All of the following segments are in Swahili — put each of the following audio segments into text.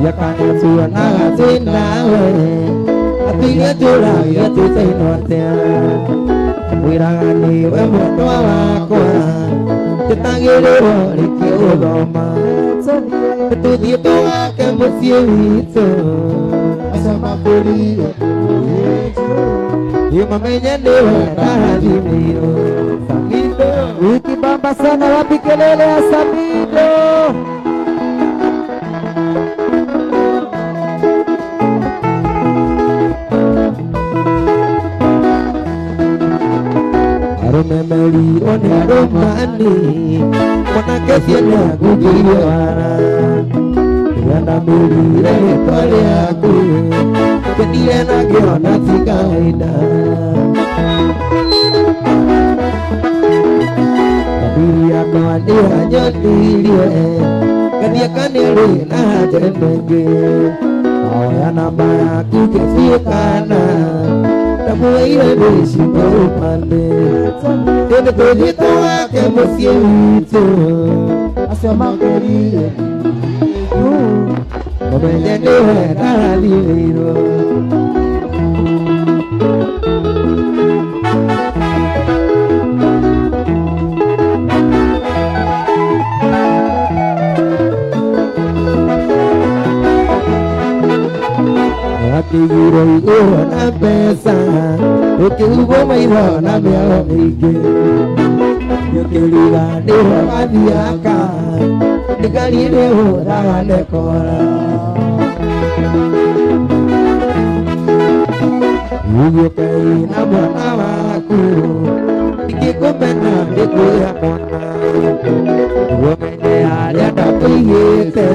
ya kanya suana sinawe atiga jura ya tisai nortea wirangani wemono akwa tetangire riki uroma tu dito ke musiito asama kuri yo mamenya dewa rahadi mio Samido ukibamba sana wapi kelele ya Samido Aromemeli one aromani Mwanake siena kukiwara Yana milire pale aku Kedile na kiona sikaida Kabiri akawania nyotilie Kadia kanili na jendenge Yana baya kukesiukana Tamu ile bisi maupande Tene kujito wake musiewito Asama keriye Mwenye niwe naliliro Akigiro igo na pesa Ukiugo mairo na meo ike Yukiliga niwa madhiaka Nikali niwa rawa nekora Uyukei na mwana waku Ikikupenda niku ya mwana Umenye alia na piyete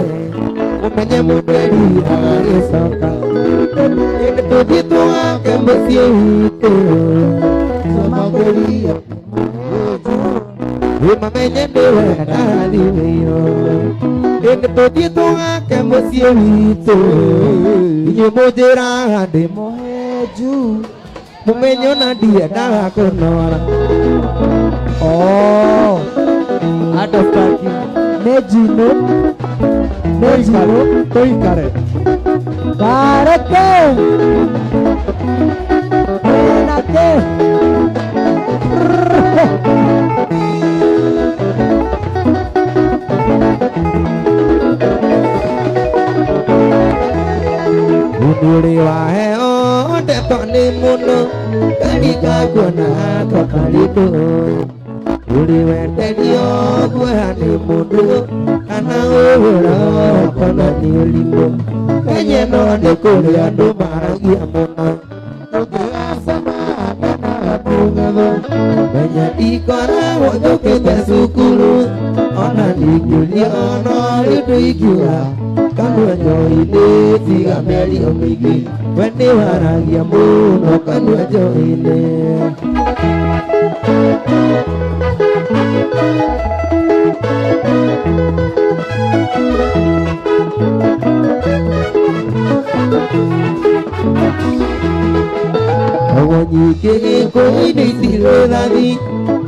Umenye mudeli alisoka Tujito wake musiewito Sama kulia Umamenye dewe naliliro Tujito wake musiewito Inyo mojera hade moheju Mumenyo na dia dah konora Oh Ada pagi Nejino Nejino Toikare Kareke Enake Unuri wahe o Detoni muno Kalika kuna Tokalito Uri wende dio Kuhani muno Kana ura Kona niulimbo Kenye no dekore ando maragi amona Toke asama Kena bungado Kenya ikora Wojo kete sukuru Ona dikulia Ona lidu ikiwa Kanu ajo ile Tiga meli omigi Wende waragi amono Kanu ajo ile Nyike koi ni silo lagi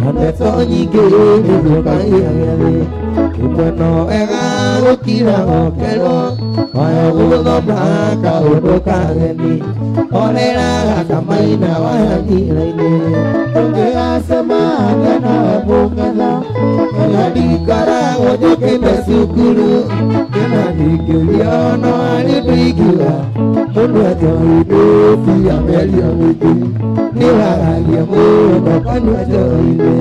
Ane so nyike ni lukai ayale Ipono ega ukira okelo Oyo ulo blaka ulo kageni Olera kamaina wahangi laine Tunge asama gana bungala Kala dikara ojo kete sukuru Kena dikiliano aliduikiwa Mundu ajo hidu Fia meli omiki Niwaragi amuno kanu ajo hide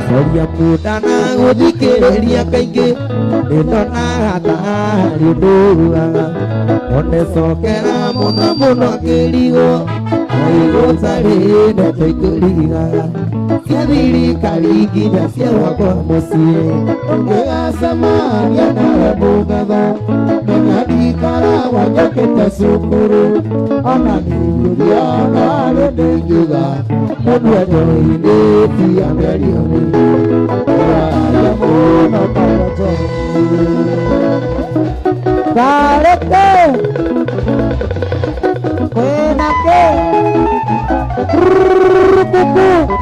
Soria mudana udikereria kaingi Nitona hata riduruaga One sokera muno muno kirigo Aigo sari na toikurigaga Sia diri karigi na sia wakwa musie Ongea samaria na bugada Nena dikara wajoketa sukuru Ona niuria na rudengiga Mundu ajoine tia meri omi Aya muno para joine Karete buku.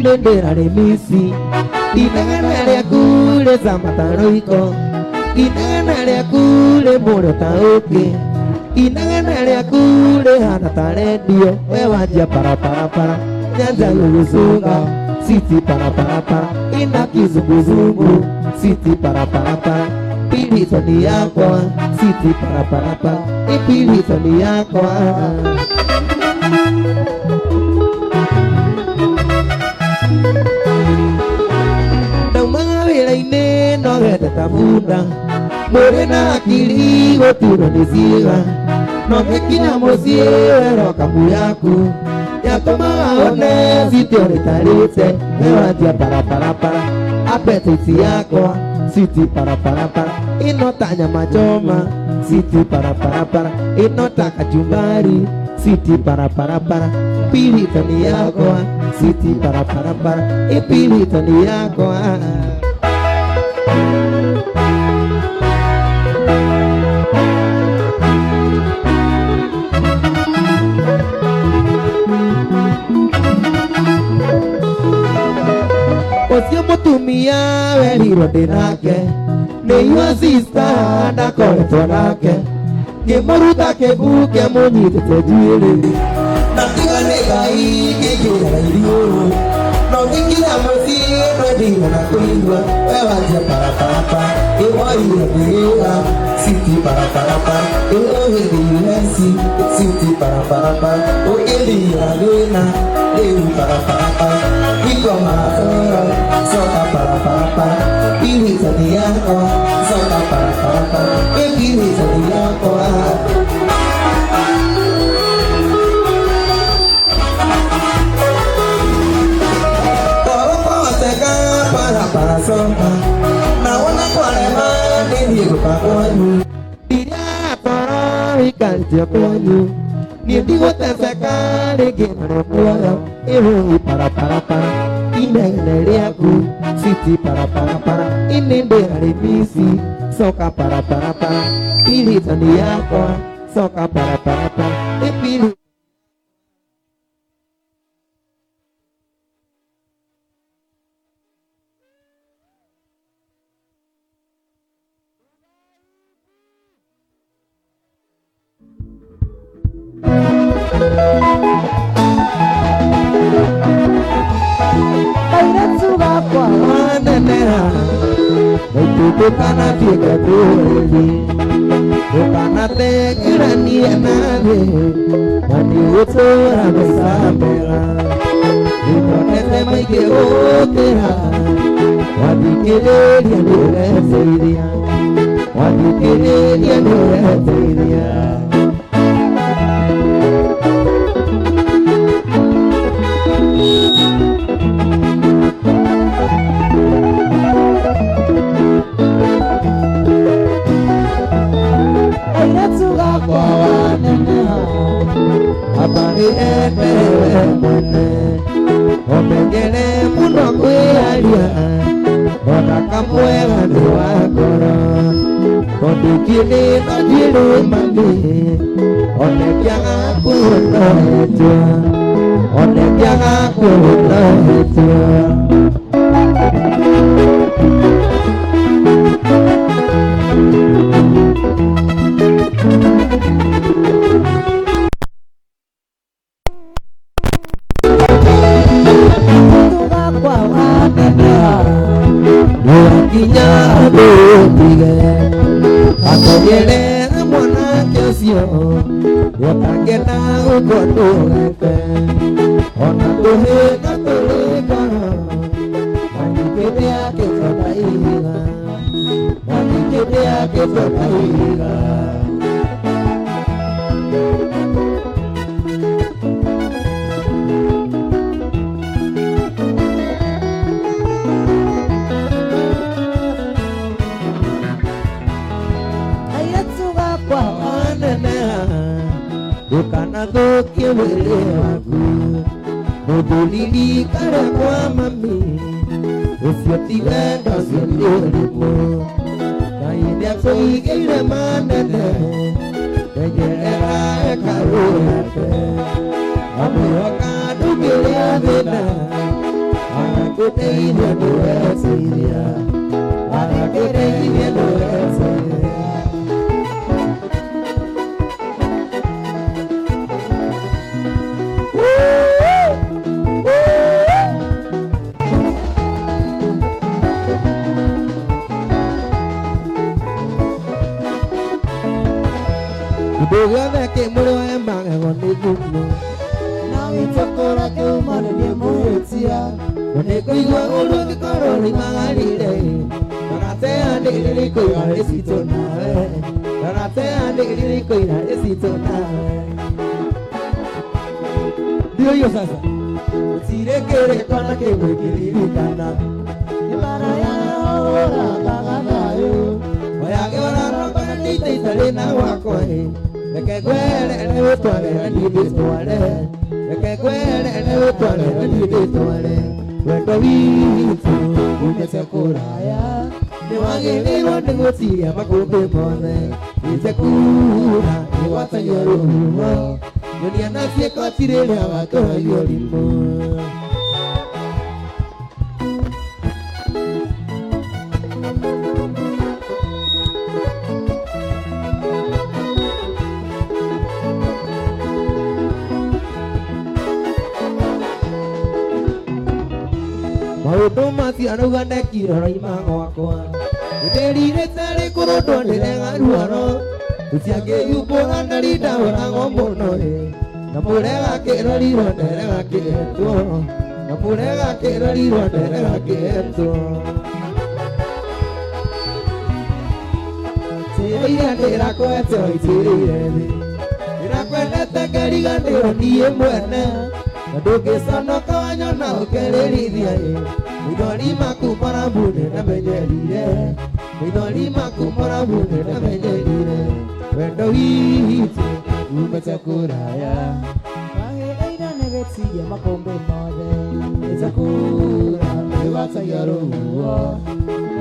Bendera de misi, dinangana ya kule zamataroiko, dinangana ya kule moro taoke, dinangana ya kule hanata redio, wewaja para, nyanza yuzuga, siti para, ina kizunguzungu, siti para, pili toni yako, siti para, ipili toni yako. No geta muda, morena akili gotiro nisiga, no mekina mosiero kamu yaku, ya toma one sitio retarite, mewatia para, apetisi yako, siti para, inota nyama choma, siti para, inota kachumbari, siti para, pili tani yako, siti para, ipili tani yako. Osiamo tumia veliro denake, neyo sista na koleto nake, ke moruta ke buke monite te jiri, na tiga negai ke kira iliyo, no nikila mosi no diga na kuingwa, wewaja para, ewa iya siti para, ewa hedi siti para, okeli alena, ewa para, iko maafara, soka para, ili tadi yako, soka para, ili tadi yako. Toro teka para soka, naona kwa lema nini rupa kwanyu, dia toro ikan dia kwanyu. Ni digo te seka lege manokuara, iru para, inene aku, siti para, inende arimisi, soka para, pili tani yako, soka para, ipili. Bukana tiga duri, bukana tegirani nabe, mandi utura besamera, ikonete maike otera, wadi kere dia dure seiria, wadi kere dia dure seiria. Abari mene, omegere muno kuyalia, ona kamwela nuwa koro, ondikini no jiru mami, onekianga kuno etua, onekianga kuno etua. Atogere mwana kesio, watagena ukotoke, ona tohe na toleka, waniketea kesotaiga, waniketea kesotaiga. anatoke wele waku Mudulili kare kwa mami Usioti wenda usiolimu Kaini apsoi keire manene Kejera ekaru yate Amuyoka dukele avena Anakute inya duwe siria Anakute inya duwe siria Buga ke muro embang ngoni gumno Nawi chokora ke umane ni muetia One kuigwa ulu ke koro ni mangalire Narate ande diri kuya esito nawe Narate ande diri kuya esito nawe Dio yo sasa Sire kere kona ke mwekiri kana Ibara ya ora kagana yo Waya ke ora rokona nite itale na wako Leke kwele ene utwale Nidi tuwale Leke kwele ene utwale Nidi tuwale Wendo witu Umese kuraya Niwange niro negosiria Makumbe mone Ise kura Niwata yorumo Yoni anasye kotirele Awatoa yorimo Automasi anugane kiro imango wakwa Uderi retare kurodo nirenga ruano Usiage yupo anarida orango monore Namurega kero liro nerega keto Namurega kero liro nerega keto Seria nera koeto itirire Nera kuenete kerigande ondie muene Naduke sono kawanyo na ukererithia Midori maku marabune na menjerire Midori maku marabune na menjerire Wendo witu umete kuraya Wange eina negetia makombe mode Eza kura mewata yaro uwa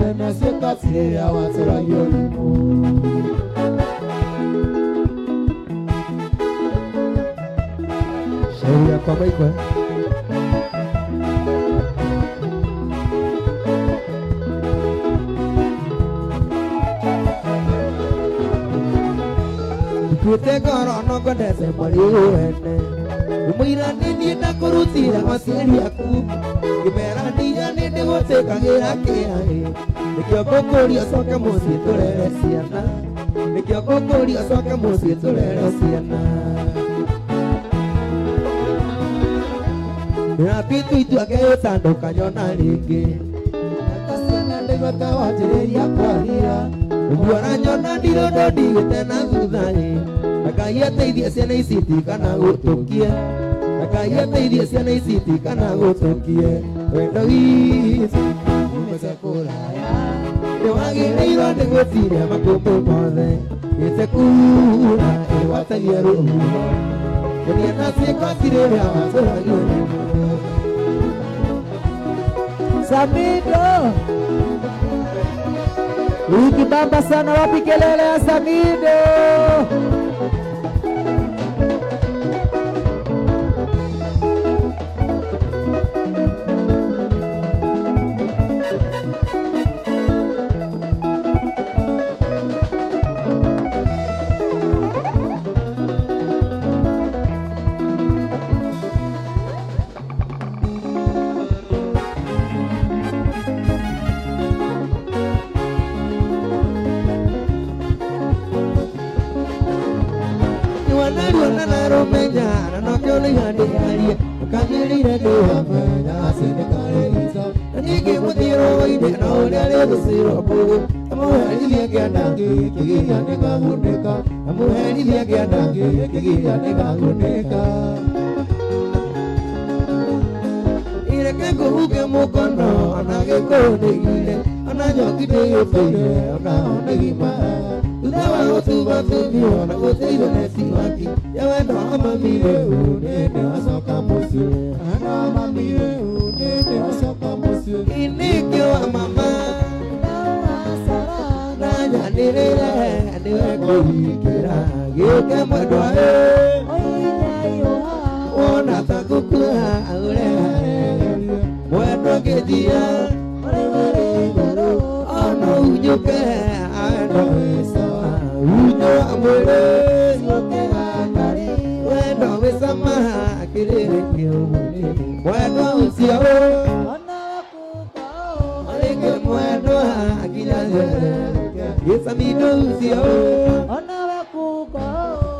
Nena seka tireya watera yorumu Sharia kwa maikwa Kute korono kodese mwali uene Umwira nini na kurutira masiri yaku Kimera niya nini wote kagira kiae Nikio kukuria soke musi tulere siana Nikio kukuria soke musi tulere siana Napitu itu akeyo sando kanyona ligi Nakasiana ndego kawajireria kwa hira Ubuana nyona ndiro dodi tena zudhani Nakaya teidhi siana isiti kana utokie Nakaya teidhi siana isiti kana utokie Wendo hizi umese kuraya Newagi neiro negosiria makumbu mothe Ise kura ewata yeru Kuni anasi kwa sirere awasura yoni Samido Ukibamba sana wapi kelele ya Samido Nawa utuba tubio na uteido nesi waki Yawendo amamire unene asoka musi Ano amamire unene asoka musi Inikyo amama Nanya nirere Niwe kuhikira Gike mwedwa Wona takukua ule Mwedwa kejia Ono unyuke Ano isawa Unyo amwele Mwedwa wisama Kirere kiumuni Mwedwa usio Malike mwedwa Kijaze Yesamido usio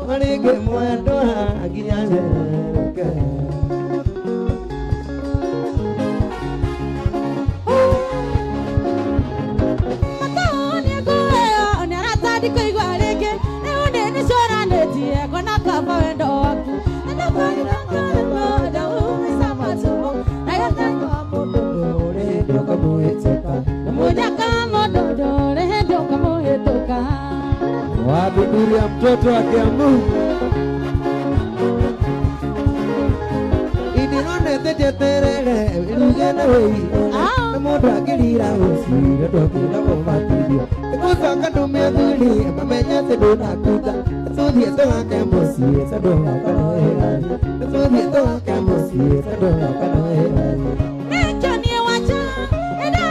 Malike mwedwa Kijaze Wabiduri ya mtoto wa Kiambu Idinone tete terere Ilugena wei Namoda kilira usi Gato kila kumatidio Kusaka dume dhuli Mamenya sedona kuta Sudi esoha kemosi Sadona kano herari Sudi esoha kemosi Sadona kano herari Necho ni wacha Eda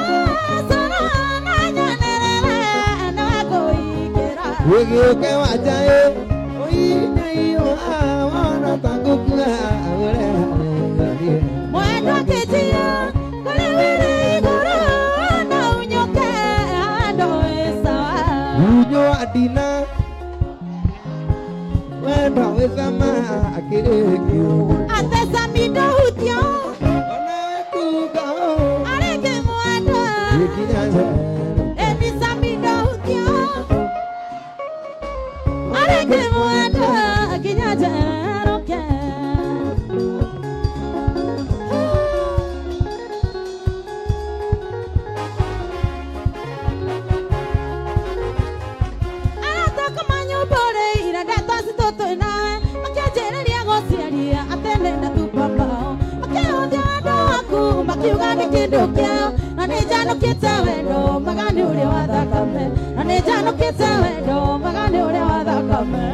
sana Nanya nerere Nago ikera Wegi uke wacha Oi naiyo Wana takukua Mwendo kejia Kulewele igoro Na unyoke Ando esawa Unyo adina Mwendo wesama Akirikyo Atesa mido hutyo Onawe kukao Areke mwendo Yekinyaze Enisa mido hutyo Areke mwendo Kinyaze Roke Nanejano kitawendo magani ule wadakame Nanejano kitawendo magani ule wadakame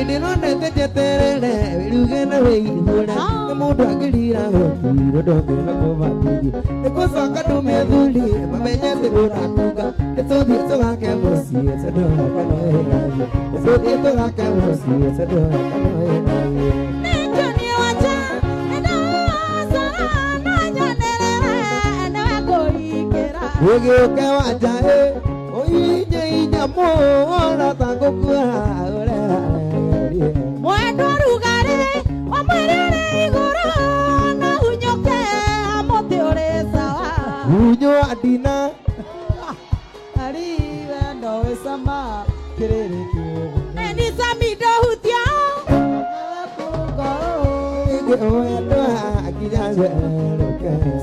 Idinone tete terere Ilugena wei hula Namudu akilira hoki Rodoke na kumatidi Nekusaka dume dhuli Mamenya segura kuka Esodi esoha kemosi Sadona kano herari Esodi esoha kemosi Sadona kano herari Nejani wacha Wegi uke wacha Oinye inyamo Ona takukua Mwendo rugare Omwirere igoro Na unyoke Amote ore sawa Unyo adina Ari wendo wesama Kirere kiyo Enisa mido hutya Mwendo akijaze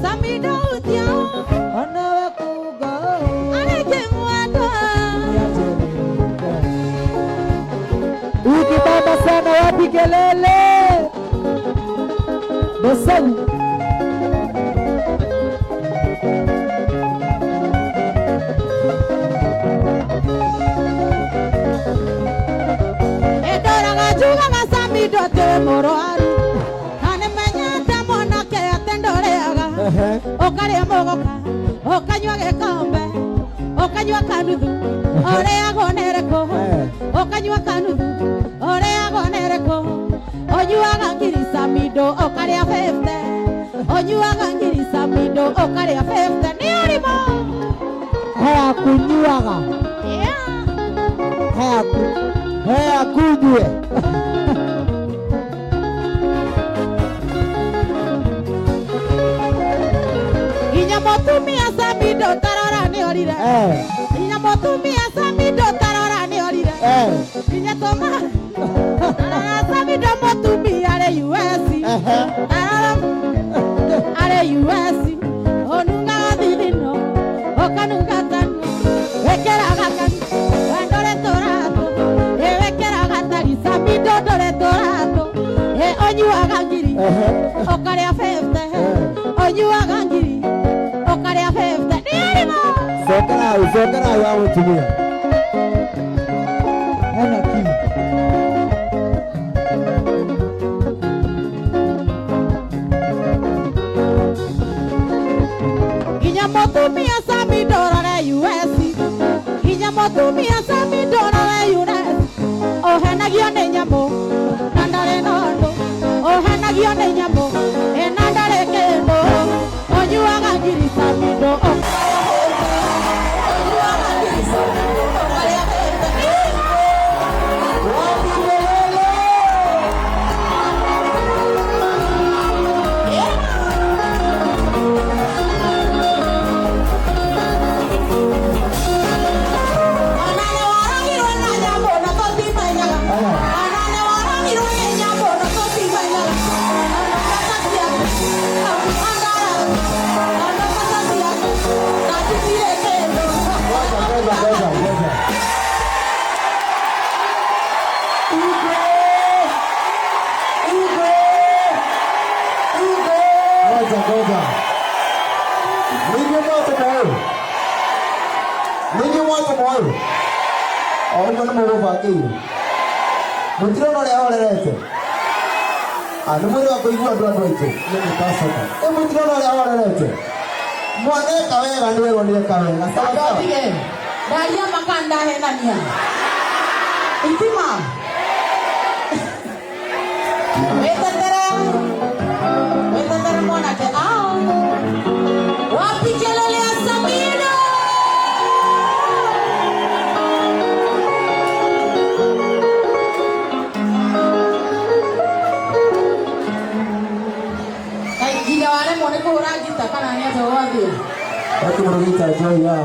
Samido hutya Onawe kuga Areke mwendo Ukibamba sana wapi kelele Bosau Edora gajuga Samido te moro aru Okaria mogoka, okanywa gekombe, okanywa kanuthu, orea gonereko, okanywa kanuthu, orea gonereko, onyuaga ngiri Samido, okaria 50, onyuaga ngiri Samido, okaria 50, ni orimo. Hea kunyuaga. Hea kunyue. Motumia Samido tarora ni orire. Inya motumia Samido tarora ni orire. Inya toma. Samido motumia ale US. Tarora ale US. Onunga dilino. Okanunga tanu. Okaria 50. Onyuaga ngiri. Okaria 50. Nĩarimo. Sokera wa mutumia. Hena ki. Ginya mutumia Sami ndorore US. Ginya mutumia Sami ndorore US. Ohenagio nĩ nyamũ na ndarĩ na ũndũ. Ohenagio nĩ nyamũ na ndarĩ kĩndũ. Onyuaga ngiri Sami ndo. Onyuaga ngiri Sami ndo. Okaria 50. Ono mo vaqueiro. Mutiro no le orerete. Número wa kuigua andu aitu. Ni pasaka. Mutiro no le orerete. Mwane kawega niwe gonire kawega. Sawa. Daria makanda henania. Itima. Wetetera mwana ke wapi kelele ya Samino. Gila wale mwone kuhura gita kana ni ato wathi. Watu mrugita joy ya.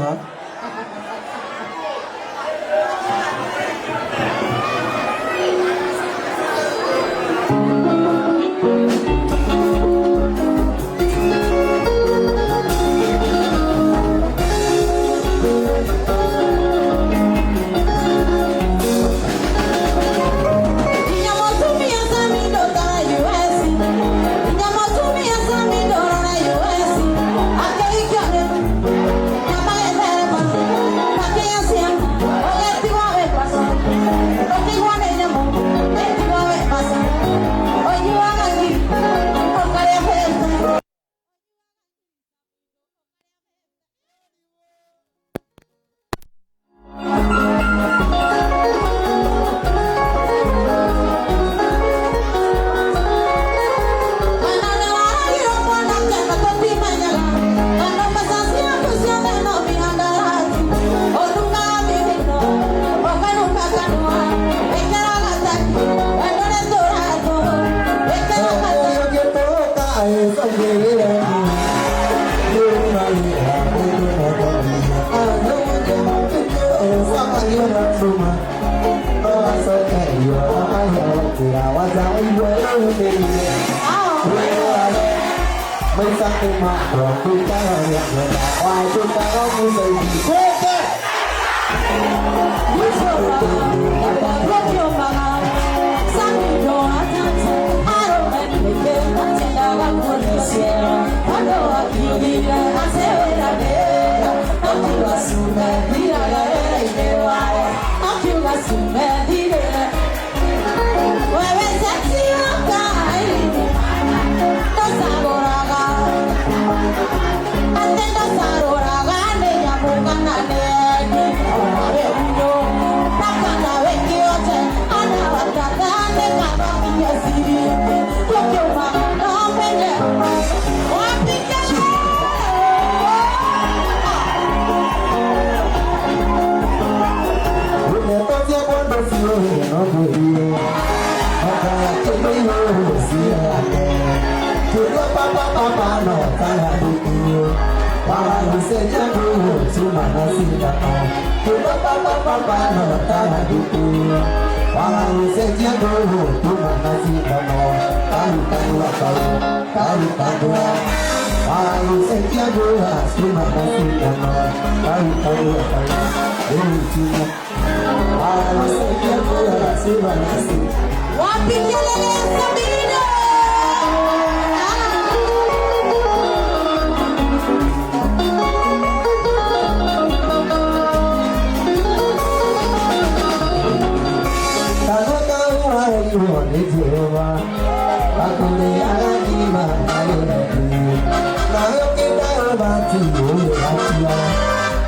Wapi kelele ya Samino.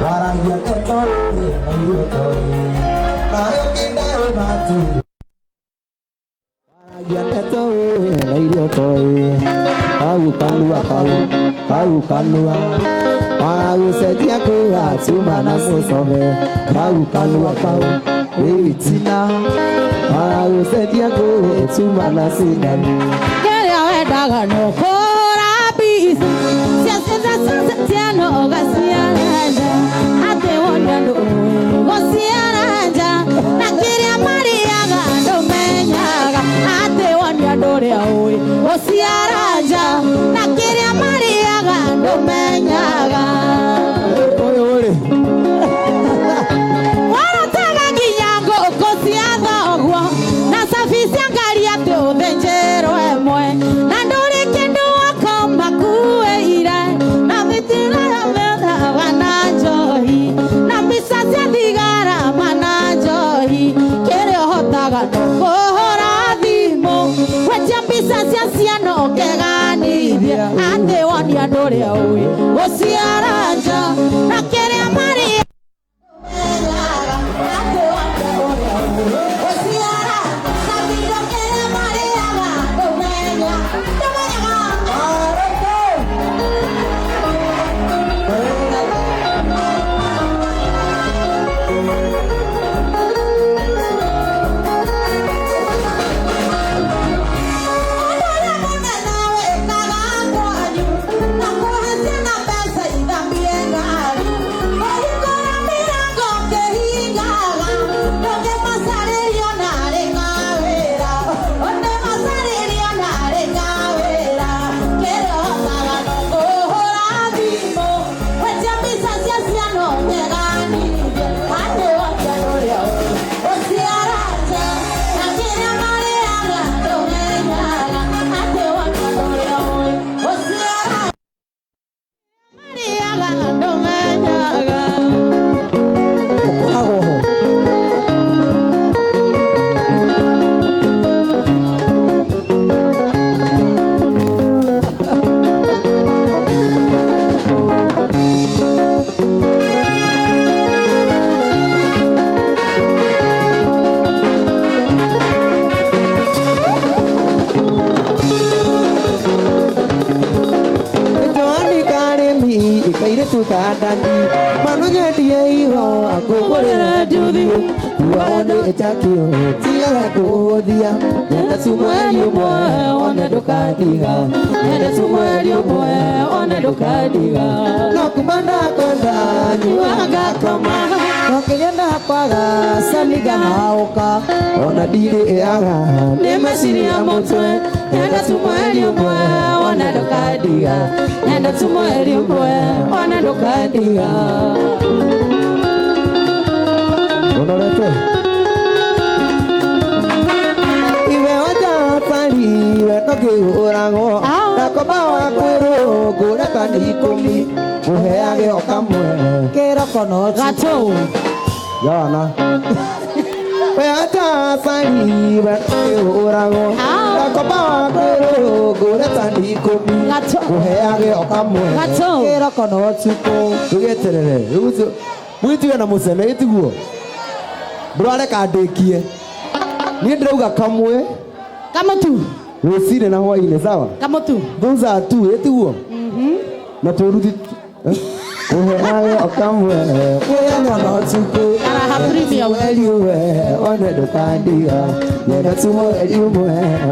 waragia teto aiyo toi nayo kindawe matu waragia teto aiyo toi au kanua au setia kwa tuma na musome au kanua Tina au setia kwa tuma na sinani Kaya wedaga no korabi Sia no gasiaranja Ate wonyando gosiaranja Nakiria Maria gando menyaga Ate wonyando reaoi gosiaranja Nakiria Maria gando menyaga Oye Warataga kinyango gosiathogwo Na safisia ngari ate uthenjero emwe Na nduri kindu wakoma kuwe ira Na vitira ya metha wana njohi Na mbisa cia thigara mana njohi Kere ohotaga no kuhora thimu Wetia mbisa cia ciana ukeganithia Ate wonia nduri aui guciaranja Na kere Maria Tukadani manunya dia iho aku boleh judi waone chakio tia ko dia nenda sumweli mwe ona dokadiga nenda sumweli mwe ona dokadiga no kumanda konda niwaga kama no kenya kwaga saliga hauka ona dire aga nemesiri ya motwe nenda sumweli mwe ona dokadiga nenda sumweli mwe ona dokadiga onorete iwe waja pali we toki urago nakoba wakwiro gura kandi ikumi muheage okamwe kero kono gato yana we waja pali we toki urago nakoba wakwiro gura kandi ikumi muheage okamwe kero kono tuko tugeterere ruzo mwitu na museme itiguo Brother kadekie. Ni ndauga kamwe. Kamotu. Rusire na hwaine sawa? Kamotu. Those are two etiguo. Na turuthi. Ohe okamwe. Oya no tuku. Ara ha premium eliwe. One dokandiga. Yena tumo eliwe.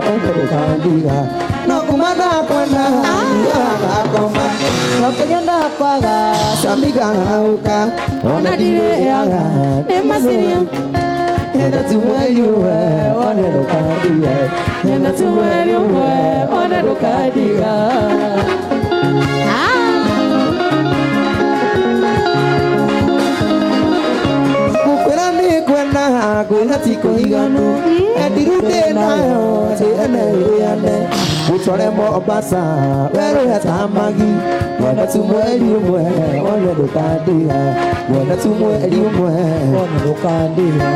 One dokandiga. No kumana kwana. Akoma. No kenya kwaga. Samiga hauka. Ona dire yaga. Nemasiria. Yena tumo eliwe. One dokandiga. Yena tumo eliwe. One dokandiga. Kuna tiko higano Edirute nayo Tiene yane Utore mo obasa Wero ya tamagi Mwenda tu mweri umwe ona ndukandira Mwenda tu mweri umwe ona ndukandira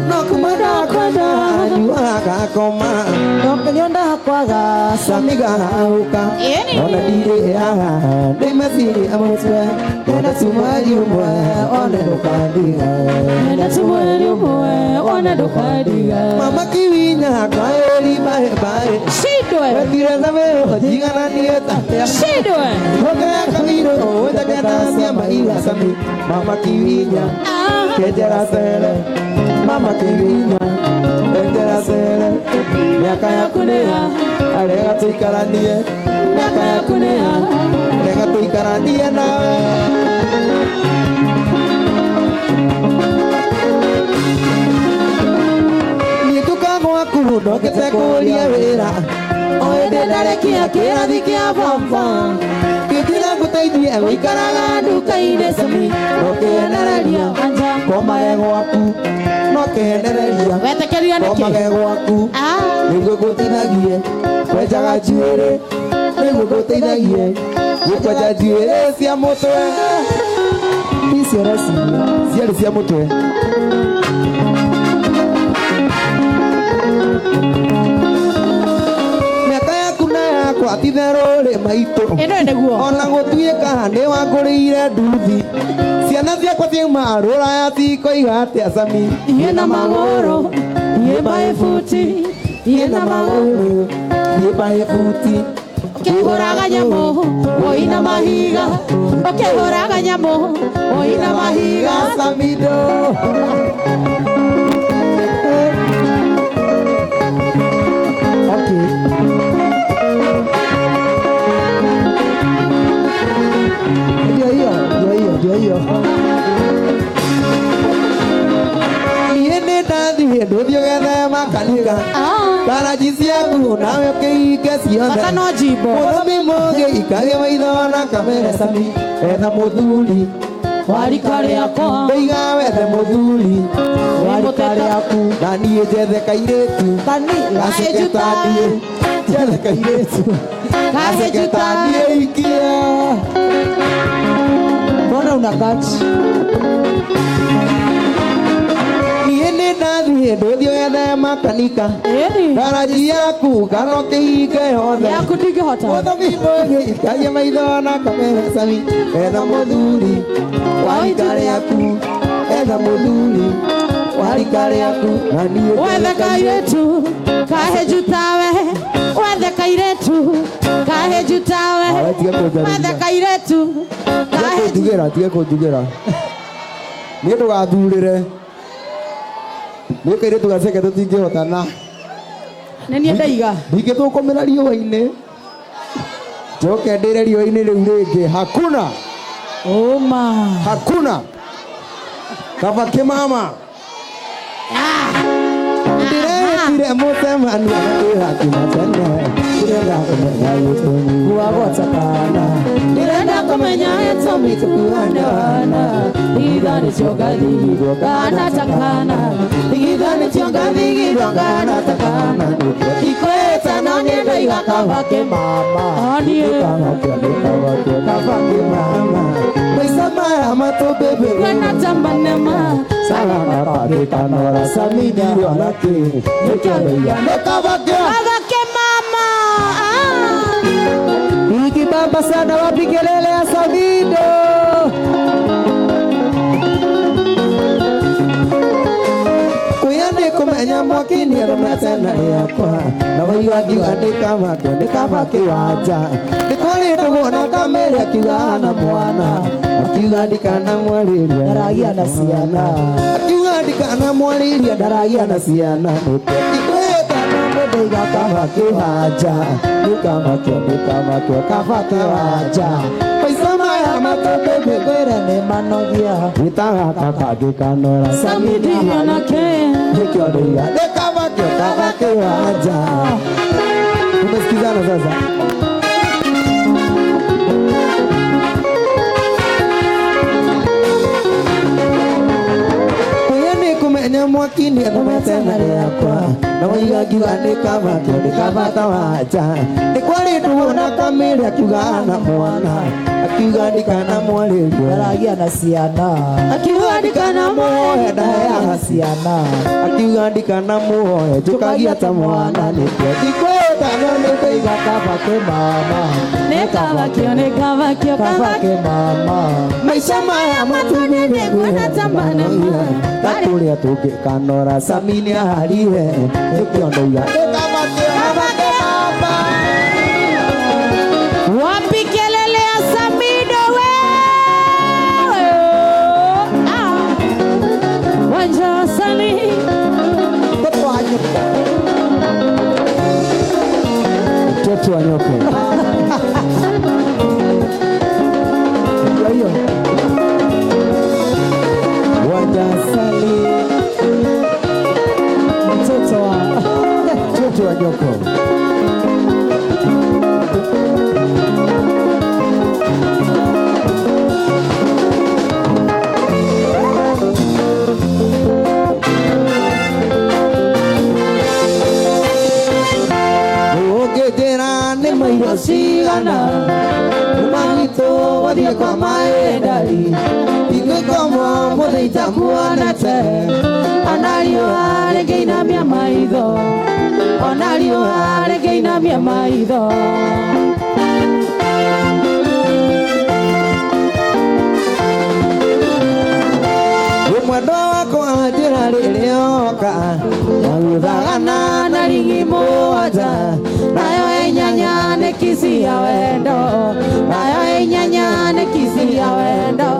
No kumenda kwenda nyuaga koma No kenyonda kwaga samiga auka Ona dire haha ndimesiri amutwe Mwenda tu mweri umwe ona ndukandira Mwenda tu mweri umwe ona ndukandira Mama kiwinya kwaeri bye bye Shidwe Wetireza veo jigana nieta Shidwe Hoga kamiro oda kana maila sami Mama kiwinya kejera sele Mama kiwinya kejera sele Miaka ya kunea alega tuikaranie Miaka ya kunea alega tuikaranie nawe Nitukagwa kuhudo ketekuria wira Oende ndarekia kirathi kia bamba Kitila gutaithia guikaraga nduka-inĩ sami Nokenereria kwa magego aku Nokenereria Wetekeria nĩkĩ kwa magego aku Nĩguo gũteithagie kwenjaga njuĩrĩ Nĩguo gũteithagie gũkwenja njuĩrĩ cia mũtwe Icio reciria ciarĩ cia mũtwe Atitherore maito eno niguo ona gutuika ni wangurire nduthi ciana ciakwa ciauma ruraya cikoiga atia sami yena magoro yeba efuti yena magoro yeba efuti ukihuraga nyamũ woina mahiga ukihuraga nyamũ woina mahiga samido Yo Niene ndathi nduthio gethema kanitha Karaji ciaku nawe ũkĩhinge ciothe Bata no njimbo Mũthũmi mũgĩ ikarie maitho na kamere sami Etha mũthuri warika rĩakwa Ndĩiga wethe mũthuri warika rĩaku Na niĩ njethe kairĩtu Gaceke ta niĩ njethe kairĩtu Gaceke ta niĩ ikia Mbona unakachi Niĩ nĩ ndathiĩ ndũthio gethe makanika Garaji yaku kana ũkĩhinge yothe yaku ndingĩhota Mũthũmi mũgĩ ikarie maitho na kamere sami Etha mũthuri warika rĩaku Etha mũthuri warika rĩaku Na niĩ wethe kairĩtu kaheju tawe Wethe kairĩtu kaheju tawe Wethe kairĩtu Tige kũnjugĩra Niĩ ndũgathurĩre Niĩ kairĩtu gaceke tũtingĩhotana Nĩ niĩ ndaiga Ndingĩthũkũmĩra riũa-inĩ Njoke ndĩre riũa-inĩ rĩu rĩngĩ Hakuna Hakuna Kaba kĩmama Ndĩretire mũcemanio Ndĩra kĩmatene Ndĩrenda kũmenya gĩtũmi Guagwatakana Ndĩrenda kũmenya gĩtũmi tukuandana Igitha nĩcio ngathigirwo nganatakana Igitha nĩcio ngathigirwo nganatakana Ikwĩta no niĩ ndaiga kaba kĩmama Kaba kĩmama Maica maya matũmbĩmbĩ Kwena tambanema Sarana parikanora samidi onake Nikabaya nekabake mama Iki baba sana wapi kelele ya Samido Kuyande kumenya mwakini aromatena yakwa Na waiwagi nikabake waja Nikole tuguona kamere akiugana mwana Akiuga ndikana mwariria ndaragia na ciana Akiuga ndikana mwariria ndaragia na ciana Ikweta na ndaiga kaba kĩwanja Nĩkamakio kaba kĩwanja Maica maya matũmbĩ ngwĩre nĩ manogia Gĩtagaka kangĩkanora Samidi onake Nĩkĩo ndaiga nĩkamakio kaba kĩwanja Tumesikizana sasa Nginya mwaki-inĩ thomete mbere yakwa na waiga ngiuga ndĩkabata wanja nĩ kwarĩ nduona kamĩrĩ akiuga na mwana akiuga ndikanamwarĩrie aragia na ciana akiuga ndikanamuoe ndaheaga ciana akiuga ndikanamuoe njũkagia ta mwana nĩkĩo ndikwĩtano nĩkũiga kabake mama nĩkabakio kabake mama maica maya matunĩnĩ gwĩna tamanema tatũrĩa tũngĩkanora Sami nĩaharire nĩkĩo ndauga ndĩkabakio kabake mama wapi kelele ya Samido wewe wanja wasanii mtoto wa nyoka hiyo wajasali mtoto wa nyoka mairo cigana umagito wathie kwa maendari ingĩkomwo mũthĩita muonete ona riũa rĩngĩinamia maitho ona riũa rĩngĩinamia maitho mwendo wakwa njĩra rĩrĩoka nyagũthagana na rigi mũgwanja nayo inyanya nĩ kisi ya wendo nayo inyanya nĩ kisi ya wendo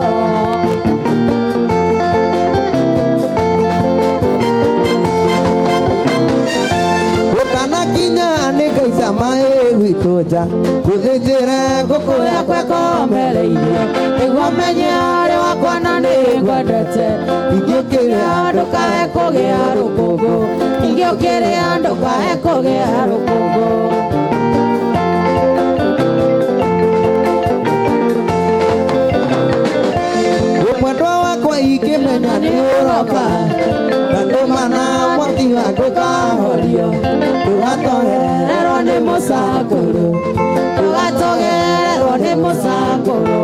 ũkanakinya nĩ ngaica maĩ gwitũ nja gũthĩnjĩre ngũkũ yakwa ĩkomereirie nĩguo menye arĩ wakwa na nĩ ngwendete ingĩũkĩrĩa ndũkae kũgĩa rũkũngũ ingĩũkĩrĩa ndũkae kũgĩa rũkũngũ mwendwa wakwa ingĩmenya nĩ ũroka ngandũmana mwaki wa ndũkahorio ndũgatogererwo nĩ mũcakũrũ ndũgatogererwo nĩ mũcakũrũ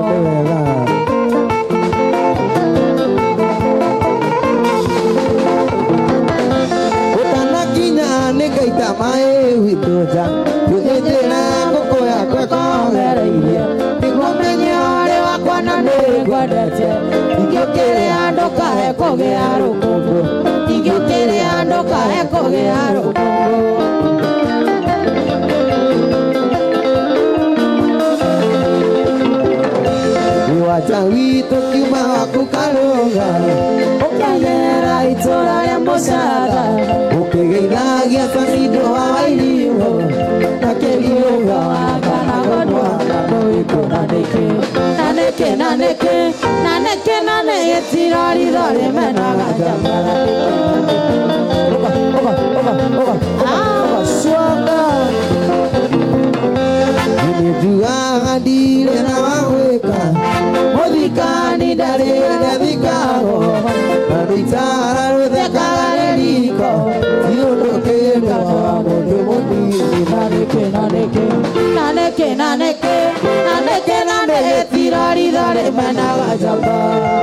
ũtanakinya nĩ ngaita maĩ gwitũ nja ngũthĩnjĩre ngũkũ yakwa ĩkomereirie nĩguo menye ũrĩ wakwa na nĩ ngwendete ingĩũkĩrĩa ndũkae kũgĩa rũkũngũ ingĩũkĩrĩa ndũkae kũgĩa rũkũngũ wacha witũ kiuma waku karũga ũkagera itũra rĩa mũcaka ũkĩgeithagia Samido wa Wairimu na kĩriũga wakanagodwa mũĩkũ na nĩ gĩtiroriro rĩmenaga njambara nĩnjugaga ndirĩ na wagwĩka mũthikani ndarĩ ndathikagwo na rũitara rũthekaga rĩriko ti ũndũ kĩndagwo wa mũndũ mũnini na nĩ gĩtiroriro rĩmenaga njambara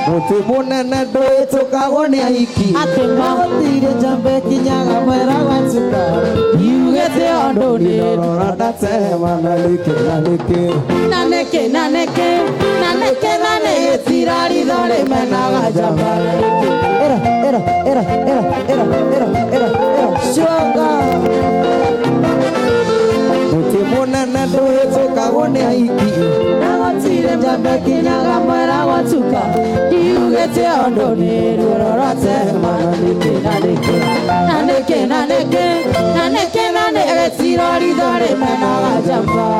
mũtĩ mũnene ndũĩtũkagwo nĩ ahiki gũtirĩ njamba kinyaga mwera gwatuka yugĩte ũndũ nĩrora ndatema na nĩkĩ na nĩ gĩtiroriro rĩmenaga njambara cionga mũtĩ mũnene ndũĩtũkagwo nĩ ahiki na gũtirĩ njamba kinyaga mwera gwatuka yugĩte ũndũ nĩrora ndatema na nĩkĩ na nĩ gĩtiroriro rĩmenaga njambara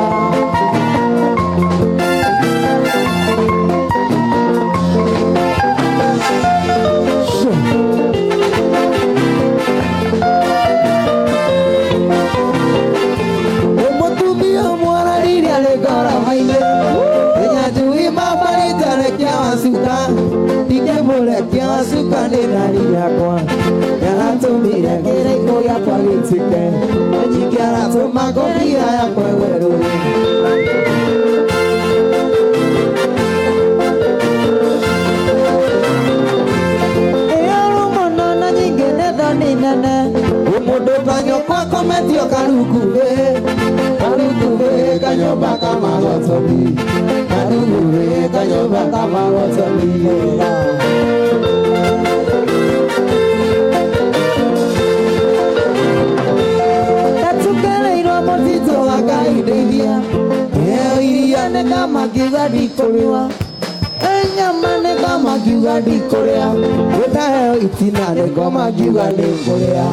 mũtumia mwararirie arĩ ngoro-inĩ nĩ nani yakwa nĩaratũmire kĩrĩko gĩakwa gĩitĩke nyingĩ aratũma ngobia yakwa werũ-inĩ Umudu kanyokwa kometio karukube kanyoba kama gotobi karukube kanyoba kama gotobi Tatukele iro motito wakaidedia iria ne kama gigadi koliwa Enyamane kama giugadi korea Wetahe itinane kama giugadi korea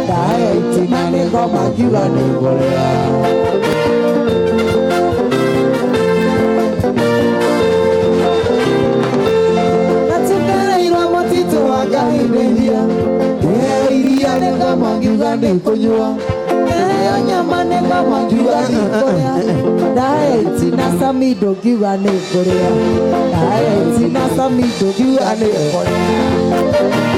Tahe itinane kama giugadi korea Natukele iro motito wakaidedia Iriane kama giugadi konyua Enyamane kama giugadi korea Tahe itinane samido giugadi korea Tina samido giugadi korea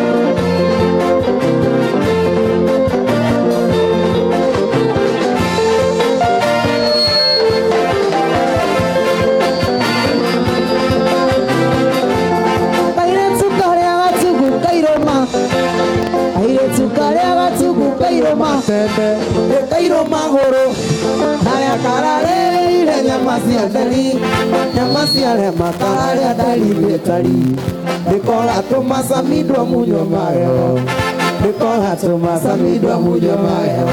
Kairoma horo Naya karare ile nyamasia dali Nyamasia le makarare dali betali Dekola tomasa midwa munyo mayo Dekola tomasa midwa munyo mayo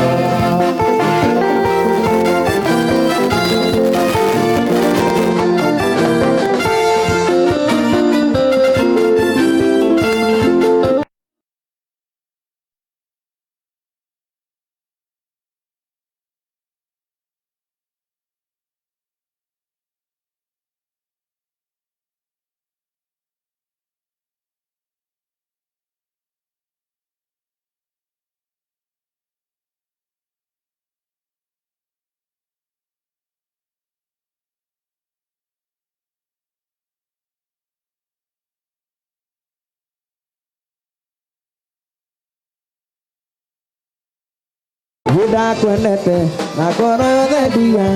Yuda kwendete na ngoro yothe ndia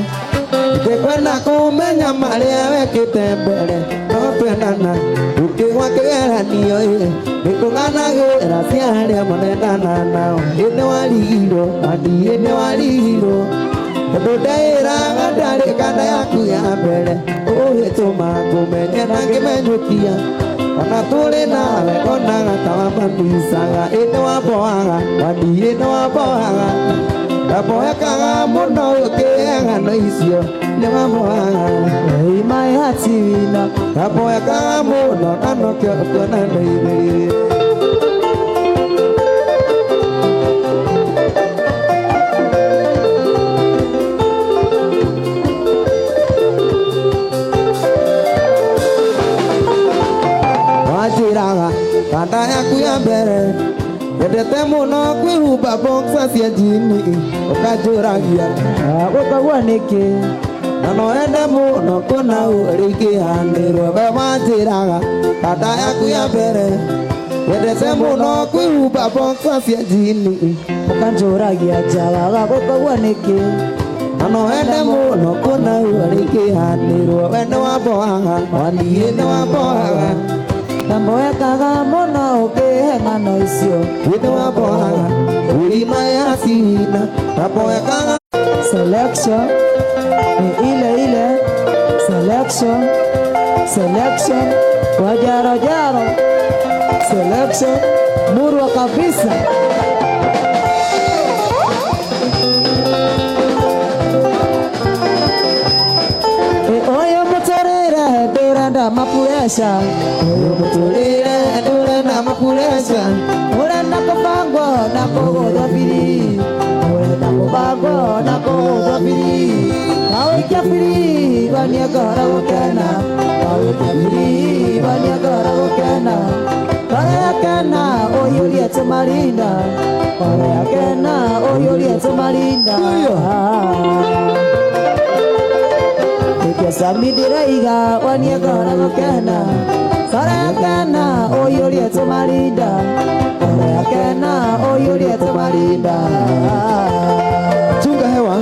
Ndikwenda kumenya marĩa wekĩte mbere no twendana ũkĩgwa kĩgeranio nĩkũnganagĩra cia arĩa mũnendana nao nĩ warigirwo mandie nĩ warigirwo tondũ ndaĩraga ndarĩ kanda yaku ya mbere ũgĩtũma ngũmenye na ngĩmenyũkia ona tũrĩ nawe onaga ta wamamicaga nĩ wamboaga mandie nĩ wamboaga ndaboekaga mũno ũkĩegano icio nĩ wamboaga my heart wina ndaboekaga mũno na nokĩo kuona nĩithĩ wajĩraga kanda yaku ya mbere Endete mũno kwĩhumba boxer cia njini ũkanjũragia gũkagua nĩkĩ na no ende mũno kũna ũrĩkĩhanĩrwo we wanjĩraga kanda yaku ya mbere Endete mũno kwĩhumba boxer cia njini ũkanjũragia njagaga gũkagua nĩkĩ na no ende mũno kũna ũrĩkĩhanĩrwo we nĩ wamboaga waniĩ nĩ wamboaga Ndamoekaga mũno ũkĩheng'ano icio Wĩnĩ wamboaga ũrima ya sina Ndamoekaga Selection ni ile Selection kwa jaro Selection murwa kabisa Oyo mutorera ndurenda mapuresha Oyo mutorera ndurenda mapuresha Urenda kubangwo na kugudwa biri Urenda kubangwo na kugudwa biri Kawikia biri baniagora gukena Kawikia biri baniagora gukena Kore akena oyurie tumarinda Kore akena oyurie tumarinda Samidira iga waniagora gukena Barakana oyulie tumalinda Barakana oyulie tumalinda Chunga hewa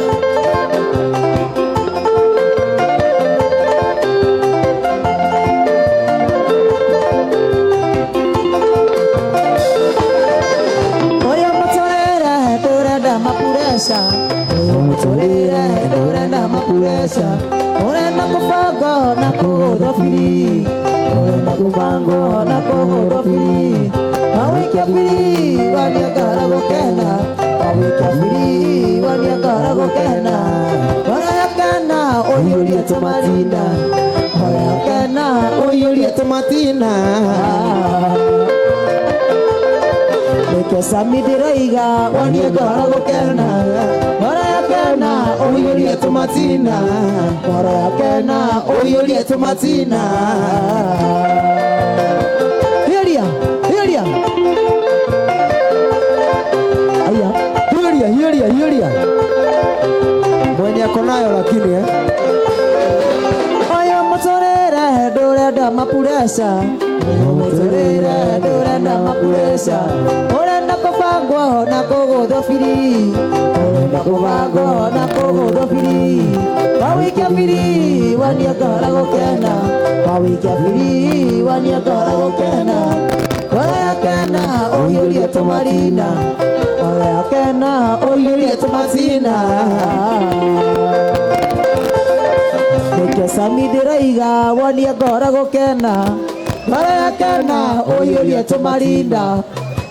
Mutolera edorenda mapuresa Orenda kufago na kudofili Orenda kufango na kudofili Mawikia fili waniagara gokena Mawikia fili waniagara gokena Orayakena oyulie tomatina Orayakena oyulie tomatina Leke samidiraiga waniagara gokena Orayakena oyulie tomatina Orayakena oyulie tomatina Hiria Hiria Aya Hiria Hiria Hiria Mwenye konayo lakini Oyo motorera hedorenda mapuresa Oyo motorera hedorenda mapuresa Orenda kufangwa na kugudofiri Orenda kufangwa na kugudofiri Wawikia firi waniagara gokena Wawikia firi waniagara gokena Orayakena oyulie tomalinda Orayakena oyulie tomatina Leke samidiraiga waniagara gokena Orayakena oyulie tomalinda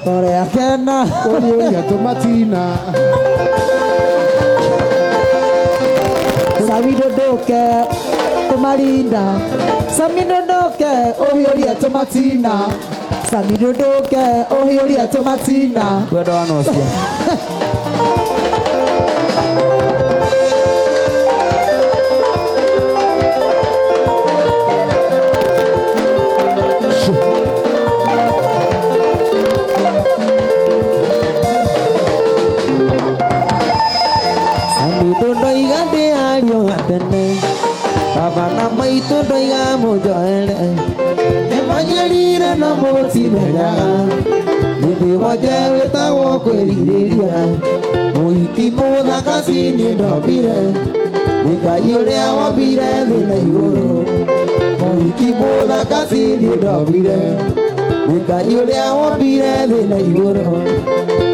Orayakena oyulie tomatina Samidodoke tomalinda Samidodoke oyulie tomatina Samidodoke oyulie tomatina Wedo anosia Abana maitu doiga mujoele Emanyerire na moti mera Nithi wajewe tawo kweriria Muhiki mutha kasini ndobire Nikai uria wambire thina iguru Muhiki mutha kasini ndobire Nikai uria wambire thina iguru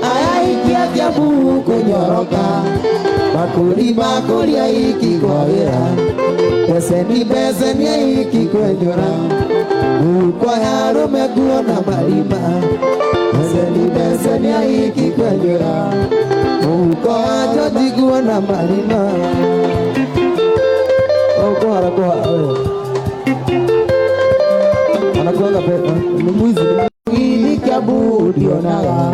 Aya ikia kiambu kunyoroka Makuri makuria iki kwa wira Beseni iki kwenyora Ukwa harume kuona marima Beseni iki kwenyora Ukwa joji kuona marima Ukwa harakuwa Anakuwa kape Mwizi Ili kiabu dionaga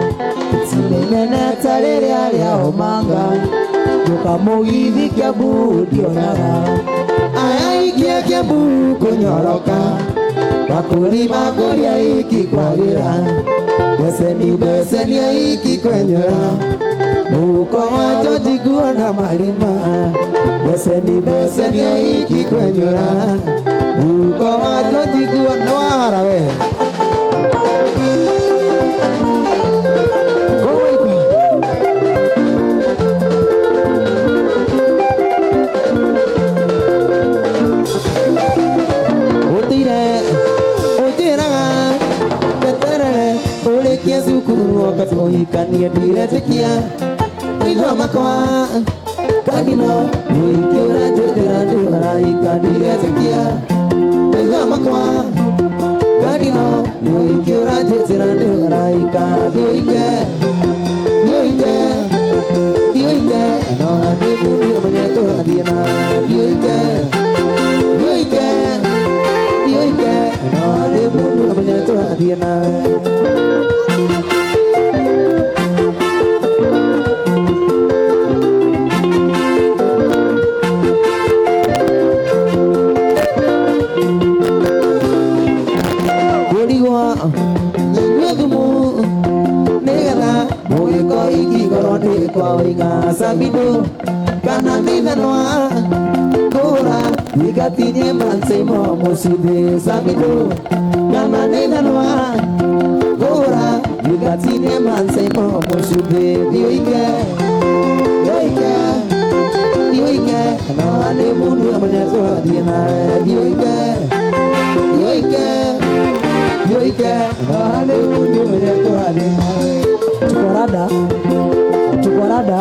Sinenene tarere alia omanga Yuka mugithi kiambu dionaga Aya ikia kiambu kunyoroka Makuri makuria iki kwagira Beseni iki kwenyora Uko wajo jiguona marima Beseni iki kwenyora Uko wajo jiguona waharawe Oikania diretekia Iloma kwa Kanino Uikiura jodera dura Ikaniretekia Iloma kwa Kanino Uikiura jodera dura Ikaniretekia Yoike Yoike Anona debu Yomanyeto adiana Yoike Yoike Yoike Anona debu Yomanyeto adiana Kwa winga sabido kana nina noa kora wigatinye manse mo muside sabido Mama Nenanoa, Gora, you got seen him and say, Mom, should be Yoika, and I live on the Amazo, Yoika, and I live on the Chuparada.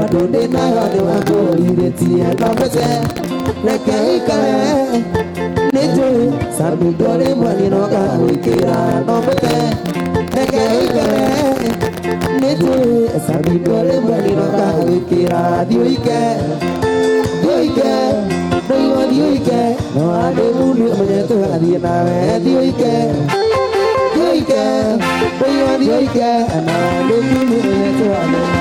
Donde nada de la corriente no me sé le que cae neto sabe dore mani no ka wikira no me sé le que cae neto sabe dore mani no ka wikira dioike no ade mulu menyeto adina dioike no ade mulu menyeto adina.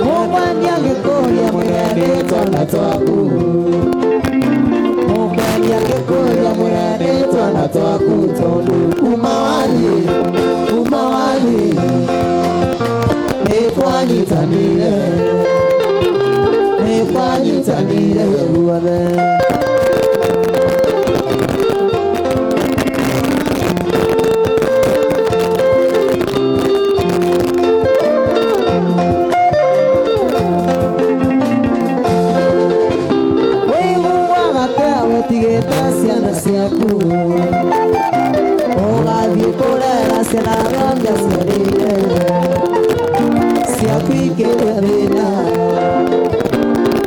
Mungu andiage kuria mwene twana twaku Mukenya gikuria mwene twana twaku tondu kuma wathi Nĩtwanyitanire guothe Tigeta ciana ciaku Ũgathiĩ kũrera ciana ronja ciarĩire Ciaku ikĩrĩa thĩna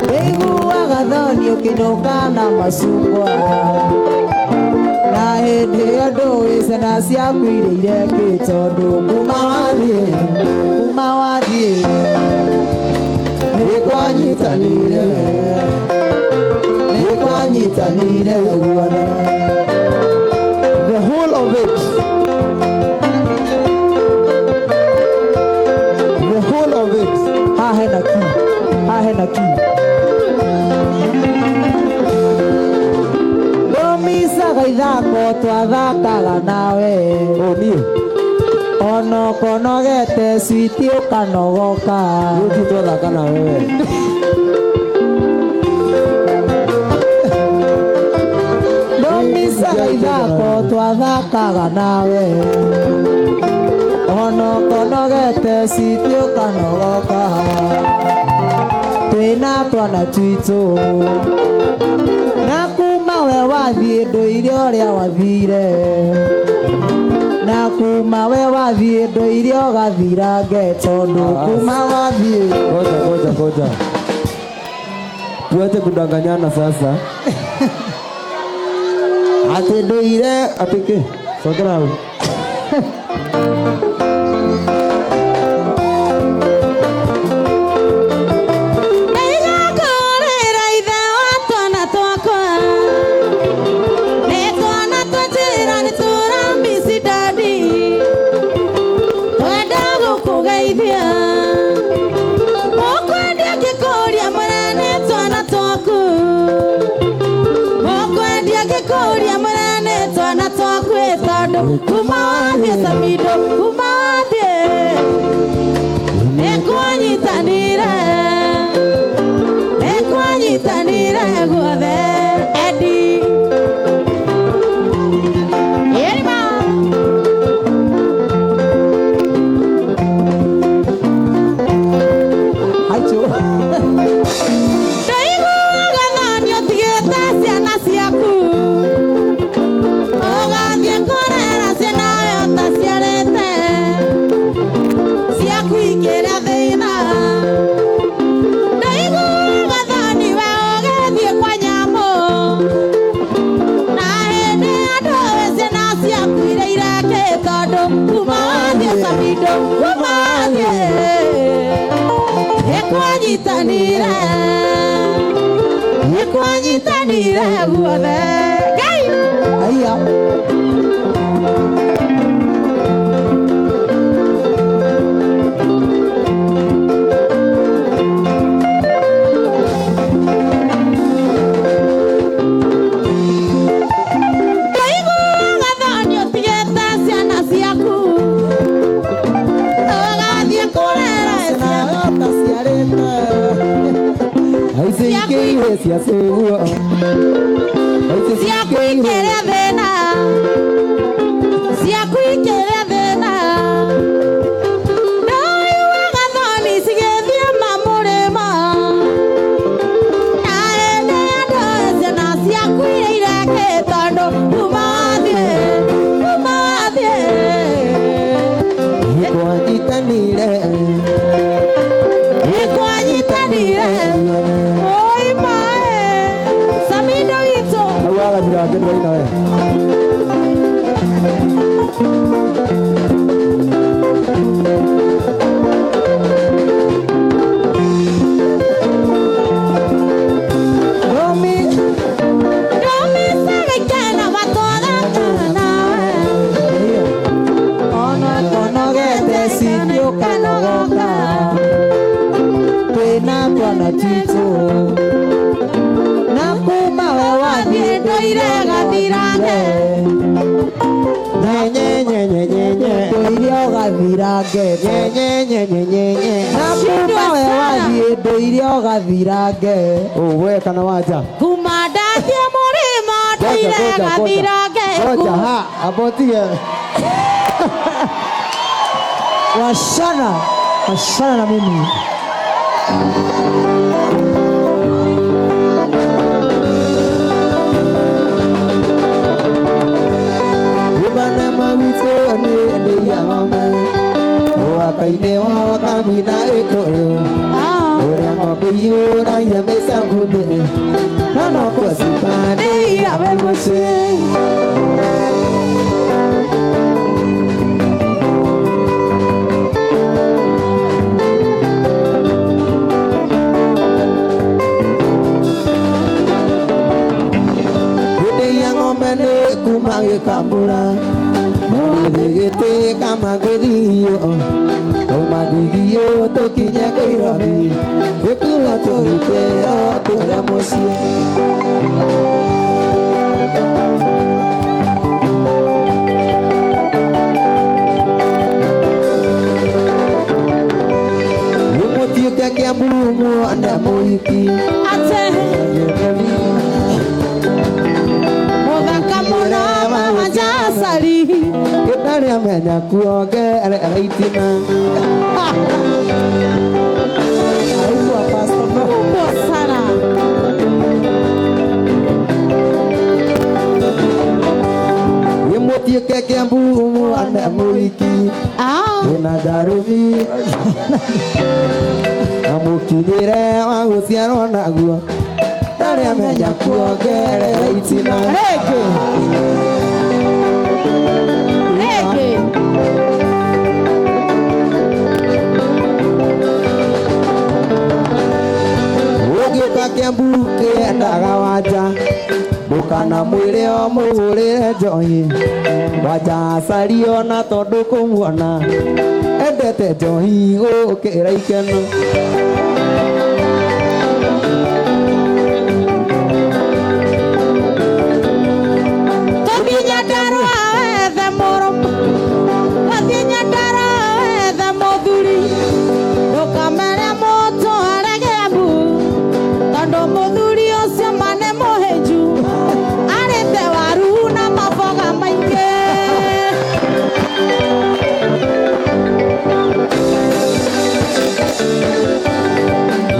Wĩiguaga thoni ũkĩnũka na macungwa Na hĩndĩ ĩyo ndũĩ ciana ciaku irĩire kĩ tondũ kuma wathiĩ Nĩkwanyitanire The whole of it Hahena ki Ndomisaga ithako twathakaga nawe Ono konogete switi ukanogoka Yuti twathaka nawe Ndomisaga ithako twathakaga nawe Ono konogete switi ukanogoka Twina twana twitũ Na kuma we wathiĩ ndũire ũrĩa wathire Na kuma we wathiĩ ndũire ũgathirange tondũ kuma wathiĩ Ngoja tuache kudanganyana sasa Ati ndũire atike sokera Kuma wathi Samido kuma wathi Nekwanyitanire guothe Eddie Yerima Hacho Ndaiguaga thoni ũtigĩte ciana ciaku Nekwanyitanire guothe Ngai Aya Siakuikere thĩna Ndoiguaga thoni cigĩthiĩ mamũrĩmo Na hĩndĩ andũ ciana ciaku irĩire kĩ tondũ kuma wathiĩ Nekwanyitanire Oi mae Samido witũ Awaga thira wake ndĩraina we Twina twana twitũ ndoire gathirange ndoire gathirange na kuma we wathiĩ ndoire gathirange we kana waja kuma ndathie mũrĩmo ndoire gathirange abotie washana na mimi kaine wa kamina ekoyo ora mabiyo na yamesa gude na no kwasipane ya bemose gude yango mene kumange kamura Gete kama gediyo Omagiyo tokinya kairobi Ekula torite otura mosi Lumoti kake ambumu anda moiki ate Modaka mona mama jasari Ketari amenya kuoge reitina Aibu pastor Kubwa sana Yemotie keke ambumu anda moiki Ena darubi Amukinire waguciarwo naguo Ketari amenya kuoge reitina Rege Kiambuke ndaga waja Ndukana mwire o muhurire njohi Waja cario na tondu kumuona Endete njohi gukira ikeno Tokinya ndarwa wethe mũrũmu Tokinya ndarwa wethe mũthuri Ndũkamere mũtũ aregebu Tondũ mũthuri ũcio mane mũhĩnju Arĩte waru na maboga maingĩ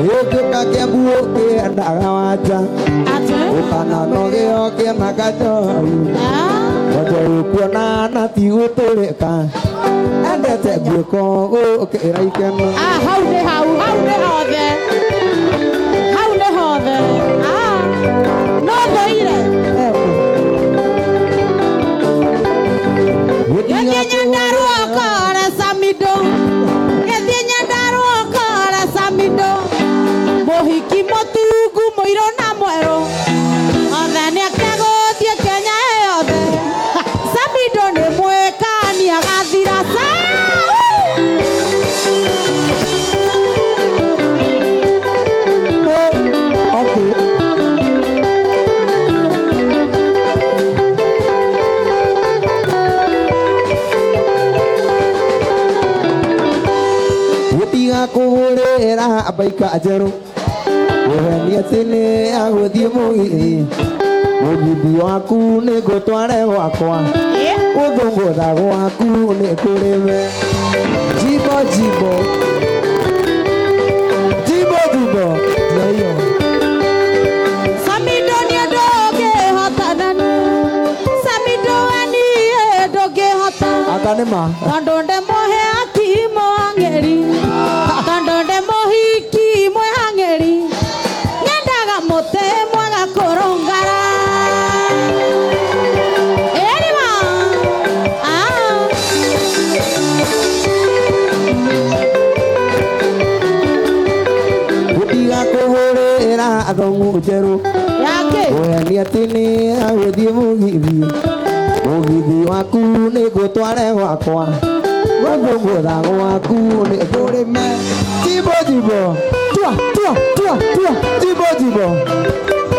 Gĩũkĩka kĩambuke ndaga waja Ndukana nogĩoke na kanjohi Wonjoru kuona na ti gũtũrĩka Endete gwĩko gũkĩra ikeno Hau nĩ hothe No thũire Gĩthiĩ Nyandarua ũkore Samido Gĩthiĩ Nyandarua ũkore Samido Mũhiki mũtungu mũirũ na mwerũ Othe nĩake gũthiĩ Kenya yothe Samido nĩ mwĩkania gathira Kuhurira abaika njeru Uheni atĩ nĩ agũthiĩ mũgithi waku nĩ ngũtware gwakwa Gũthũngũtha gwaku nĩ kũrĩme Jimbo Samido nĩ ndũngĩhotananu Samido we niĩ ndũngĩhota Aka nĩma Tondũ ndĩmũhe akimo ang'eri Tondũ ndĩmũhiki mwĩhang'eri Nyendaga mũtĩ mwega kũrũngara Ĩrima Gũtiga kũhũrĩra athong'u njerũ Uheni atĩ nĩ agũthiĩ mũgithi waku nĩ ngũtware gwakwa Gũthũngũtha gwaku nĩ kũrĩme Jimbo Jimbo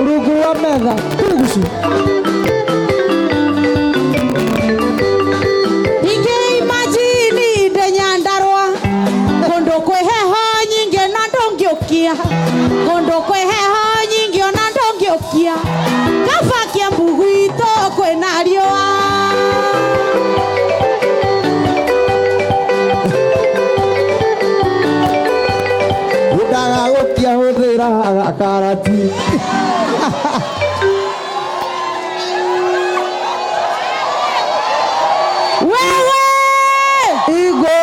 Rungu wa metha Kugucu gukia huthira karati wewe igo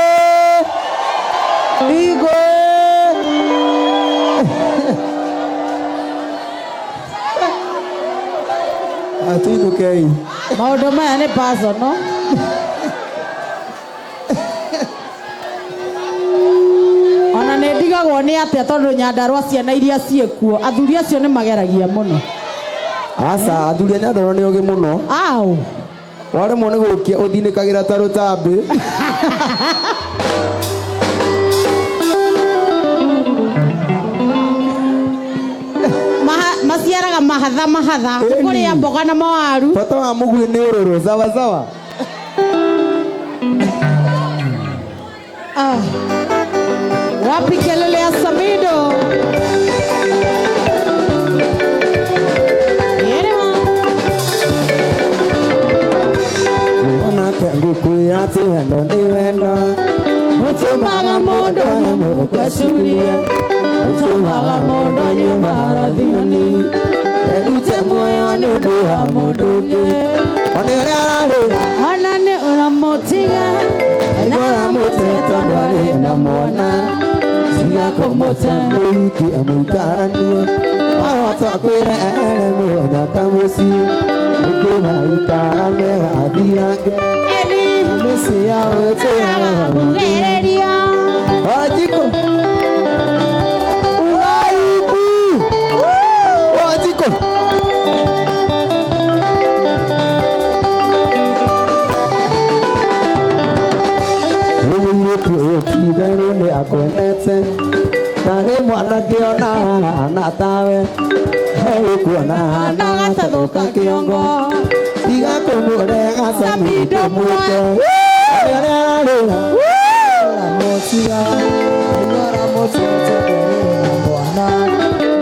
atinukei maundu maya nĩ personal ona nĩ ndigagwo nĩ atĩa tondũ Nyandarua ciana iria ciĩkuo athuri acio nĩ mageragia mũno asa athuri a Nyandarua nĩ ũgĩ mũno au waremwo nĩ gũkia ũthinĩkagĩra ta rũtambĩ maciaraga mahatha kũrĩa mboga na mawaru bata wa mũgui nĩ ũrũrũ sawa wapi kelele ya Samido ngũkwĩra atĩ wendo nĩ wendo ũtũmaga mũndũ mũgũgacuria ũtũmaga mũndũ nyumaga thioni erute muoyo nĩ ũndũ wa mũndũ ũngĩ ona ũrĩa ararĩra ona nĩ ũramũtiga na ũramũte tondũ arĩ na mwana tiga kũmũte mũhiki amũikaranie wahota kwĩra ere mũthaka mũciĩ ũkĩmaikara megathirange mĩciĩ yao ĩtũraga kugereria Wajiko Wajiko Ukidhani ni akwendete Nani mwanake ona anatawe Hewi kuona anagathathuka kiongo Tiga kumurega Samido mweke Arararira Ramotiga Ramotiga Mwana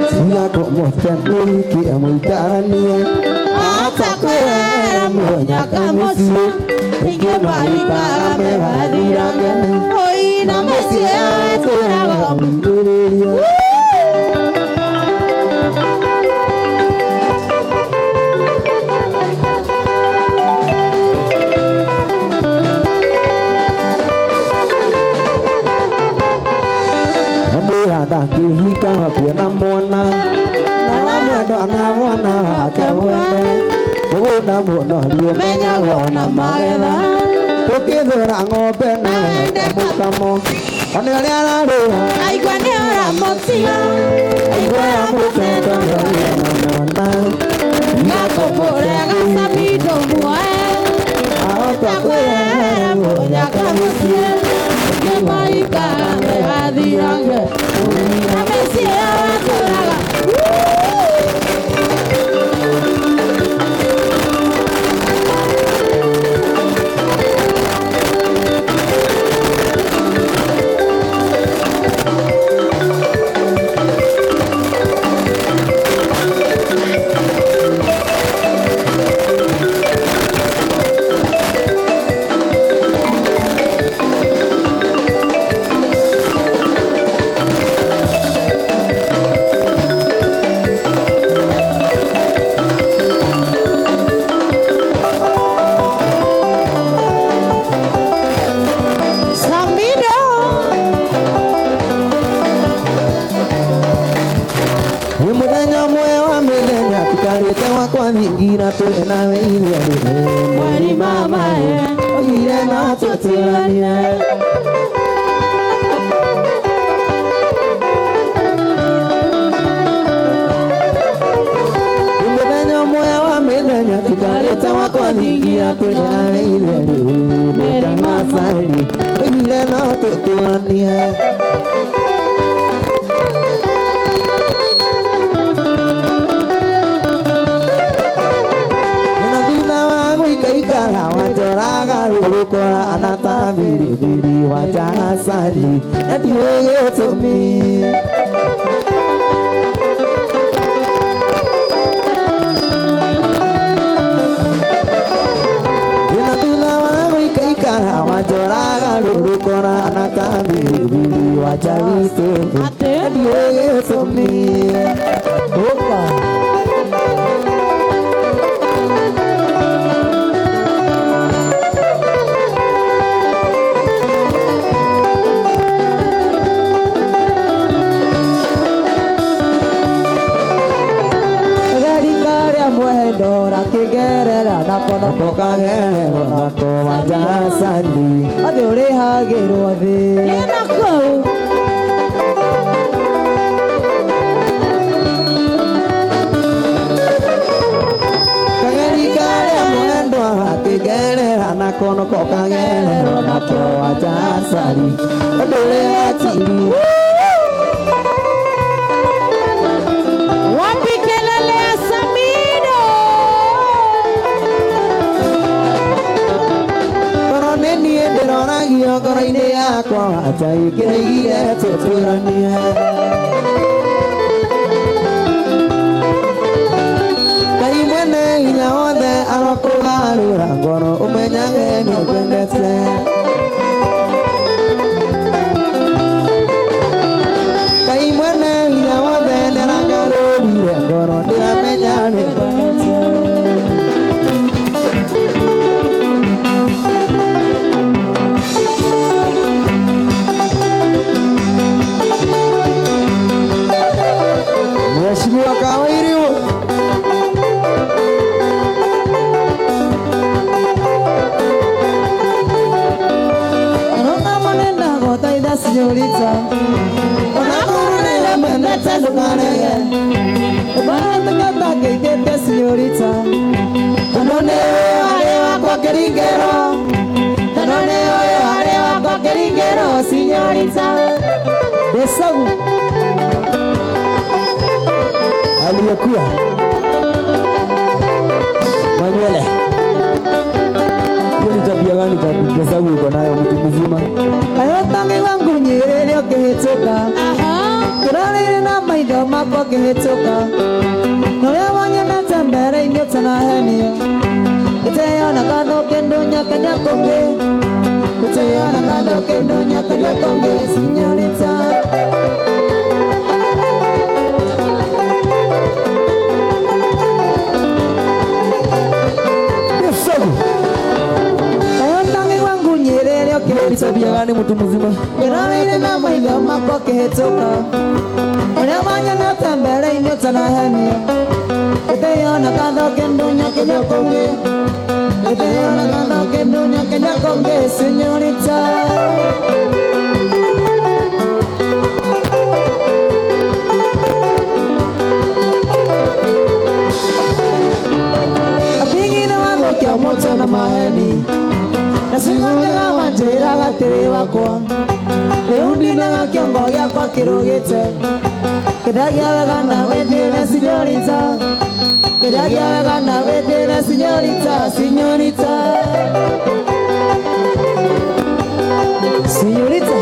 Tiga kumurega Mwiki amwitaranie Atakwera mwanyaka musi Inge marikara mevathirage oina mũciĩ atũraga Mwingĩrĩria Ndakĩhika hakuhĩ na mwana na mwendo na mwana wake mwene mũgũnda mũnorio menyagwo na magetha ũkĩthũra ng'ombe na wende mũkamo ona ũrĩa ararĩra aigua nĩ ũramũtiga aigua yamũkenda ndarĩra na mwana ngakũmũrega Samido muoe ahota kwĩrehere mũnyaka mũciĩ ũkĩmaikara megathirange na mĩciĩ atũraga Ngira tũrĩ nawe iria rĩrĩ mweri mamae ogire no tũtũranie mũthenya ũmwe wa mĩthenya tũkarĩte wakwa ngingira tũrĩ nawe iria rĩrĩ mweri mamae ogire no tũtũranie Kora anata biri wajah sari Adiyo to me Inatula wangu ikaikara Wajoraga lulu kora anata biri wajawito Adiye somi Opa Nakono kokagere nako wajasandi adore hagero ade nako kageri kare mwendo hakigere nakono kokagere nako wajasandi adore atiri Koro ine yakwa atai kireire tuturania Kai mwene ina ode arokugarura ngoro umenyange ni kwendete Kai mwene ina ode neragarurire ngoro ndiramenya ni kwendete Mheshimiwa Kawairi Anona manenda gota ida señorita Ona manenda lukanege Bana takata kete señorita Anone arewa kwa keringero Anone arewa kwa keringero señorita Desagu aliyekuwa Manuele Kuni tabia gani kwa sababu uko nayo mtu mzima Ayotangi wangu nyerere okehetoka Kuraliri na maido mako okehetoka Noya wanya natambere inyota na henio Kuteya na kado kendo nyaka nyakonge Kuteya na kado kendo nyaka nyakonge Signorita Tabia gani mtu mzima Kirani na maiga mako kehetoka Unyamanya na tambere inyota na henia Kuteya na kando kendo nyake nyakonge Kuteya na kando kendo nyake nyakonge Señorita Apingi na wango kia moto na maheni Nasikwanga wanjira gatiri wakwa Leundi na kiongo yakwa kirugite Kidagia wega na wetire señorita Kidagia wega na wetire señorita Señorita Señorita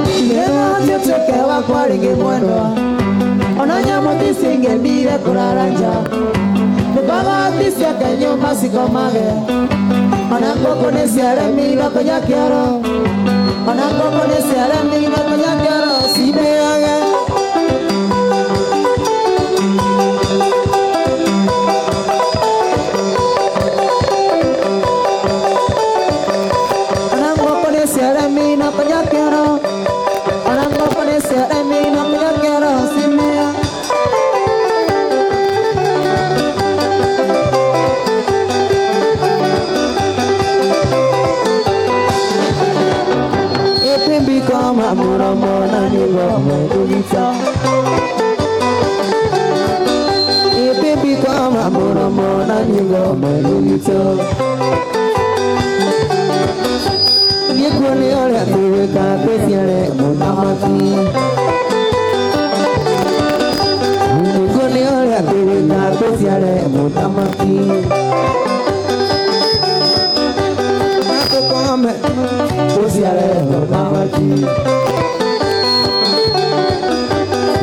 Kirema njocheke wakwa ringi mwendwa Onanya moti singe mbire kuraranja Baba tisia kenyo masiko mage Onangoko nesiare mina konya kiaro Onangoko nesiare mina konya kiaro Sime age Onangoko nesiare mina konya kiaro Onangoko nesiare mina konya kiaro Sime age Kama muramo na nigo medulita Baby kama muramo na nigo medulita Niekone ole atuweka pesiare mutamaki Niekone ole atuweka pesiare mutamaki Kome pesiare mutamaki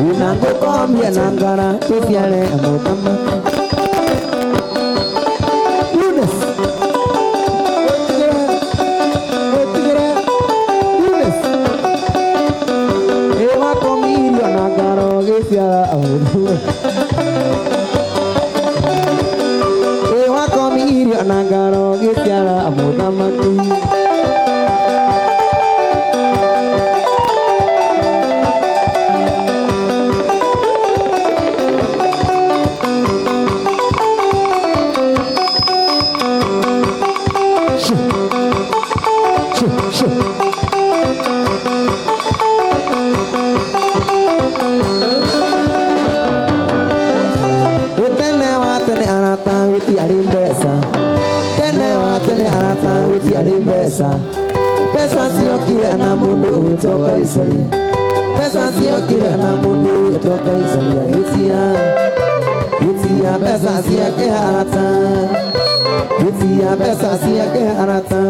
Unango komye nangara pesiare mutamaki Lunes Pesa sio kila na mundu utoka Israeli. Pesa sio kila na mundu utoka Israeli. Yutia pesa sio keharata. Yutia pesa sio keharata.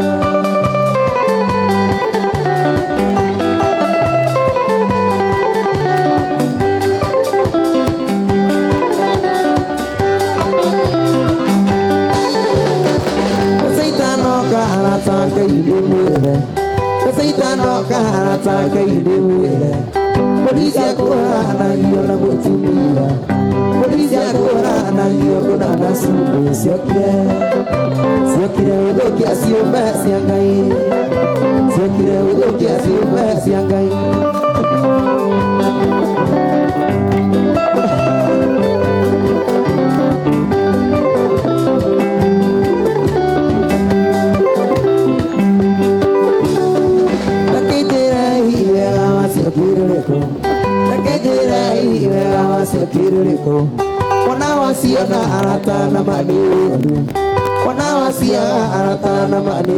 Saitano kahara kaidewe Polisia kuhana hiyo na kutumia Polisia kuhana hiyo kuna nasubu Siokire udoki asio basi angai Siokire udoki asio basi angai Kiriko wanawasiana arata na mani wanawasiana arata na mani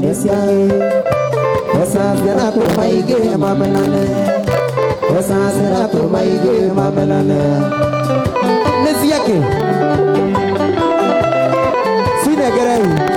nesiae pesa zera tu maige mamelane pesa zera tu maige mamelane nesiake sine gerai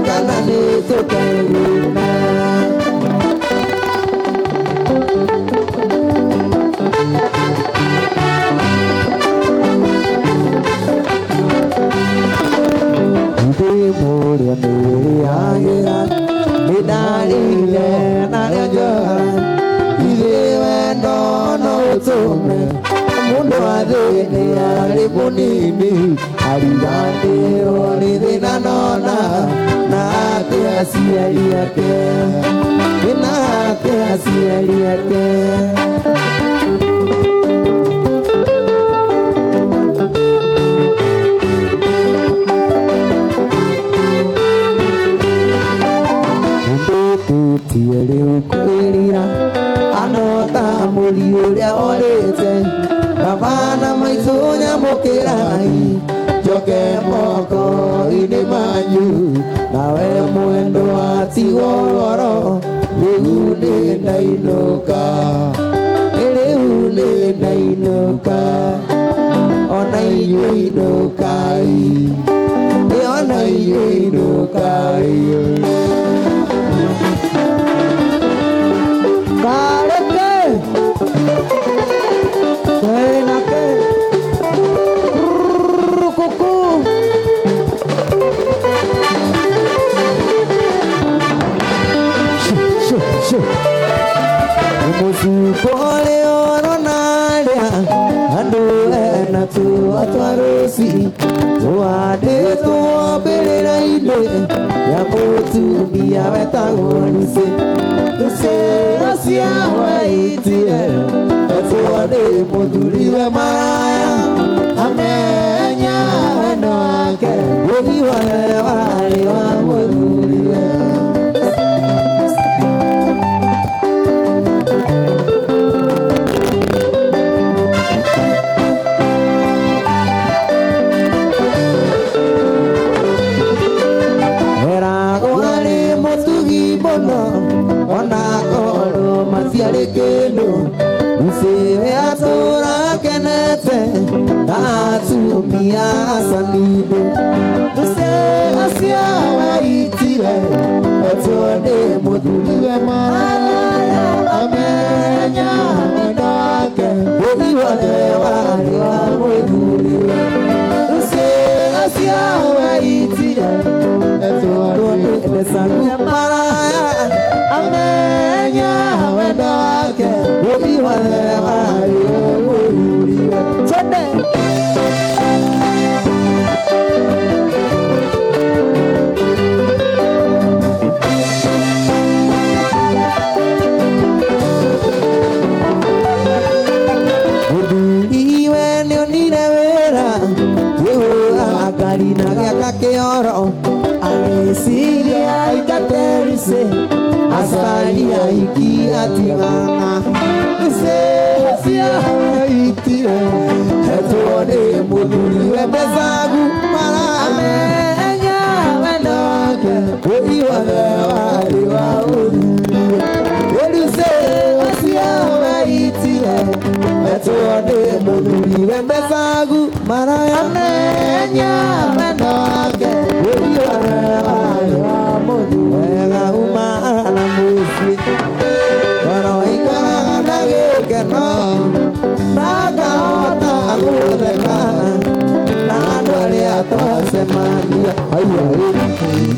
Kana ni to narire narĩa njora ithe wendo no ũtũme mũndũ wa thĩinĩ arĩ mũnini ariganĩrwo nĩ thĩna nona na atĩ aciari ake na atĩ aciari ake Tiere kwirira anota muri uria orete abana maiso nyamukirai joke moko ine manyu nawe mwendo atigoro leune ndainuka ona inukai ona inukai Musipole oronaria andu ena tu atwarusi tuade tuobelera inde ya mutu ya wetagonise tuse asia waitire tuade muduriwe maraya amenya wenoake udiwane wale wa muduriwe Usiwe atura kenete atumia sanido Usiwe asia waitire Otode muduliwe maraya amenya wendake Udiwane wale wa muduliwe Usiwe asia waitire Otode muduliwe maraya amenya wendake Udiwane wale wa muduliwe Chode Keoro Alesiria ikaterise Asalia iki atimana Use hasia itire Hetone muduliwe bezagu mara amenya wenoke Udiwane wali wa uduliwe Use hasia itire Hetone muduliwe bezagu mara amenya wenoke Udiwane wali wa muduliwe umana musi Wanoika nagekeno Nagaota agudeka Nandole atosemania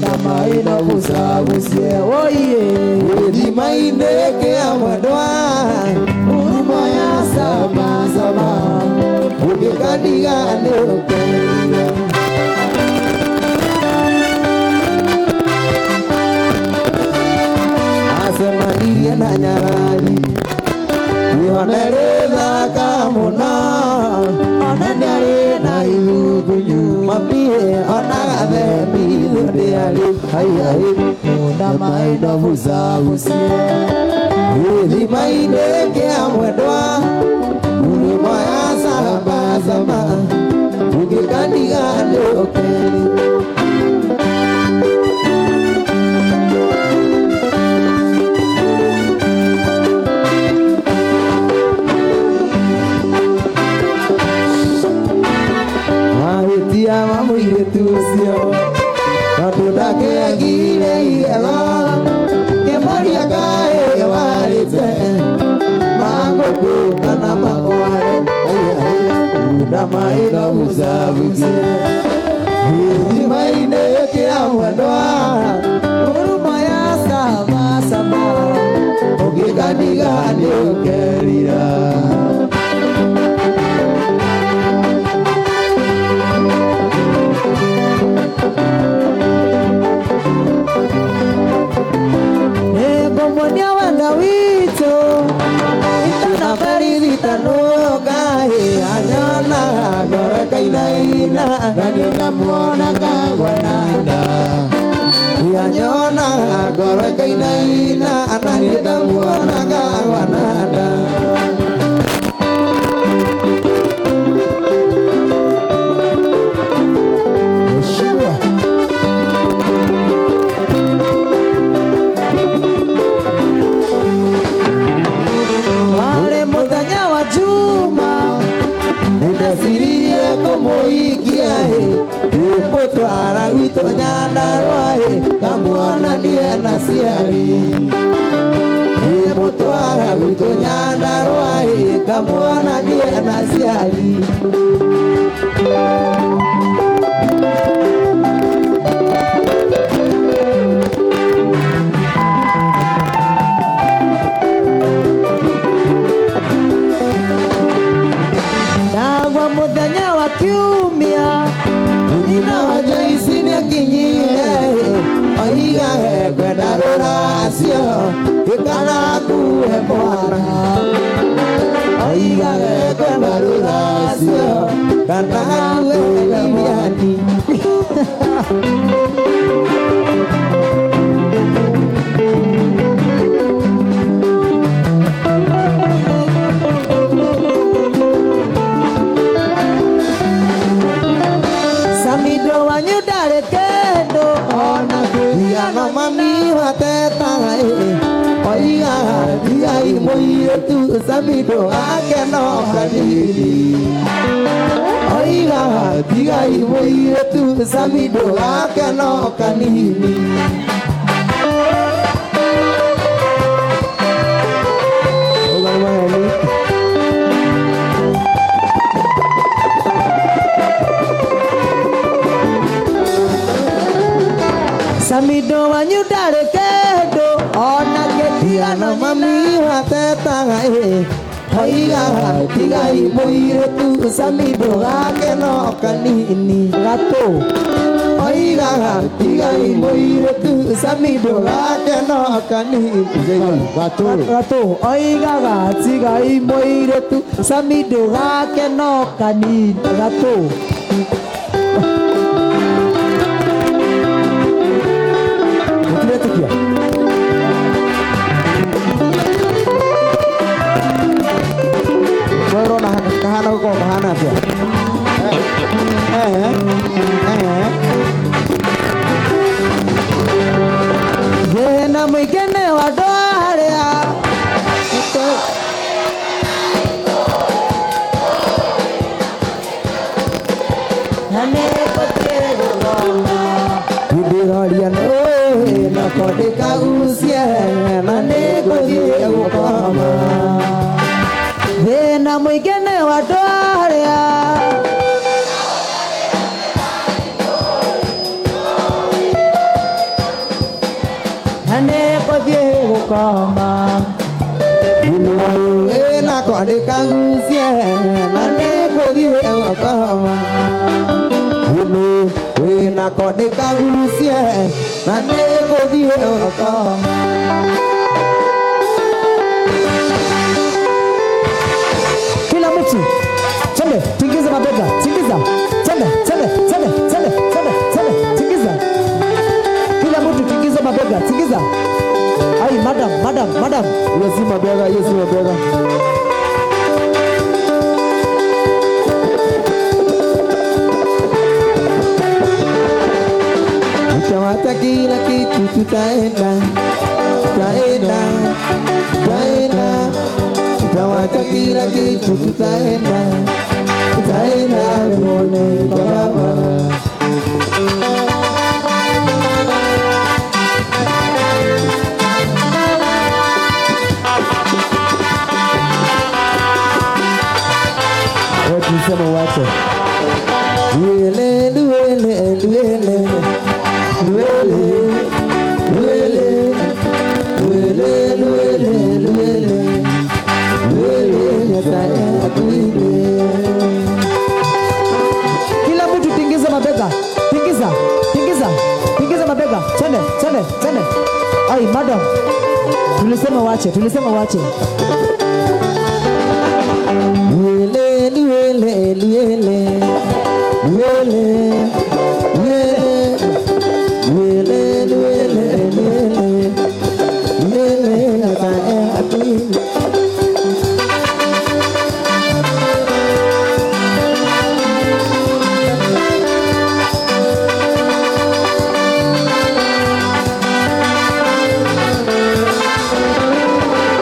Namaina kusagusie Oye Udimaine ke amwadwa Uruma ya sama sama Udikandigane ukeliya Asemaniye na nyarari Yonereza kamuna Onanyari na ilugunyu Mapie onagade milodiali Hayai Unamaino musagusie Udimaine ke amwadwa Uruma ya sama sama Udikandigane ukeliya Tusio Natuda ke agire ila Ke maria kae walite Mango kukana makware Uda maina uzavuze Hidi maine ke amwadwa Uruma ya sama Kanigani ukerira Ego monia wanda wito Itana karita nogai Anyana gore kainaina Ganina muona kagwananda Anyona gore kainaina Ananita muona kagwananda Twara wito nyandarwae kamuona ndiye nasiari Twara wito nyandarwae kamuona ndiye nasiari Dagwa muthenya wa kiumia Nina waja isini akinyire Oiga hekwe darurasio Ikana kuhe mwana Oiga hekwe darurasio Kana kuhe ibiani Samido wanyudare kendo Ona kuya no mami wateta Oiga dia imoire tu Samido ake no kanini Oiga dia imoire tu Samido ake no kanini Samido wanyudare kendo Ona ketia no mami wateta Oiga tiga imoire tu Samido ake no kanini Gato Oiga tiga imoire tu Samido ake no kanini Gato Oiga tiga imoire tu Samido ake no kanini Gato Kahana ko kahana siya. Jena mwikene wadoarea. Nane kotere goma. Ibiralian na kote kausia. Nane kotere goma. Vena mwigene wadorea Hane kodye gukoma Vena kode kangusie Hane kodye gukoma Vena kode kangusie Hane kodye gukoma Chende, tingiza mabega, tingiza. Chende, tingiza. Kila mtu tingiza mabega, tingiza. Ai, madam. Yesi mabega. Utawata kila kitu tutaenda. Utawata kila kitu tutaenda tuone kwa baba Sema wacho Luele Luele Tulisema wache. Wele, wele, wele. Wele.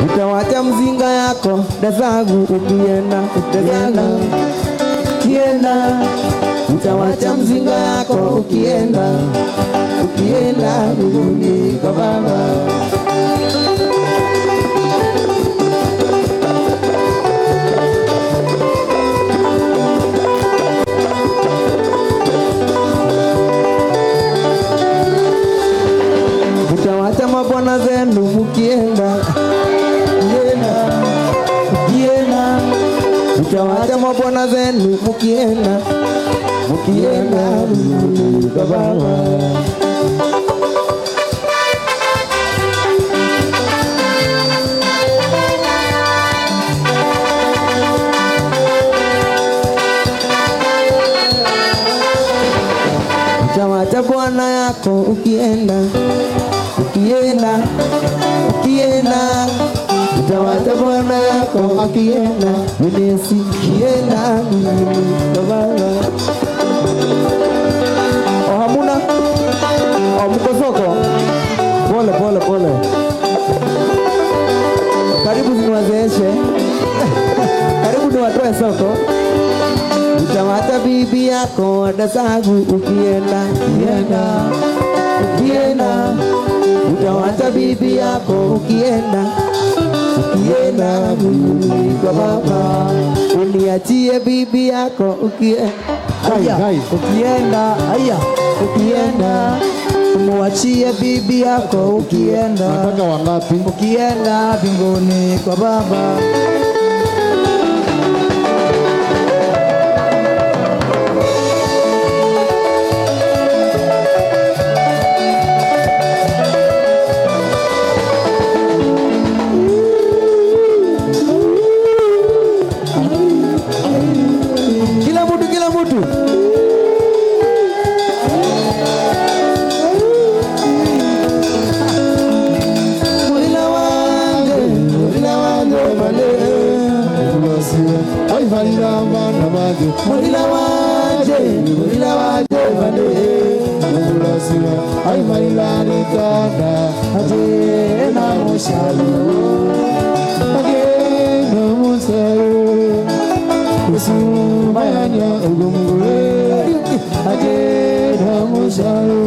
Utawacha mzinga yako dazagu ukienda utawacha mzinga yako ukienda mbinguni kwa Baba. Utawacha mabwana zenu mukienda utawacha mabwana zenu mukienda mbinguni kwa Baba. Utawacha bwana yako ukienda utawacha bwana yako akienda Yesu kienda Baba. Hamuna mkosoko pole karibu niwazeeshe karibu niwatoe soko. Utawacha bibi yako dasagu ukienda utawacha bibi yako ukienda kwa Baba. Uniachie bibi yako ukienda umuachie bibi yako ukienda mbinguni kwa Baba. Kila mtu mulila wange male ay valila mana mage mulila wange male ay valila ni tada aje na mushalu Mayanya ugumgule aje na musharu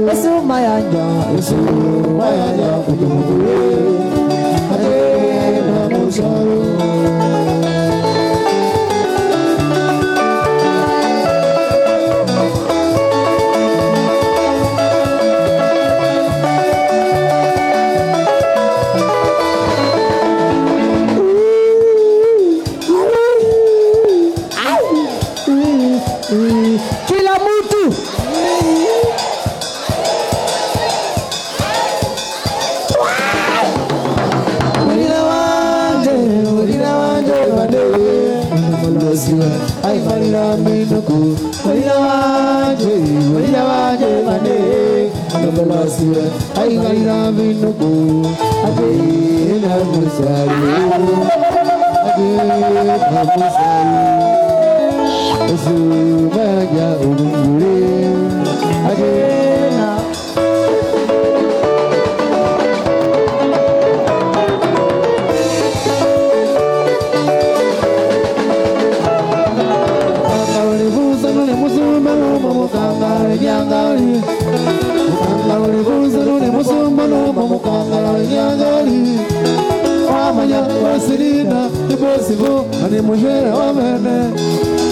Yesu mayanya ugumgule aje na musharu. Kila mtu mulila wanje bade ay malila minuku mulila wanje bade ay malila minuku ade na musari Yesu mayanya ugumgule aje na Wamanya wasirina ibosibo ani mujere wamene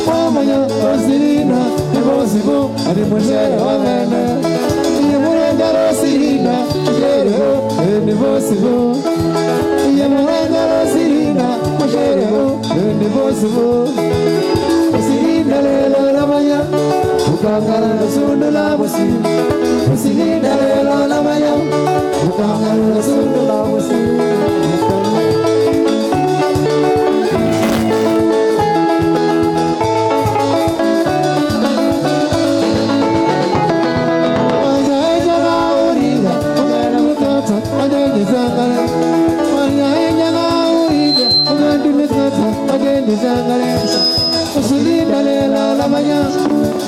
Wamanya wasirina ibosibo ani mujere wamene Yemuranga wasirina mujere ni bosibo Yemuranga wasirina mujere ni bosibo Wasirina lelo lamanya Mukangara sundula musi musili dalelo lamaya Mukangara sundula musi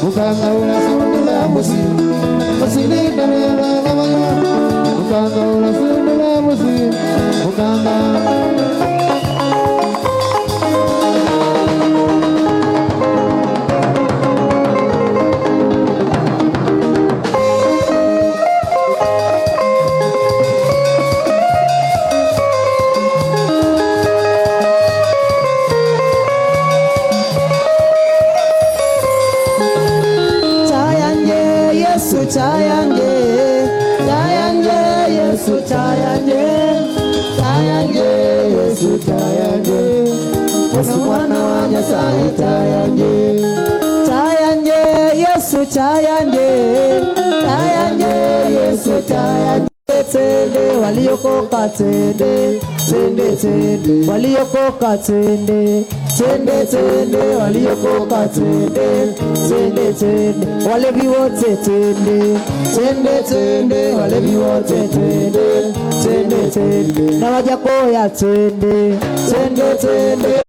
Mukangara sundula musi musili dalelo lamaya Mukangara sundula musi Mukangara Chayanje, chayanje, Yesu chayanje, chayanje, Yesu chayanje, Yesu mwana wa Nyasaye chayanje, chayanje, Yesu chayanje, chayanje, Yesu chayanje. Tende waliokoka tende, tende tende waliokoka tende, tende tende waliokoka tende, tende tende walevi wote tende, tende tende walevi wote tende, tende tende na wajakoya tende, tende tende.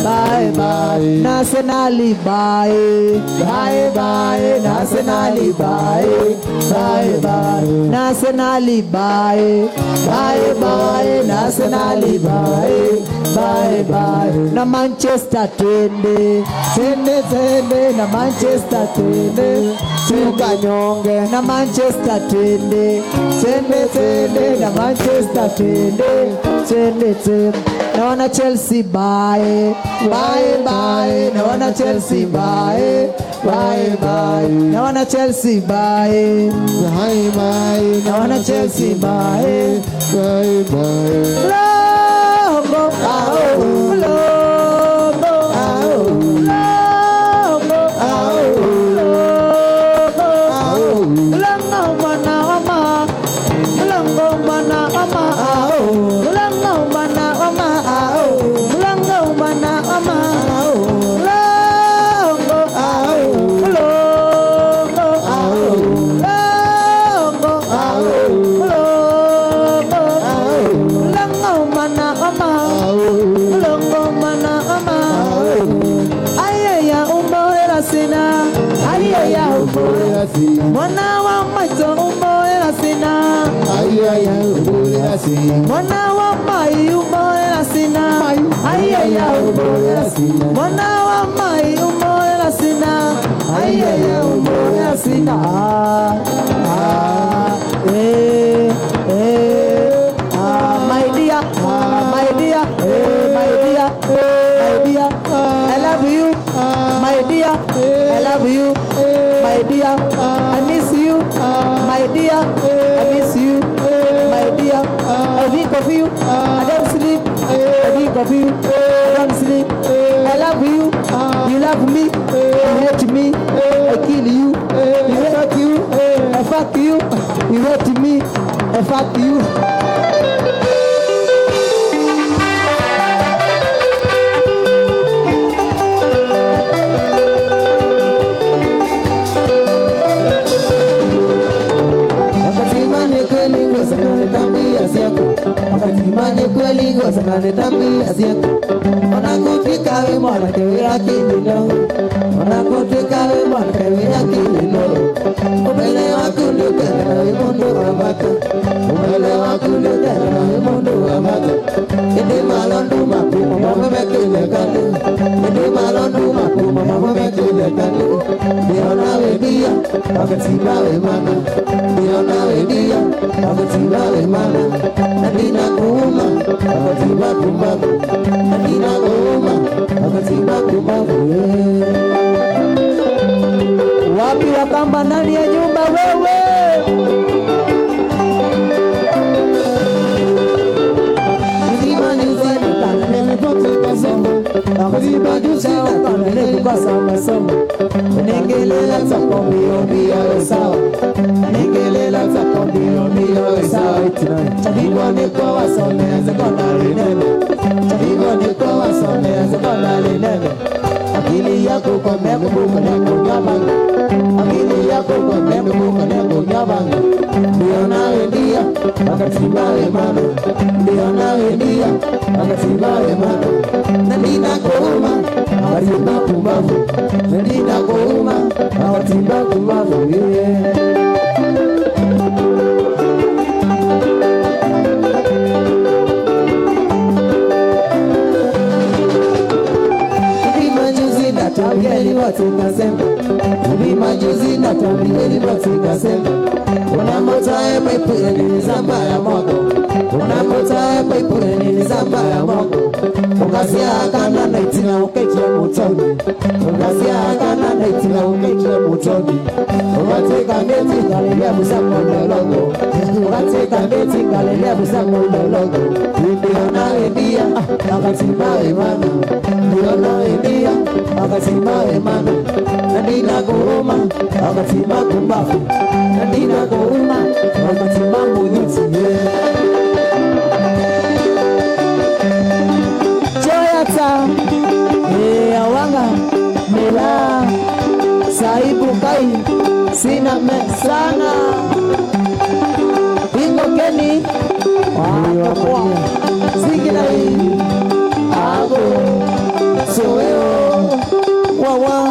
Bye bye, nationally bye, bye bye, nationally bye, bye bye, nationally bye, bye bye, nationally bye, bye bye. Na Manchester tende, tende tende, na Manchester tende, tukanyonge. Na Manchester tende, tende tende, na Manchester tende, tende tende. Na wana Chelsea bye, bye bye. Na wana Chelsea bye, bye bye. Na wana Chelsea bye, bye bye. Na wana Chelsea bye, bye bye. Longo ao, longo ao, longo ao, longo ao. Longo mana ama, longo mana ama ao, longo mana ama. Mwana wa macho umoera sina, ayaya umoera sina. Mwana wa mai umoera sina, ayaya umoera sina. Mwana wa mai umoera sina, ayaya umoera sina. My dear, my dear, my dear, my dear, I love you, my dear, I love you. My dear, I miss you. My dear, I miss you. My dear, I think of you. I don't sleep. I think of you. I don't sleep. I love you. You love me. You hate me. I kill you. You fuck you. I fuck you. You hate me. I fuck you. Manye kweli goza na netambi asiako Wanakutwika we mwana kewe akililo Wanakutwika we mwana kewe akililo Umele wakundu tena we mundu wa maka Umele wakundu tena we mundu wa maka Indi malondu makuma mama mekile kande Indi malondu makuma mama mekile kande Diona we dia, wakatimba we mana Diona we dia, wakatimba we mana Nadina kuma, wakatimba kumbavu Nadina kuma, wakatimba kumbavu Wapi wakamba ndani ya nyumba wewe Mzima ni uzeni, kanele pote kasemo Mzima jusi na kanele masomo ningelela zako mbio sawa ningelela zako mbio sawa chavigo ni kwa wasomea sekondari nene chavigo ni kwa wasomea sekondari nene akili yako kwa mekumbuka na kunyabanga akili yako kwa mekumbuka na kunyabanga ndio nawe ndia akatibawe mano ndio nawe ndia akatibawe mano na ninakuuma akatiba kumbavu na ninakuuma akatiba kumbavu Tuambie watu kasema hivi majuzi na tuambie watu kasema unapotae pepo ni zamba ya moto unapotae pepo ni zamba ya moto ukasia kana na itina uketia mutoni ukasia kana na itina uketia mutoni ukateka ngeti galilea busako ndologo ukateka ngeti galilea busako ndologo ndio nawe ndia akatibawe mana ndio nawe ndia akatibawe mana nadina kuuma akatima kumbafu nadina kuuma akatima muyuti joyata awanga mela saibu kai sina mesana bingo keni wakapoa sikilai ago soeo wawa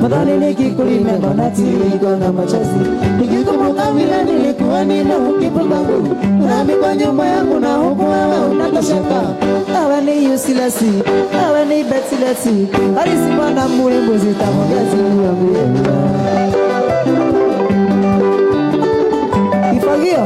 madhani nikikulima kona tiriko na machozi nikikumbuka vile nilikuwa nina ukipungangu nami kwa nyumba yangu na huku wewe unatosheka awe ni uselesi awe ni betilesi alisipanda muli mbuzi tamogezi kifagio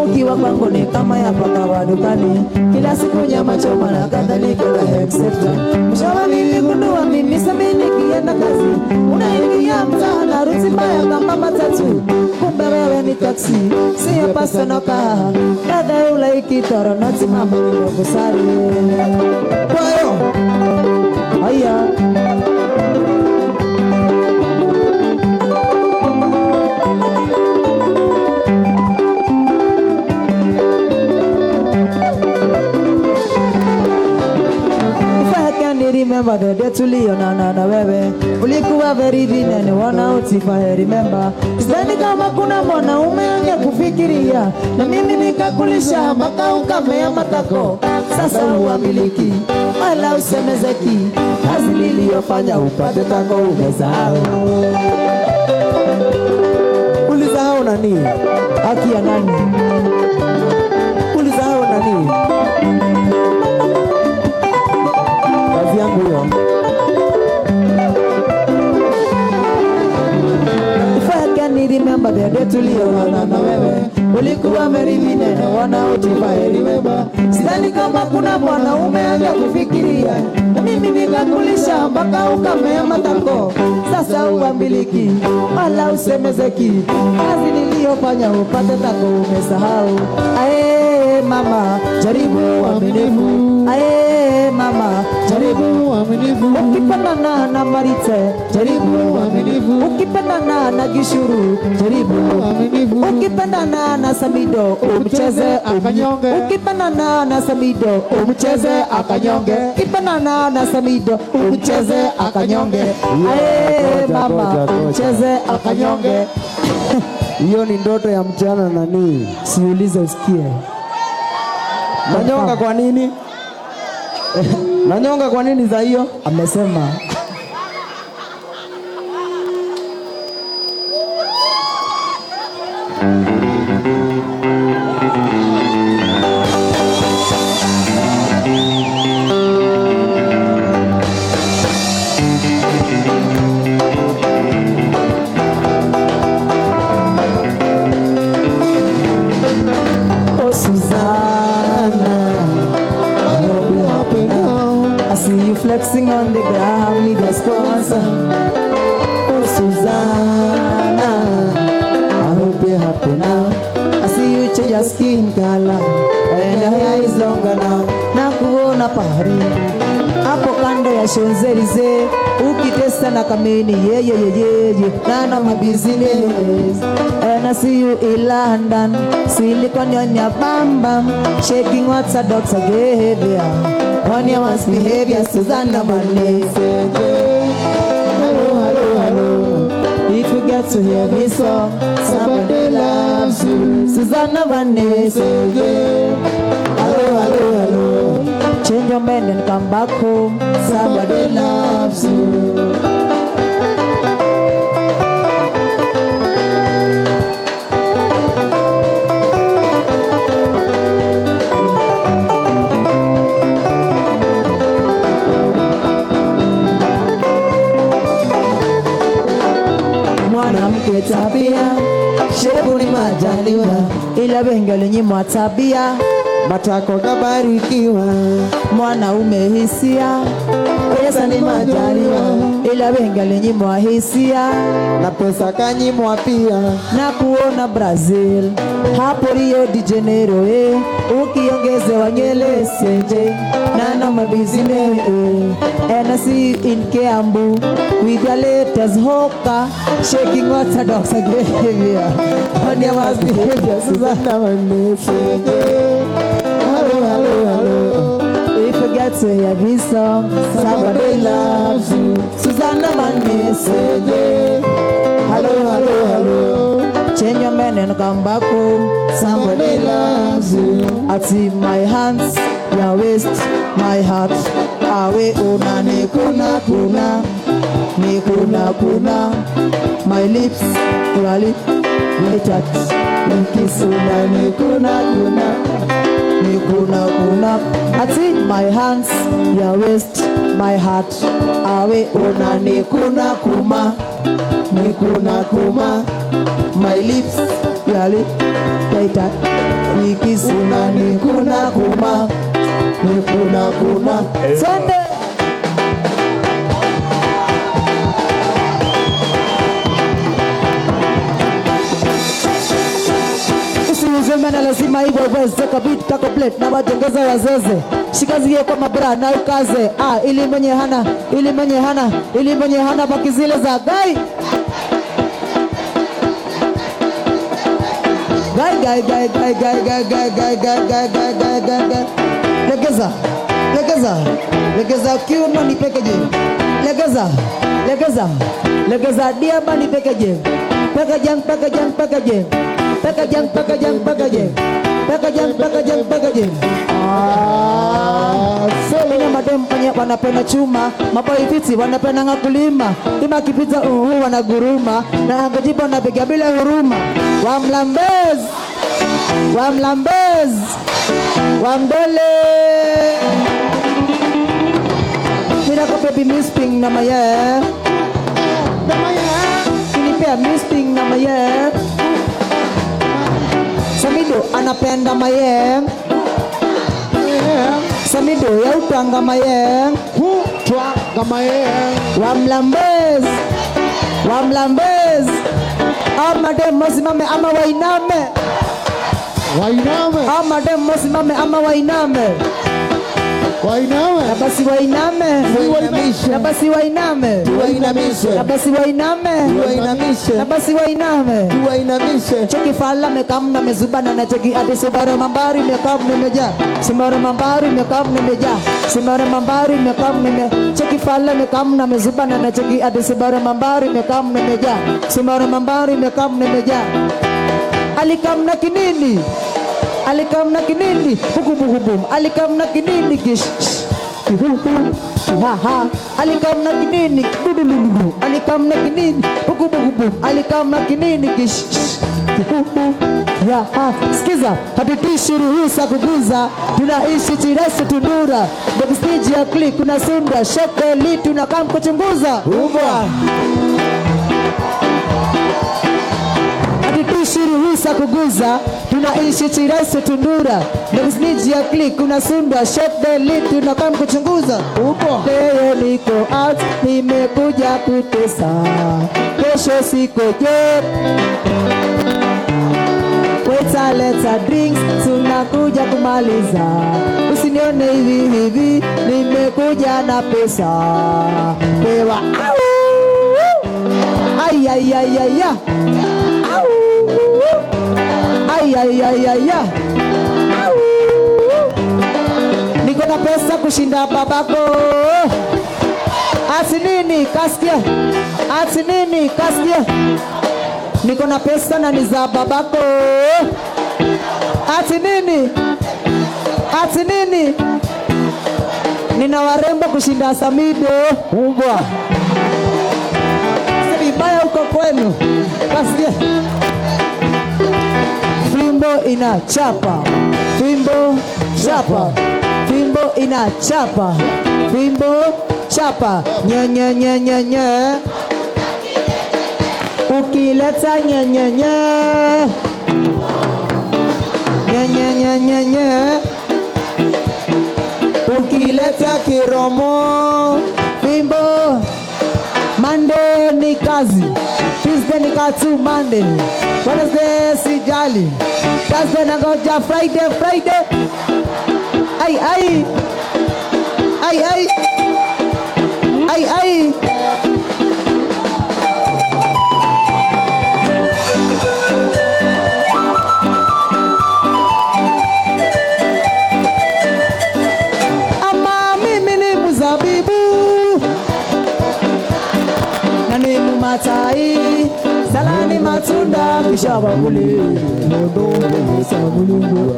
ukiwa kwangu ni kama ya paka wa dukani kila siku nyama choma na kadhalika na etc. Mshawa niligundua mimi sabini kienda kazi unaingia mtaa na ruti mbaya kama matatu kumbe wewe ni taksi siyo pasonoka dada ula ikitoro noti mama nimekusari kwayo haya remember the day tulionana na wewe ulikuwa very vinene wanaotifa remember sidhani kama kuna mwanaume angekufikiria na mimi nikakulisha mpaka ukamea matako sasa uamiliki wala usemezeki kazi niliyofanya upate tako umesahau ulisahau nani haki ya nani ulisahau nani yangu hiyo ifaka ni remember the day tulionana na wewe ulikuwa very vinene wanaotifa remember sidhani kama kuna mwanaume angekufikiria na mimi nikakulisha mpaka ukamea matako sasa uambiliki wala usemezeki kazi niliyofanya upate tako umesahau ae mama jaribu uaminifu ae mama jaribu uaminifu ukipendana na Marite jaribu uaminifu ukipendana na Gishuru jaribu uaminifu ukipendana na Samido umcheze akanyonge, ukipendana na Samido umcheze akanyonge, ukipendana na Samido umcheze akanyonge, aye mama umcheze akanyonge. Hiyo ni ndoto ya mchana nani? Siulize usikie. Nanyonga kwa nini? Nanyonga kwa nini za hiyo? Amesema flexing on the ground, need a sponsor. Oh Susanna, I hope you're happy now. I see you change your skin color and your hair is longer now. Nakuona pahari hapo kando ya Champs-Elysees, ukitesa na kameni ye none of my business. And I see you in London, silicone on your bam bam, shaking what's a dog's behavior. On your one's behavior, Susanna Vanessa. Hello. If you get to hear this song, somebody loves you. Susanna Vanessa. Hello. Change your mind and come back home. Somebody loves you. Tabia shepu ni majaliwa, ila wengi walinyimwa tabia. Matako kabarikiwa, mwanaume hisia. Pesa ni majaliwa, ila wengi walinyimwa hisia. Na pesa kanyimwa pia. Na kuona Brazil, hapo Rio de Janeiro, ukiongezewa nywele senje. None of my business. And I see you in Kiambu with your latest hoka, shaking orthodox behavior. On your worst behavior, Susanna Vanessa. Hello. If you get to hear this song, somebody loves you. Susanna Vanessa. Hello. Change your man and come back home. Somebody loves you. I see my hands, your waist, my heart. Awe una ne kuna my lips, your lip, we touch, we kiss una ne kuna. I see my hands, your waist, my heart. Awe una ne kuna my lips, your lip, we touch, we kiss una ne kuna. Sunday. Usiuzemena lazima hivyo weze kabit kako plate na wajongeza wazeze. Shikazie kwa mabra na ukaze. Ili mwenye hana baki zile za gai. Gai. Legeza kiuno ni pekeje. Legeza diaba ni pekeje. Pekeje. Sema madem kwenye wanapenda chuma, maboy fiti wanapenda ngakulima. Kima kipita wanaguruma na angajibu wanapiga bila huruma. Wamlambez Wamdole. Mira ko baby misping na maya. Kinipea misping na maya. Samido anapenda maya. Samido ya utanga maya. Wamlambez. Ama demo simame ama wainame. Ama demo simame ama wainame. Wainame. Na basi wainame. Wainamishe. Na basi wainame. Wainamishe. Na basi wainame. Wainamishe. Na basi wainame. Wainamishe. Cheki fala mekamna mezubana na cheki hadi Subaru mambari mekamna meja. Subaru mambari mekamna meja. Subaru mambari mekamna meja. Cheki fala mekamna mezubana na cheki hadi Subaru mambari mekamna meja. Subaru mambari mekamna meja. Alikamna kinini. Alikamna kinini. Buku buku bum. Alikamna kinini kish. Ha ha. Alikamna kinini. Dudululu. Alikamna kinini. Buku buku bum. Alikamna kinini kish. Ya ha. Sikiza. Hatutishi ruhusa kuguza. Tunaishi Chiresi Tundura. Backstage ya click kuna sunda. Shoko li tunakam kuchunguza. Ubwa. Hatutishi ruhusa kuguza. Tunaishi Chiresi Tundura. Backstage ya click kuna sunda. Shoko li tunakam kuchunguza. Ubwa. Leo niko out. Nimekuja kutesa. Kesho siko job. Waiter leta drinks, tunakuja kumaliza. Usinione hivi hivi, nimekuja na pesa. Pewa au. Ay ay ay ay ya. Au. Ay ay ay ay ya. Au. Niko na pesa kushinda babako. Ati nini kasikia? Ati nini kasikia? Niko na pesa na ni za babako. Ati nini? Ati nini? Nina warembo kushinda Samido. Ubwa. Si vibaya huko kwenu. Kasikia? Fimbo inachapa. Fimbo chapa. Fimbo inachapa. Fimbo chapa. Nye nye nye nye nye. Ukileta nye nye nye. Nye nye nye nye nye. Ukileta kiromo. Fimbo. Monday ni kazi. Tuesday ni katu Monday. Wednesday sijali. Thursday nangoja Friday. Ay ay. Ay ay. Ay ay. Matai, salani matunda kishaba kule modo mbesa mulungu.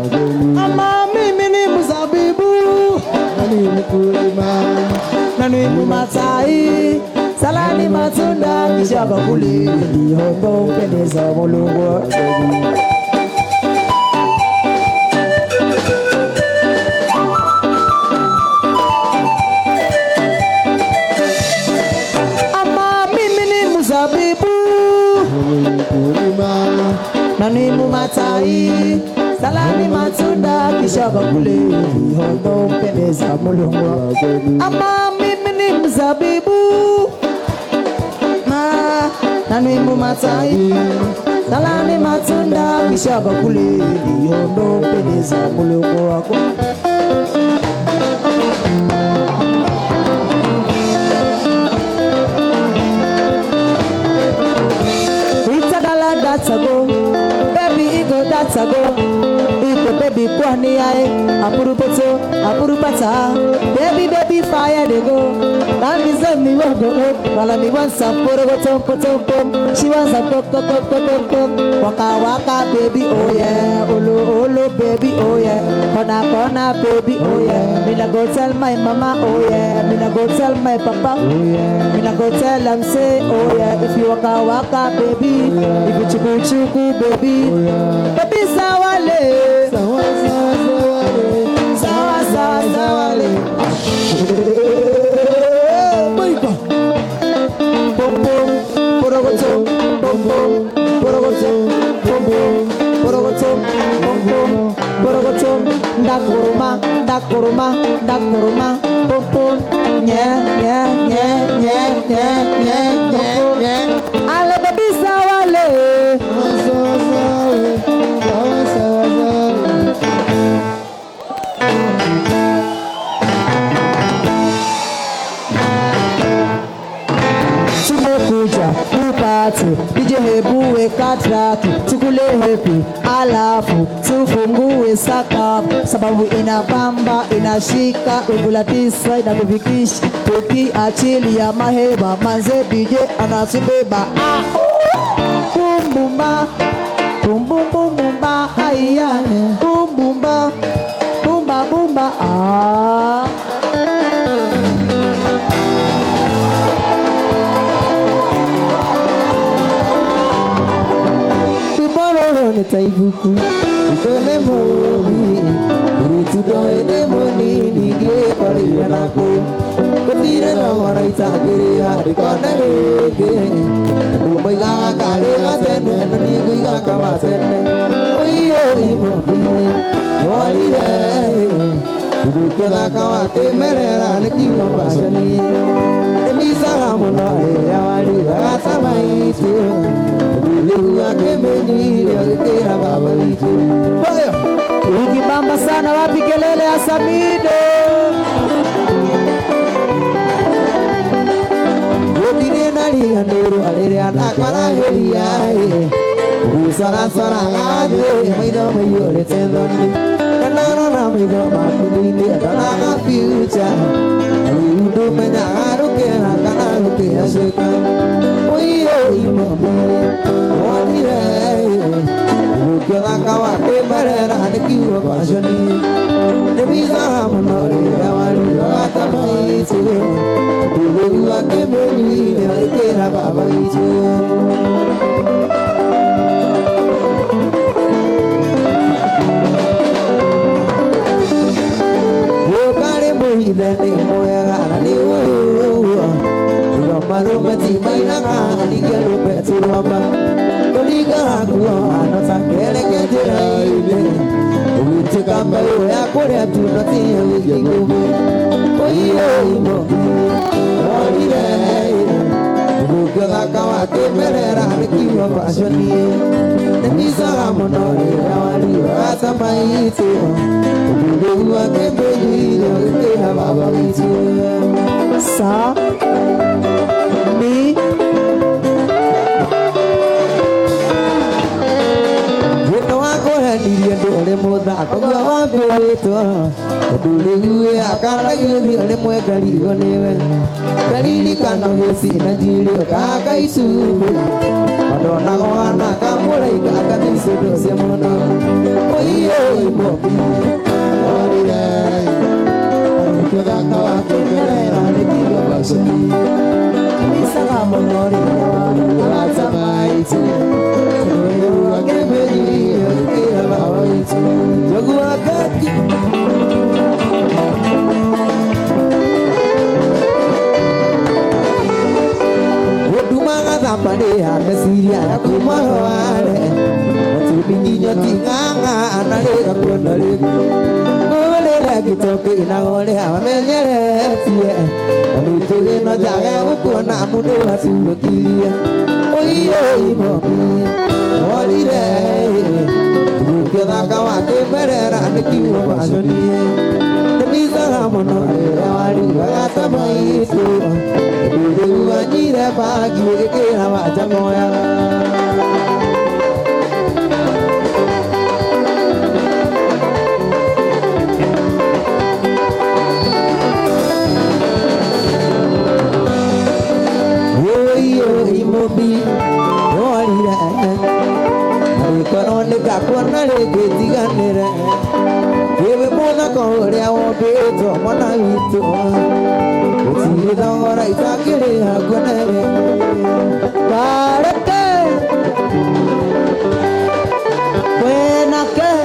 Ama mimi ni mzabibu nani mkulima nani matai, salani matunda kishaba kule modo mbesa mulungu. Nani matai, salani matunda kishaba kule hondo mpendeza mulungu. Ama mimi ni mzabibu. Nani matai, salani matunda kishaba kule hondo mpendeza mulungu wako. That's a go, baby ego that's a go. Ego baby kwani ae, apuru poto, apuru pata. Baby fire they go. Nani zemi wogo go, wala mi want some poro go tom. She wants a go. Waka baby oh yeah, olo baby oh yeah. Kona baby oh yeah. Me na go tell my mama oh yeah. Me na go tell my papa oh yeah. Me na go tell them say oh yeah. If you waka baby, if you chuku baby, baby sawale, sawale. Boyko, pom porogoto, porogoto, dakuruma, pom nye. Ale baby sawale. matraki tukule hepi, alafu tufungue sakafu, sababu inabamba inashika ungula tisa inakufikisha tukiachilia maheba manze DJ anasubeba bumbumba bumbumba haya bumbumba bumba bumba Taibuku itone mobi urutudo ene moni nige pari anako kotire na warai sagere hari konage umai ga kare ga sene ni gui ga kawa sene oyo mobi wali re uruke ga kawa te mere ra ne ki no basani emi sa mo na ya wali ga samai tu ukibamba sana wapi kelele ya Samido Udine nari anduru alere anakara heria usara sara ade maido mayore tendoni kanana na maido mapuni adana ka future udu menya aruke na kana ruke aseka oyo imobi walire ukela kawa te marera ne kiwa bajani ne biza monore awali ata maisu udu ake meni ne kera baba isu Dene moya gara ni wo Roma mati maina ka ni gelo petu roma Koliga ku ano sakele ke jiraile Uchi kamba ya kore tu nati yingu Oyo imo Oire Bukela kawa te merera ni kiwa pasoni Nemisa monore awali ata maitu Uduwa ke beji ya baba itu sa mi Gitu aku hendiria dole muda aku gak begitu Dule gue akan lagi dole mue kali gue kali di kandang besi najiri kakak isu Madonna koana kamu lagi kakak isu dosa mana Oh iya ibu Oh iya Kita kawa kekelera ni tiga basuni Bisa kamu nori Alat sama itu Semuanya agak beri Kira bawa itu Jago agak Waduh mangat apa dia Nasiria aku marwale Waktu binginya tinganga Anale aku nari lagi toke na ole ha menyere tie alu tuge no jaga uko na mudo hasulo kilia oyo imo oli re buke da kawa ke berera ne kiwo basoni demi sala mono awali gata mai tu du anira pagi ke na waja moya Mobi, Olira, Koronde Kapona, Getiganera, Give Mona Korea or Pedro, Monavito, see it all right, I get it, I'm gonna Barate when I can.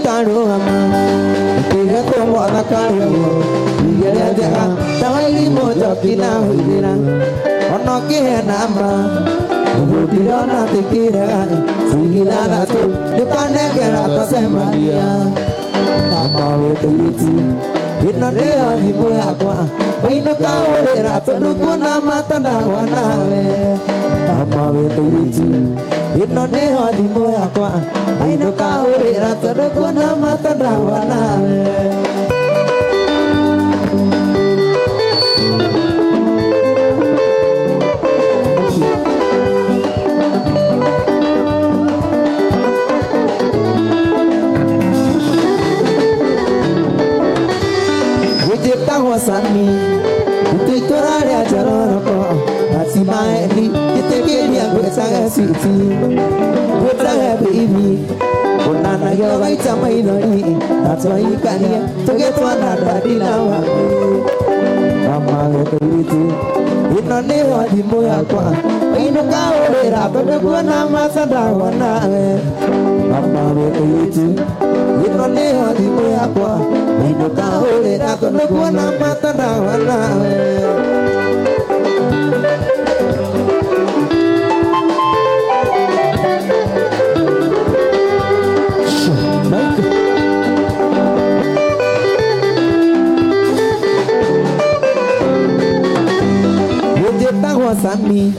Taro ama, tiga tomo nakaro, tiga jaga, tawai mojo kina huira, ono ke nama, budi ona tikira, sigila ratu, dukane kera to semaria, nama wetu ino ndio thimũ yakwa wainũka ũrĩra tondũ kuona matandagwa nawe mama we mũirĩtu ino ndio thimũ yakwa wainũka ũrĩra tondũ kuona matandagwa nawe Sami, itu torare ajaroko, asimaeli, itu kelia bersama siti, bersama baby, onana yoga itu mainori, atau ikannya, toge tuana dari nawa, mama itu, ino newa di moya kwa, ino kau berato dengan nama sadawana, mama itu, ino newa di moya kwa. Ino kaole rato nekuona matandahwana Ujetawa sami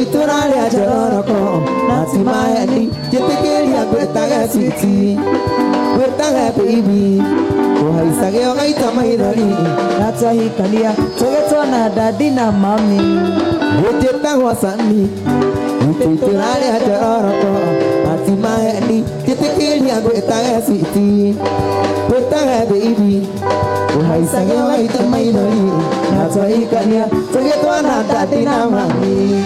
itu rale ajaroko nasi maeni jetekelia kwetaga siti kwetaga baby Wahai sageo gaita maidari Natahikania Togetwa na dadi na mami Ujetawa sami Utuiturale haja oroko Ati maeni Jetekelia kwetaga siti Kwetaga baby Wahai sageo gaita maidari Natahikania Togetwa na dadi na mami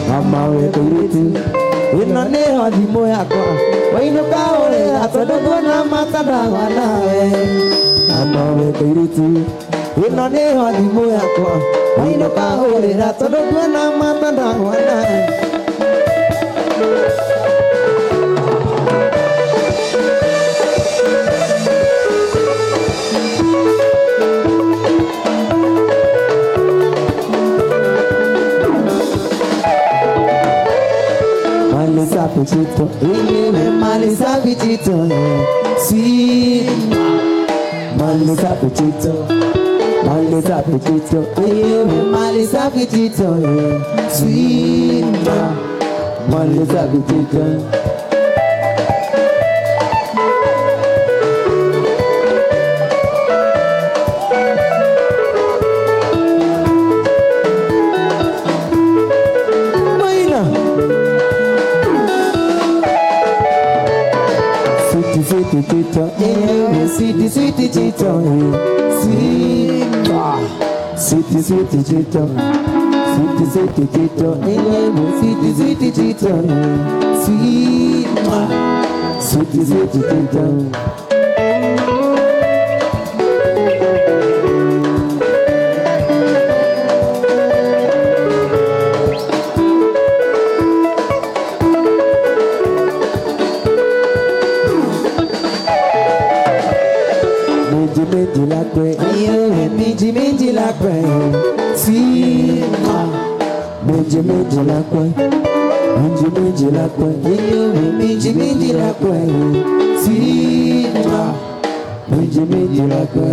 Mama we kuiritu ino neho thimũ yakwa wainuka ũrĩra tondũ kuona matandagwa nawe mama we kairitu ino neho thimũ yakwa wainuka ũrĩra tondũ kuona matandagwa nawe Pichito, malisa pichito, si malisa pichito, malisa pichito, malisa pichito, si malisa pichito. Sweetie Chito, sweetie Chito, sweetie Chito, sweetie Chito, sweetie Chito, sweetie Chito. Minji la kwe, si minji la kwe, minji la kwe, minji la kwe, si minji la kwe.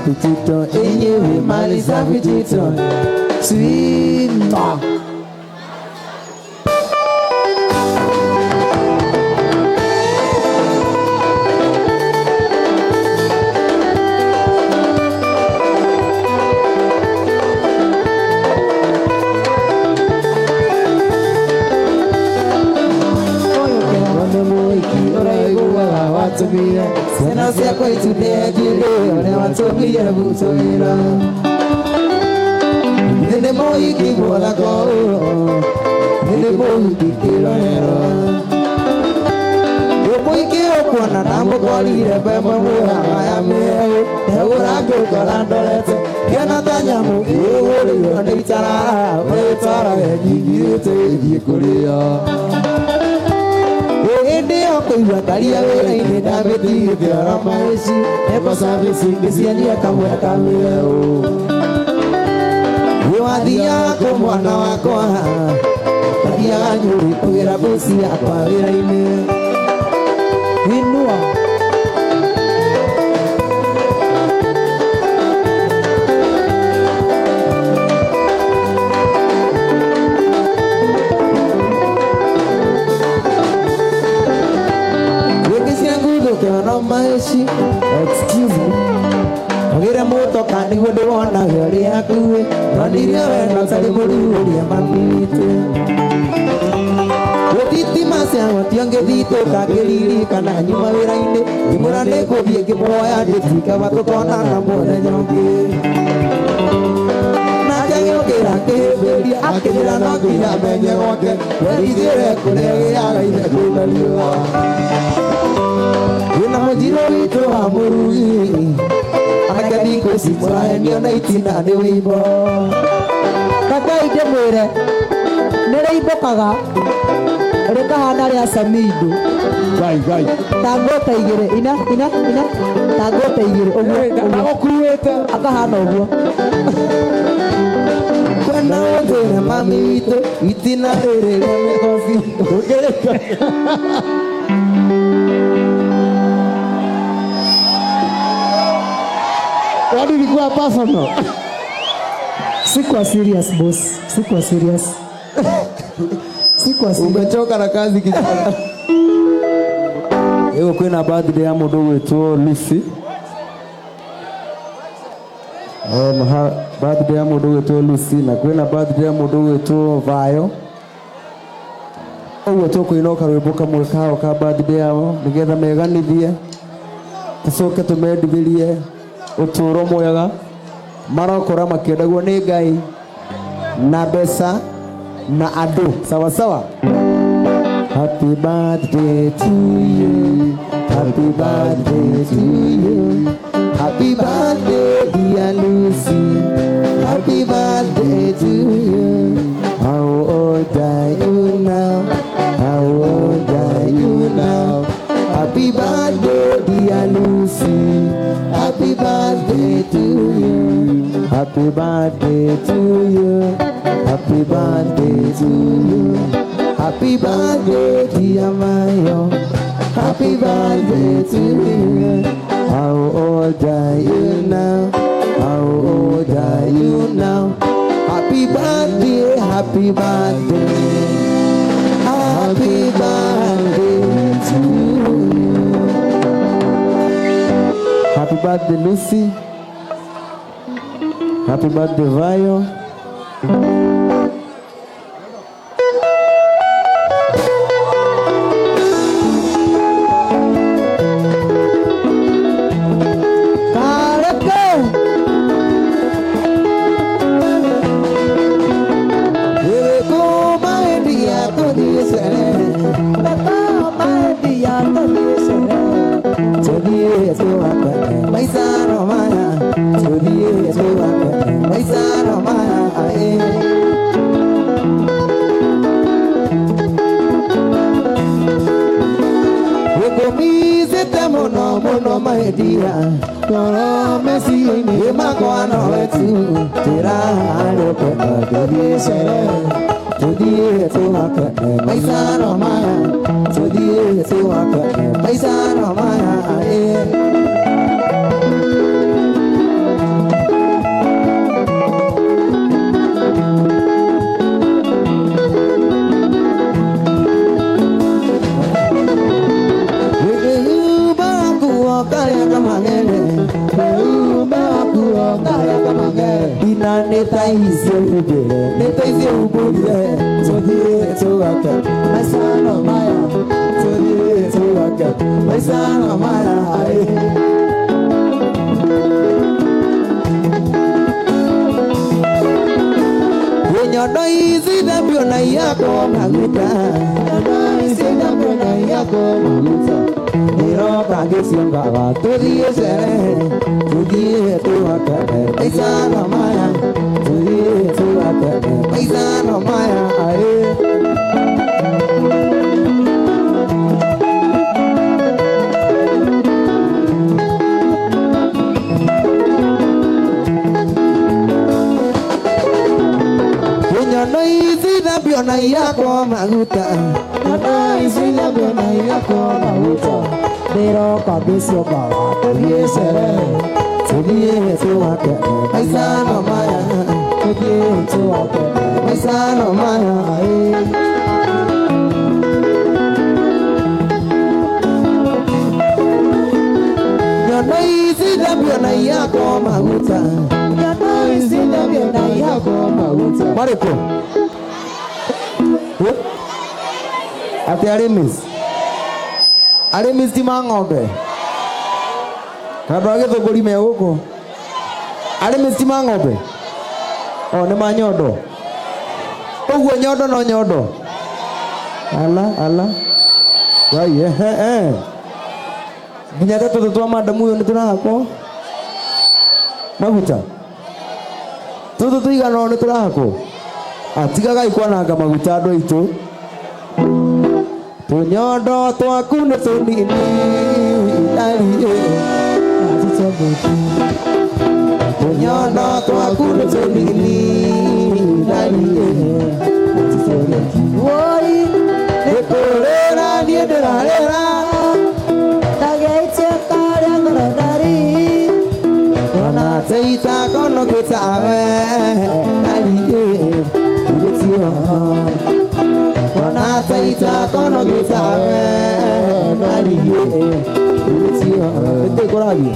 Pichito, malisa pichito, sweet Sena sia kwa itude jile One watobi ya butoira Nene moi kibola ko Nene moi kikilo nero Moi ke okwana nambo koli rebe mwa ya meo Eura ke kolandolete Kena tanyamu Euri yone itara Wetara ya jigite Jikulia ndio kuiwa kalia wera ine David Diora Maesi Eko service ingesiania kamwe kamileo Wadia kwa mwana wako Tadia nyuri kugira bosi yakwa wera ine Inua Maesi, excuse me. Ogire moto kandi gudu wona yori akuwe. Nadiria wena tali muri ya mamite. Wotiti masya wotionge dito kagiriri kana nyuma wira-ine. Imurane kobie kiboya ditika batokona na mone nyonge. Nakegokera keberia akira no kinya menye goke. Werigire kurege yaga ine kunaliwa. Wina mujiro wito wa murugi Anakadi kwa simura enio na itina ni wimbo Kaka ide mwere Nere ibo kaga Reka hanari ya samidu Gai Tangota igire ina Tangota igire Tago kurueta Aka hana uguo Kwena wote na mami wito Itina ere leme kofi Wadi likuwa personal. Sikuwa serious boss. Sikuwa serious. Umechoka na kazi kijana. Ego kwena birthday ya mundu witwo Lucy. Birthday ya mundu witwo Lucy na kwena birthday ya mundu witwo Vayo. Oguo tukwinoka rwimbo kamwe kao ka birthday yao nigetha meganithie. Tucoke tumendithirie uturo mwega marokora makiendagwo ni Ngai na mbeca na andu sawa sawa. Happy birthday to you, happy birthday to you, happy birthday dear Lucy, happy birthday to you. How old are you now? How old are you now? Happy birthday dear Lucy, happy birthday to you, happy birthday to you, happy birthday to you, happy birthday dear Mayo, happy birthday to you. How old are you now? How old are you now? Happy birthday, happy birthday, happy birthday to you. Happy birthday Lucy, happy birthday Vayo. biona yako maguta. Isila biona yako maguta. Pero kabisa baba tulie sherehe. Tulie tuwake maisha no maya. Tulie tuwake maisha no maya. Isila biona yako maguta. Isila biona yako maguta. Mariko. Ati Arimis ti mang'ombe. Kadwa githunguri me guko. Arimis ti mang'ombe. O ni manyondo. Uguo nyondo no nyondo. Ala. Gai Nginya tetu twa madamu yo niturako. Maguta. Tutu tuigana ni turako. Atigaga ikwananga maguta andu aitu. Tunyondo twaku ni tunini. Tunyondo twaku ni tunini. Woi, nikurera nienderarera. Seita kono kitawe naliye ulisiwa kona seita kono kitawe naliye ulisiwa ete korabi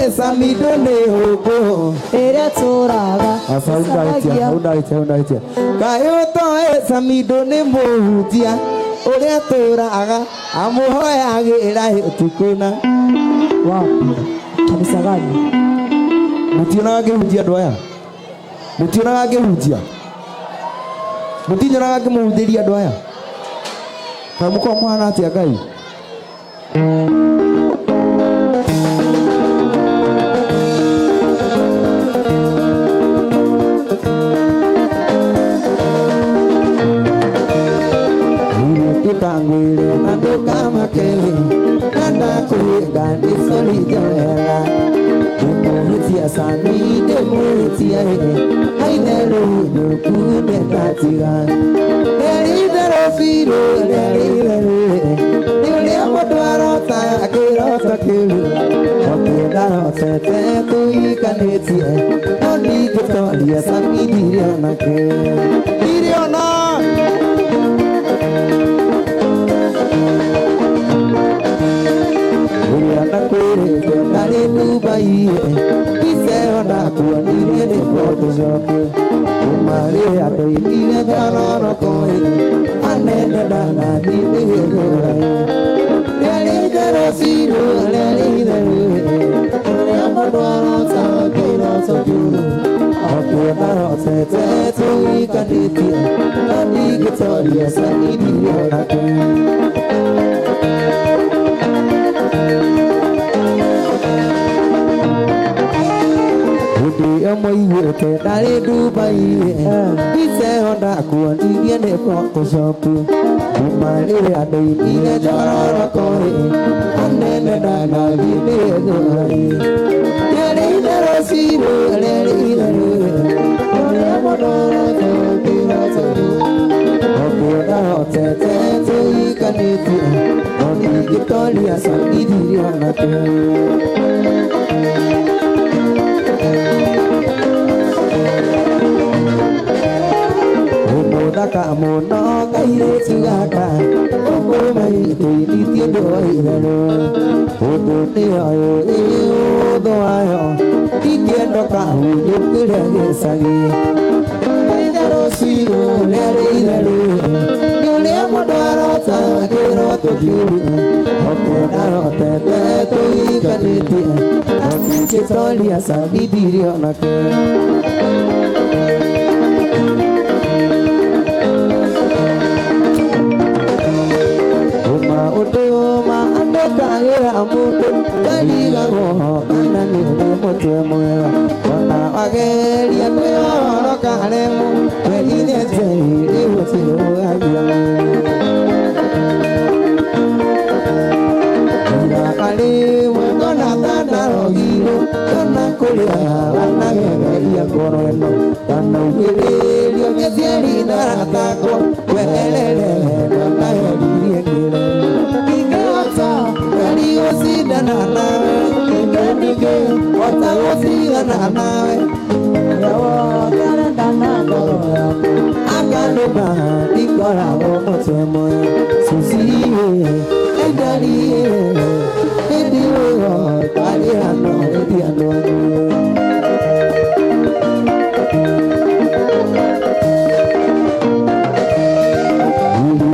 Samido ne huko ere turaga Unaitia Kayo to Samido ne muhutia Uria turaga amuhoya gira utukuna wapi kanisa gani Mutiona ngehunjia andũ aya Mutiona ngehunjia Mutinyona ngemuhunjĩria andũ aya Kana mũkorwo mũhana atĩa Ngai Tutangwile na tukamakele Nanda kuiga nisolijawela Demuhitia sami demuhitia Haidelu nukude tatiga Lelidero firo lelidere Niulia moduarota akirota kilu Okidaro sete tuikanitie Noni kutolia sami diriona ke Diriona Nari Dubai, Iseo na kuanirie ni Photoshop. Umari ato ile dano koi, anene dana di ile. Leli dero siru, leli dero. Amadwaro sa kiro sojuru. Okudaro se te tu ikaniti, nani gitoria sa idiota. Moiweke dari Dubai Ise honda kuanirie ni Photoshop Umari ado ile jororo koi Anene dana vile zorai Leli dero siru, leli dero Leli modoro tokira soju Okuna otete tuikaniti Oni gitolia sangidi yonate Daka mono kaire tugaka Opo mai tui tiendo airano Odo te ayo odo ayo Titiendo ka huyo kure gesagi Leidaro sigo leidaro Yole amodaro ta kero tokiru Opo naro tete tui kaniti Opo kitolia sabi dirio nake Amuto kaliga roho anani moto moya wana ageli atero kalemu weline tei wotiro agia ina kali wona tana rogiro kana kulia wana gelia korono kana ugelia ngesiali na tako welele wana gelia kile Sida na nawe, nige ota sida na nawe, yawo karanda na koroya, akano ba dikora omote moya, susiye edari, ediwo kaliano ediano.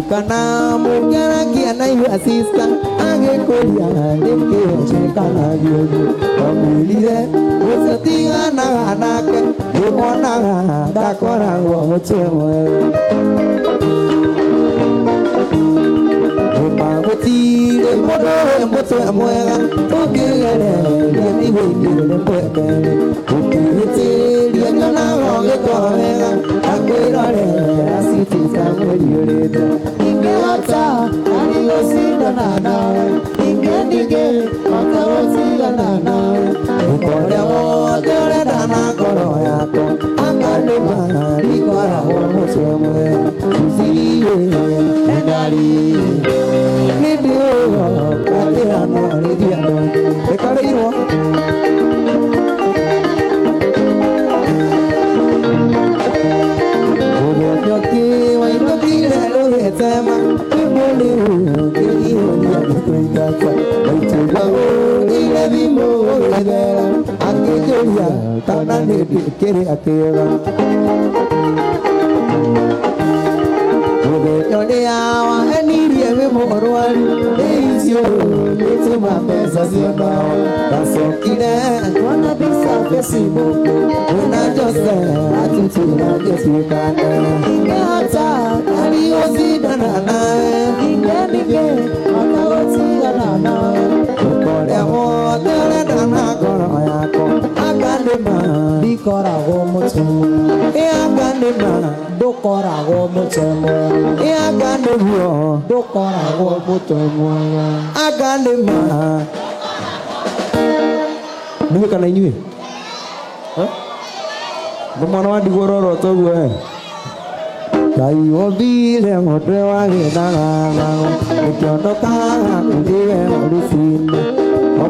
Kana mugara kiana yu asista age kolia deke chekana yoyo amulire usatiga na anake yona dakora wo chemo Maboti le modo moto moya tokele ni ni pete ukite le na roge koera akwirare asiti samuriore Ingata, ani osida na nawe, ingendige, maka osida na nawe. Ukole mo, dole dana koro yako, akane mahari kora homo semwe. Usiye, endari, nidio, kaliano, nidiano. Ekale irwa. Yoki, wa inoki lelo hetema, kumuli, kiri, Waituga ile thimo gethera akĩnjũria kana nĩ kĩrĩa kĩega mũthenya wahenirie wĩ mũrwaru icio gĩtũma mbeca ciendao ndacokire kuona mbica Facebook wĩna Jose atutira gĩtuĩkane ingĩhota ari gũcindana nawe ingĩningĩ ota gũtigana nawe ũkorĩa wothe ũrenda na ngoro yakwa akanĩma ndikoragwo mũtumwa akanĩma ndũkoragwo mũtemwa akanĩguo ndũkoragwo mũtemwa akanĩma nĩwe kana inyuĩ mwana wa ndigwo roro toguo Ngai wombire ng'ombe wagĩthagathagwo ũkĩondokaga ũthiwe ũruci-inĩ o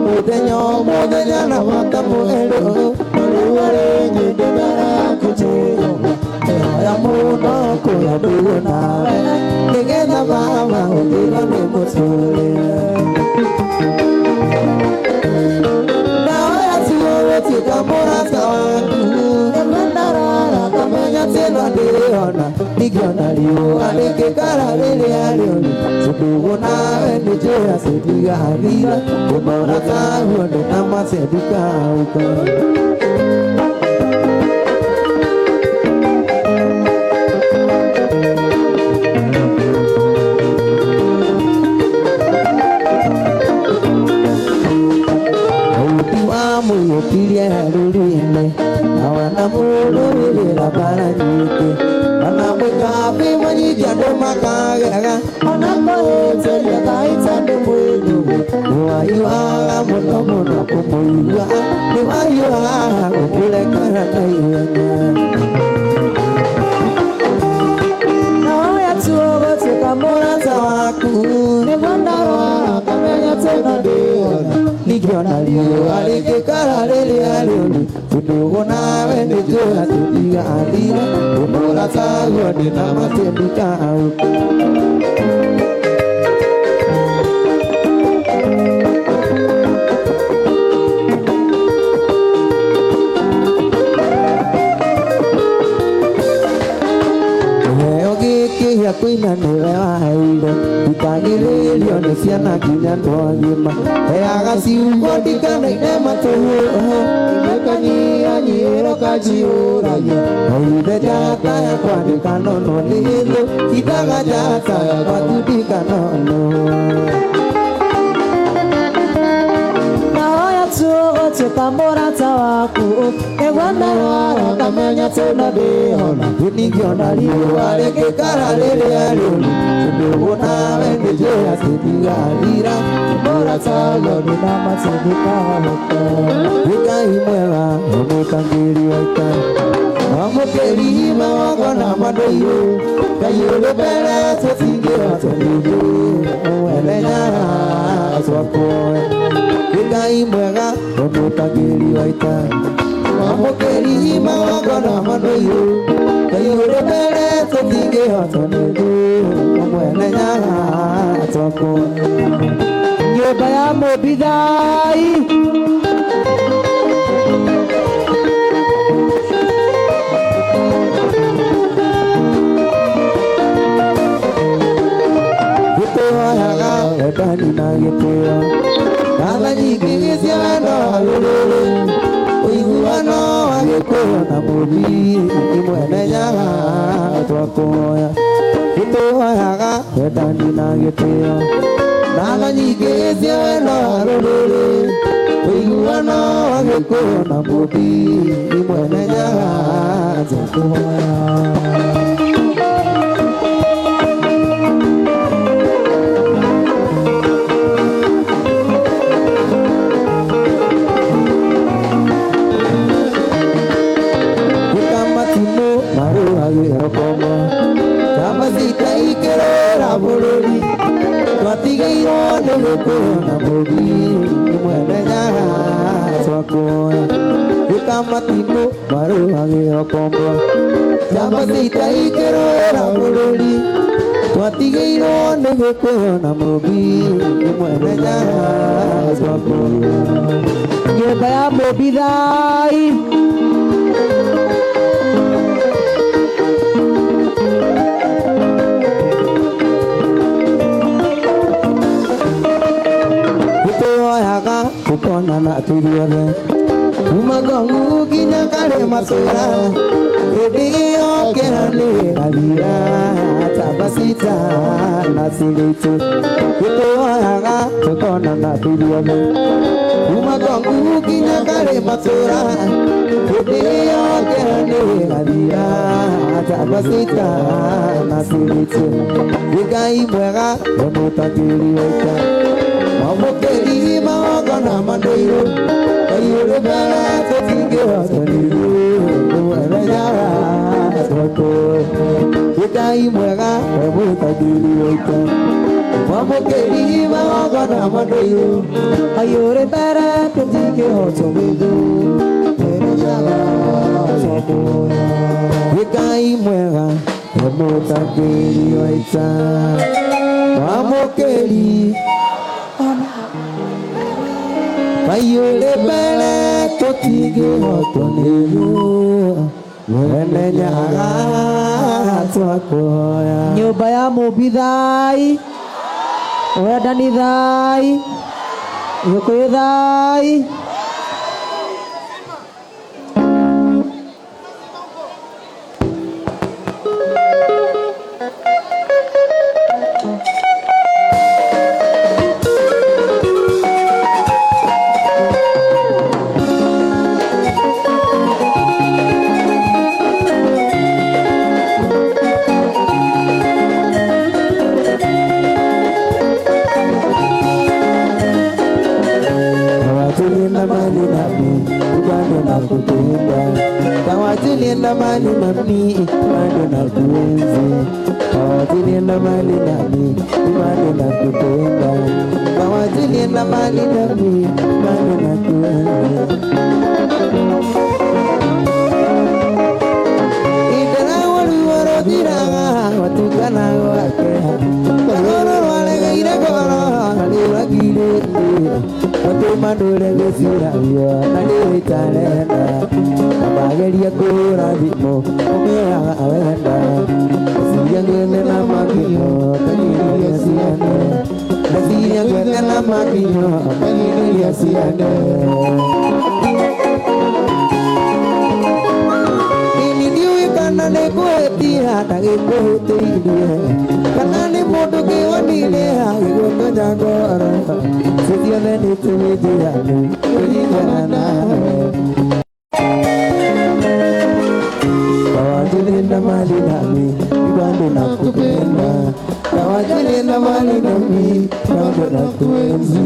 mũthenya na bata mwerũ rĩu arĩ nyĩndĩ mbere yaku Jehova nĩhoya mũno kũrĩa ndũguo nawe nĩgetha baba ũthirwo nĩ mũtũrĩre ndahoya tuo gũtuĩka mũrata waku nĩmendarara ngamenya tĩno ndĩona ndingĩona riũa rĩngĩkara rĩrĩa rĩũru tũndũguo nawe nĩnjũĩ atĩ ndigathira mũrata guo ndĩna mace ndikauka mũyũkirie rũri-inĩ na wanamũrũrĩra bara nyingĩ wanamwĩkambi manyingi andũ makagega ona kũhĩtĩria gaita ndũmwĩiguo nĩwahiũhaga mũno mũno kũmũigua nĩwahiũhaga gũkũrekera na ihenya nahoya tuo gũtuĩka mũrata waku nĩguo ndarwara ngamenya tĩno ndĩona ndingĩona riũa rĩngĩkara rĩrĩa rĩũru tũndũguo nawe nĩnjũĩ atĩ ndigathira mũrata guo ndĩna matĩ ndikauka gĩa kũina nĩwe waheire ndikagĩrĩrio nĩ ciana nginya andũ agima heaga ciugo ndikanaine matũhũ imekanyihanyihĩro kanjiũragia oithe njata yakwa ndĩkanono nĩ thũ ithaga njata yakwa tu ndikanono gũtuĩka mũrata waku nĩguo ndarwara ngamenya tĩno ndĩhona ndingĩona riũa rĩngĩkara rĩrĩa rĩũru tũndũguo nawe nĩnjũĩ atĩ ndigathira mũrata guo ndĩna matĩ ndikauka Ngai mwega mũmũkangĩri wa ita wamũkĩri magongona mandũirũ Ngai ũrĩ mbere tũtingĩhota ningĩ ũmwenenyaga twakuoe Ngai mwega mũmũkangĩri wa ita wamũkĩri magongona mandũirũ Ngai ũrĩ mbere tũtingĩhota ningĩ ũmwenenyaga twakuoe nyũmba ya mũmbithai gĩtũhoyaga wendani na gĩtĩo Ngatha nyingĩ cia wendo wa rũrĩrĩ ũiguano wa gĩkũyũ na mũmbi imwenenyaga twakuoya gĩtũhoyaga wendani na gĩtĩo Ngatha nyingĩ cia wendo wa rũrĩrĩ ũiguano wa gĩkũyũ na mũmbi imwenenyaga twakuoya bũrũri twatigairwo nĩ gĩkũyũ na mũmbi imwenenyaga twakuoya gĩkamatimũ marũagĩra kombo njamba citaingĩrũra bũrũri Twatigeirwo nĩ gĩkũyũ na mũmbi mwene nyaga twakũria. Nyũmba ya mũmbi thai. Gũtũoyaga gũkonana tũithuothe kuma Ngong'u nginya Karĩmatũũra. Hĩndĩ ĩyo kĩranĩrathira Tabasita na Sirĩtu. Gũtũoyaga gũkonana tũithuothe kuma Ngong'u nginya Karĩmatũũra. Hĩndĩ ĩyo kĩranĩrathira Tabasita na Sirĩtu. Ngai mwega we mũtangĩri waita Wamũkĩri magongona mandũirũ. Kaiyũrĩ mbere tũtingĩhotanĩrio nĩ mwene nyaga twakũria. Ngai mwega we mũtangĩri waita Wamũkĩri magongona mandũirũ. Kaiyũrĩ mbere tũtingĩhotanĩrio mwene nyaga twakũria. Ngai mwega we mũtangĩri waita Wamũkĩri kaiyũrĩ mbere tũtingĩhotanĩrio mwene nyaga twakũhoya. Nyũmba ya mũmbi thai. Wendani thai. Gĩkũyũ thai. Nenda mali nami bado nakuenzi. Kawati nenda mali nami bado nakupenda. Kawati nenda mali nami bado nakuenzi. Idara waluwaro diraga watukana wake. Kagoro walegeire koro naliwagire. Watumandure gesira yo naliwitalenda. Mageria kurathimo umeaga awenda. Siria ngene na makinyo kagiria ciane. Siria ngene na makinyo kagiria ciane. Ini ndiũĩ kana nĩ ngũhĩtia na gĩkũhĩtĩirie, kana nĩ mũndũ kĩonire agĩgũtonya ngoro. Ciothe nĩ tũmĩnjĩrani kũringana nawe. Kawajilinda mali nami bado nakupenda. Kawajilinda mali nami bado nakuenzi.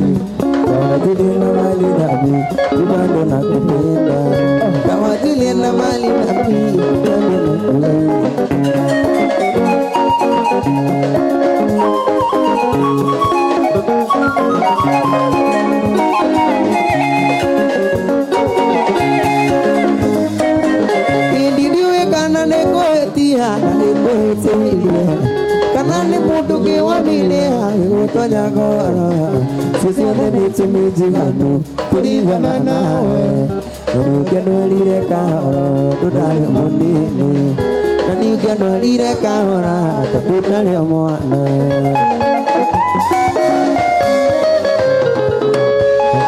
Kawajilinda mali nami bado nakupenda. Kawajilinda mali nami bado nakuenzi. Kana nĩ mũndũ kĩwonire agĩgũtonya ngoro. Ciothe nĩ tũmĩnjiganu kũringana nawe. Na ningĩ ndwĩrire kahora ndũtarĩ mũnini. Na ningĩ ndwĩrire kahora ndũtarĩ mwana.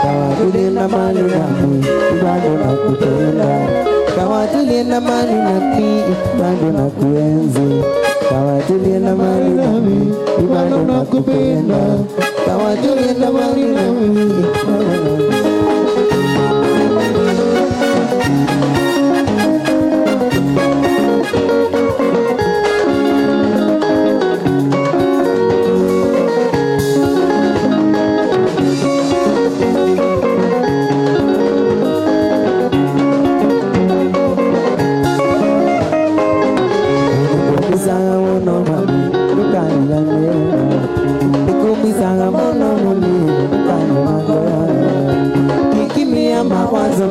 Kawajilinda mali nami bado nakupenda. Kawajilinda mali nami bado nakuenzi. Kawajilinda mali nami bado nakupenda. Kawajilinda mali nami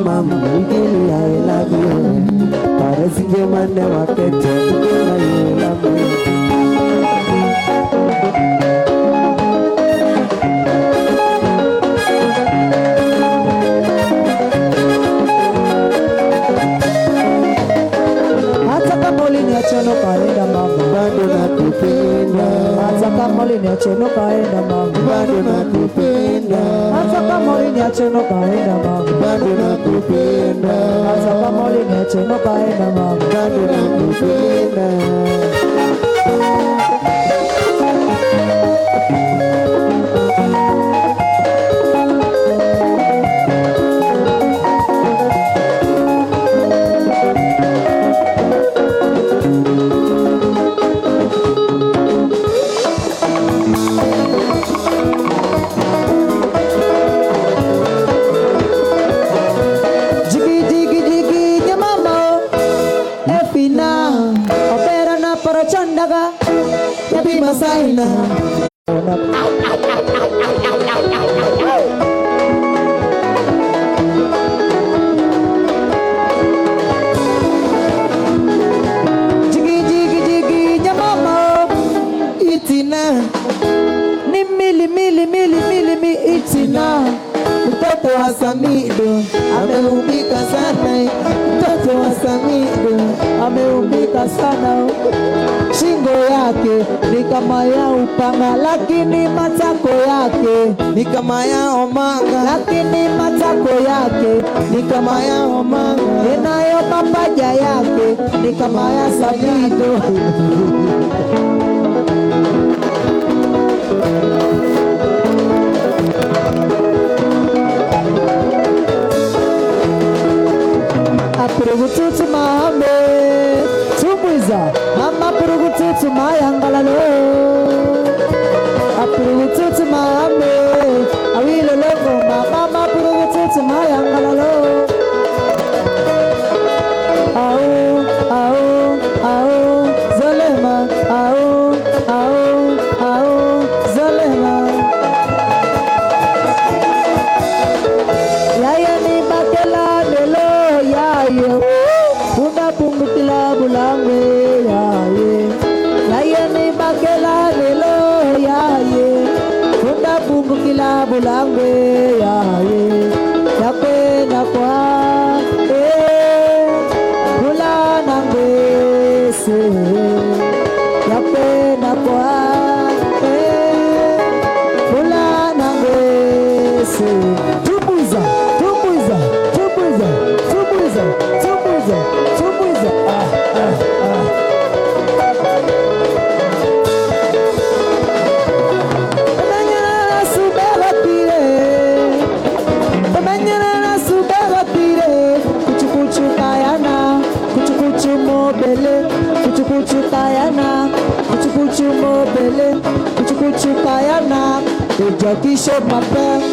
mama, mgeni I love you. Para singe mane wakete, mgeni I love you. uliniacha na ukaenda mama, bado nakupenda. hata kama uliniacha na ukaenda mama, Bado nakupenda. Chandaga Yabi Masaina Jigi jigi jigi nyamama Itina Ni mili mili mili mili mi itina Mtoto wa Samido ameumbika sana. Mtoto wa Samido ameumbika sana. Shingo yake ni kama ya upanga, lakini matako yake ni kama ya omanga, lakini matako yake ni kama ya omanga. Inayo mapaja yake ni kama ya Samido. Apurugututu mahame Tumwiza Mama purugututu mayangalalo Apurugututu mahame Awilo longo Mama purugututu mayangalalo Au, au, au Zolema Au, au, au Zolema Yaya ni bakela nelo yaye Una pungu kilabu langwe yaye Yaya ni bakela nelo yaye Una pungu kilabu langwe yaye Yakwe na kwa Kula nangwe se Yakwe na kwa Kula nangwe se Tumbuiza Tumbuiza Tumbuiza Tumbuiza Tumbuiza Tumbuiza Mañana subera tire Mañana subera tire Kuchu kuchu kayana Kuchu kuchu mobele Kuchu kuchu kayana Kuchu kuchu mobele Kuchu kuchu kayana Le jockey show m'appelle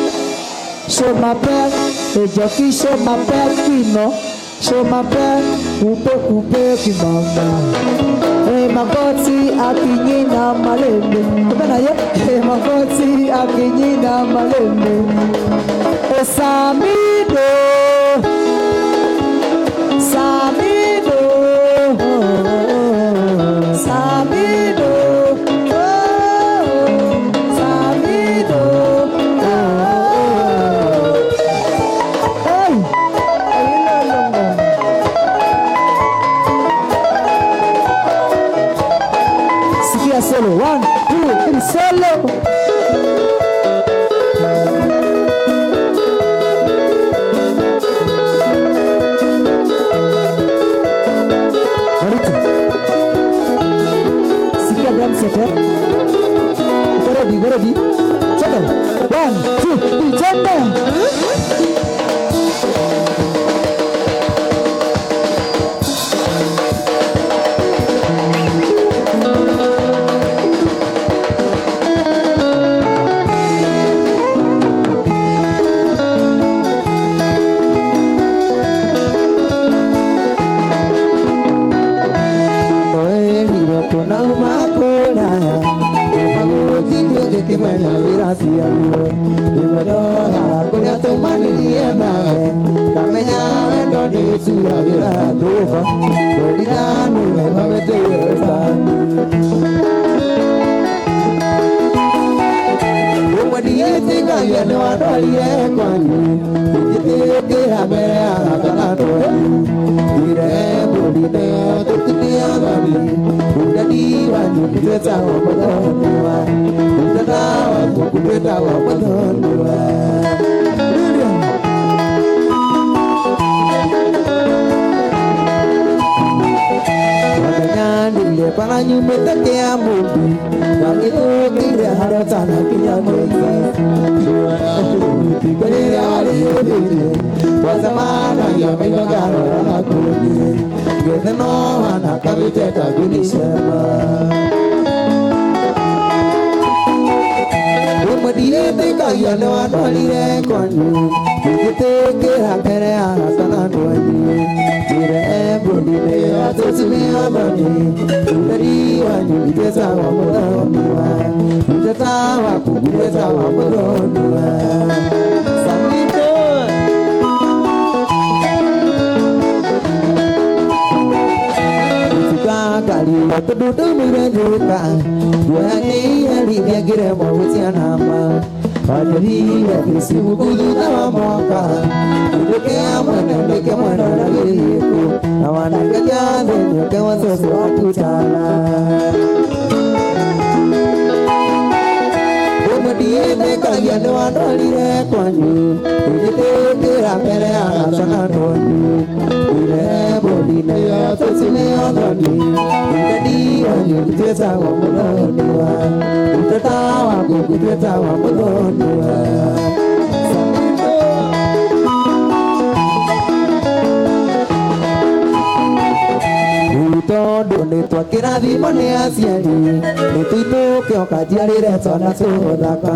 Le jockey show m'appelle Kino show m'appelle Coupe qui mama Magoti akinyina malembe Kupena ye Magoti akinyina malembe Samido Samido Samido Samido Hey Sikia solo 1, 2, 3 solo Sikia drum set Go ready Check out 1, 2, 3 jump nyumĩte kĩa mũmbi gagĩthũkĩire harĩa ũtanakinya kũrĩrĩa warĩrĩire twacemanagia maitho ngarora hakuhĩ ngĩthe no hana kamĩte kangĩnicema rĩmwe ndiĩtĩkagia nĩ wandwarire kwanyu ngĩgĩtĩkĩra mbere ya arata na andũ anyu njĩre mbũndi-inĩ ya tũcimĩothoni ũtheri wanyu itĩca wa mũthoni wa iteta waku itĩca wa mũthoni wa Kali tududu mirejuka Wani alivya gire mawutia nama Wajari ya kisi mukudu na mwaka Ndeke ya mwana na giriku Na wana kajade nyoke wasoso wakutala Umadiye kaya ni wandolire kwanyu Ujitekera mbele ya sana nonyu Ure bodine ya tosime odoni Udadi wanyu kutweta wa mudoni wa Uteta wako kutweta wa mudoni wa Tondu nĩ twakĩrathimo nĩ aciari nĩ tũitũke ũkanjiarĩre twana tũthaka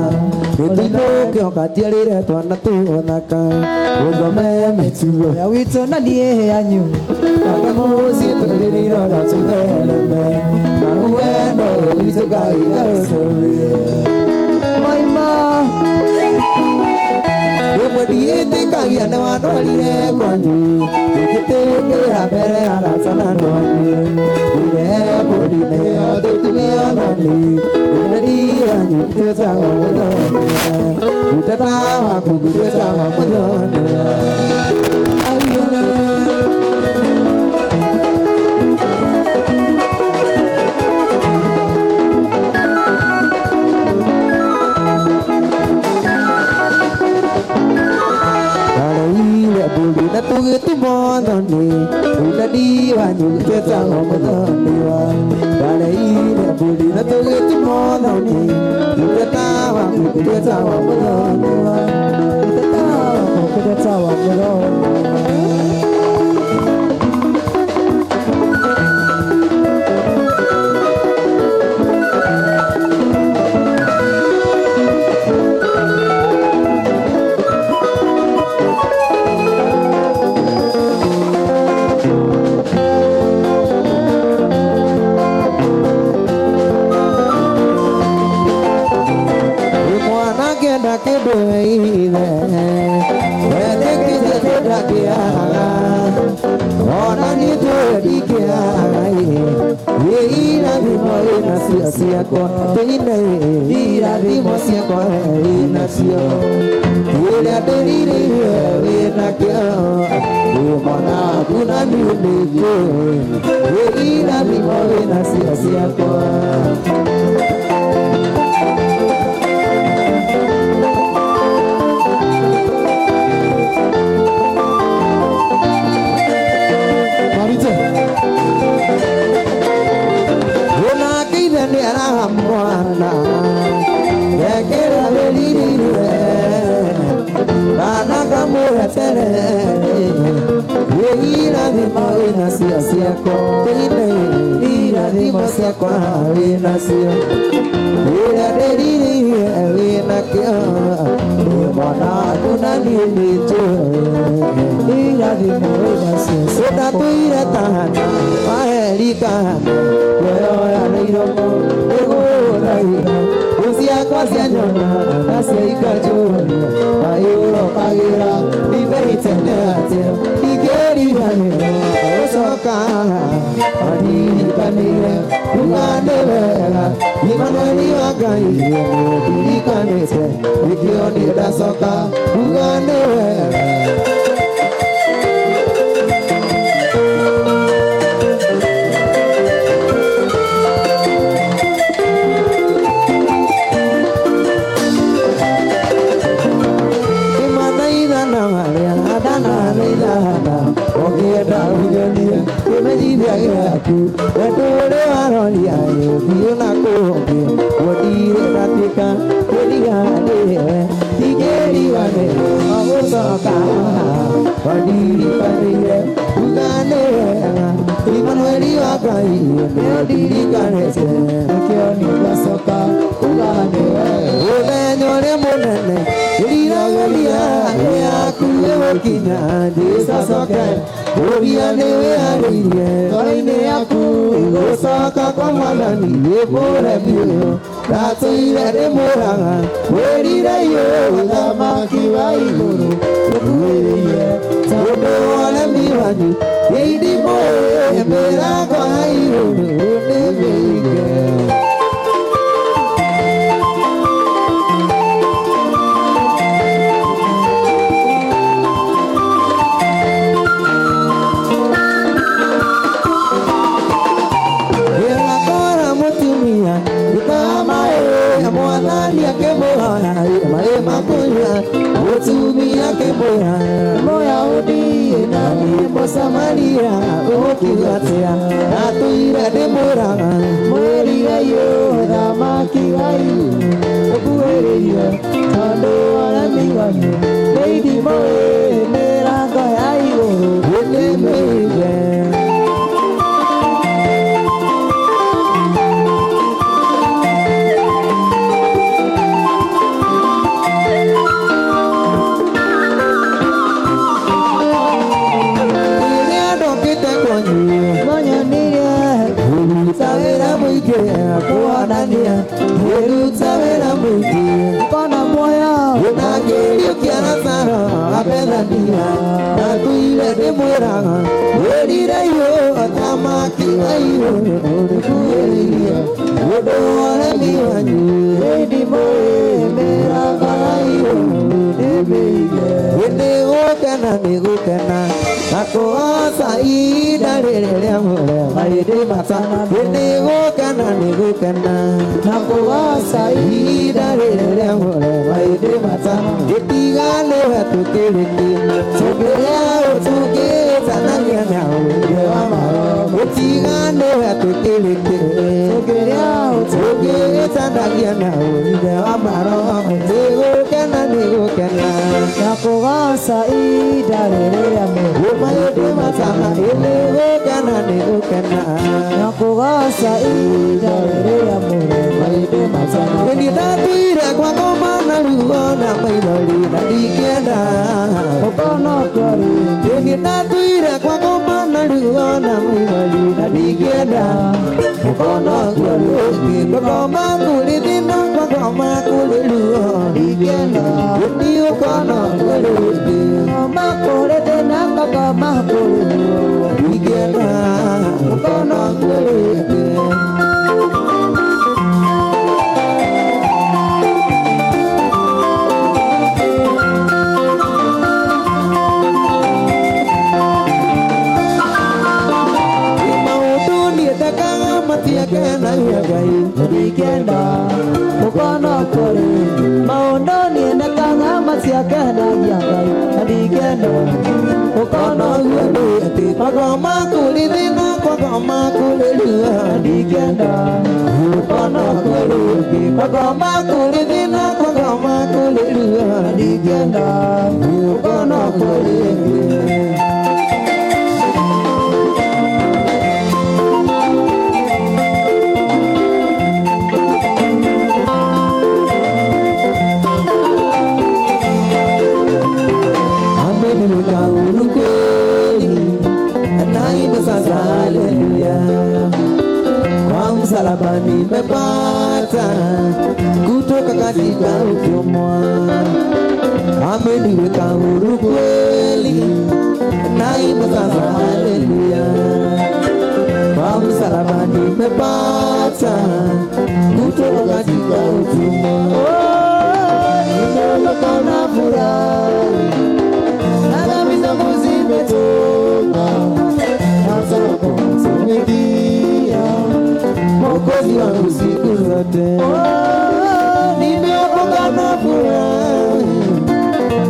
nĩ tũitũke ũkanjiarĩre twana tũthaka ũthome mĩtugo ya witũ na niĩ yanyu ake mũciĩ tũrĩrĩirwo na tũthereme na wendo witũ Ngai arũcũrie maima rĩmwe ndiĩtĩkagia nĩ wandwarire kwanyu ngĩgĩtĩkĩra mbere ya arata na andũ anyu ire mbũndi-inĩ ya tũcimĩothoni ũtheri wanyu itĩca wa mũthoni uteta waku itĩca wa mũthoni na tũgĩtũmothoni ũtheri wanyu itĩca wa mũthoni wa Ndaleire mbũri na tũgĩtũmothoni uteta waku itĩca wa mũthoni wa Uteta wako uteta wa mũthoni siakwa teine irathimo ciakwa inacio ĩrĩa ndĩrirĩire wĩnakĩo mwana waku na niĩ nĩngĩ irathimo wĩnacio ciakwa mwana yekera belirire bana kamuhetere irathimo wĩnacio ciakwa teine irathimo ciakwa wĩnacio ĩrĩa ndĩrirĩire wĩnakĩo mwana waku na niĩ nĩnjũĩ irathimo wĩnacio ũndatũire tahana waheri kahana weoya nĩ iromo ĩgũraire ciakwa cia nyona na cia ikanjũria mayũrokagĩra ibeitene atĩa ingĩriganĩrwo gũcoka manirikanĩire kuga nĩ wega Imanueli wa Ngai nĩndirikanĩte nĩkĩo niĩ ndacoka kuga nĩ wega ya aku Wadure waroni ayo Biona kobe Wadire ratika Kedia dewe Tikeri wane Magosoka Wadiri padire Ugane Iman wadi wakai Meodiri kanese Mekioni wasoka Ugane Ule nyore monene Irira galia Aku ewo kinya Desa soke Oria newe ariye Koine aku Igosoka komalani Yepore biyo Rato irere moranga Werira yo Damaki wa igoro Lukuweriye Todo wale miwani Yeidi moe Mera kwa igoro Neveike Moya udi nani Samaria okigatea atuira de moranga morira yo damaki ayu okueria ando ala miwanyo lady boy meranga ayu ene meje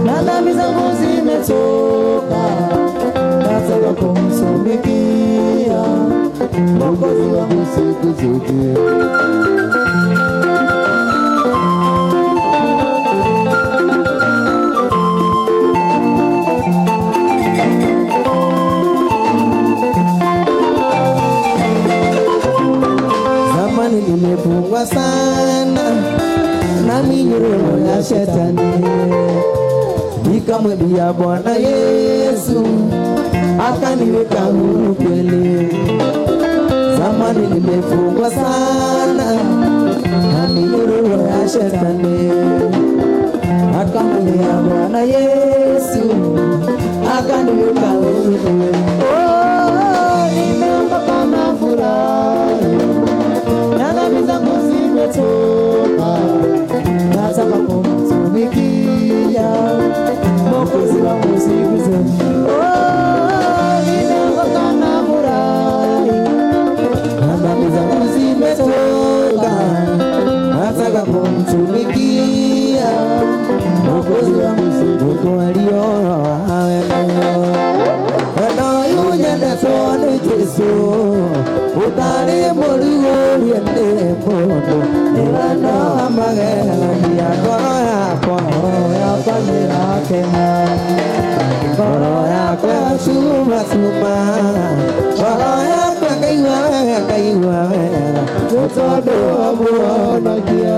Nada Mwokozi wangu siku zote. Zamani nimefungwa sana na minyororo ya shetani, nikamwambia Bwana Yesu akaniweka huru kweli. Zamani nimefungwa sana na minyororo ya shetani, akamwambia Bwana Yesu akaniweka huru kweli. Oh, nimeokoka na furahi, na dhambi zangu zimetoka, nataka kumtumikia Mwokozi wangu siku zote. Oh, nimeokoka na furahi, na dhambi zangu zimetoka, nataka kumtumikia Mwokozi wangu siku Tone Jesu utari murigo yende mondo ebana magela ya koro yakwa nirakena koro yakwa suma koro yakwa kaiwa todo abuona kia.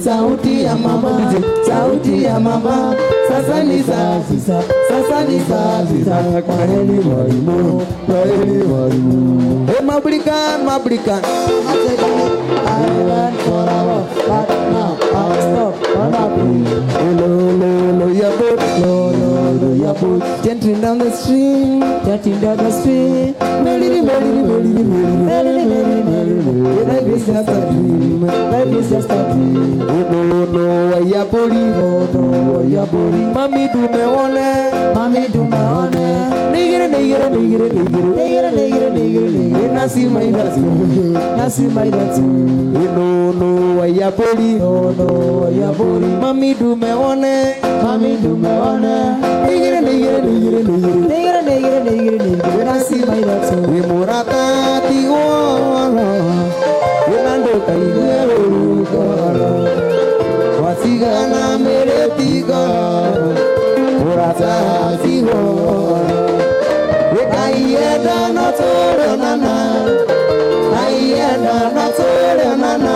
Sauti ya mama, sauti ya mama, sasa ni sasa kwa heli walimu. Hey Mablikan. I ran for a while, but now I stop on a beat. Lo, your boat, gently down the street, melody. Life is just a dream. No, your body. Mami do me one. Nigga. Nasi my dance. No, ya poli no ya bori mami dumeone nigire nasi mairato wimurata tigoro winando kaigero wasigana mere tigoro murata tigoro wikaienda notoro nana aienda notoro nana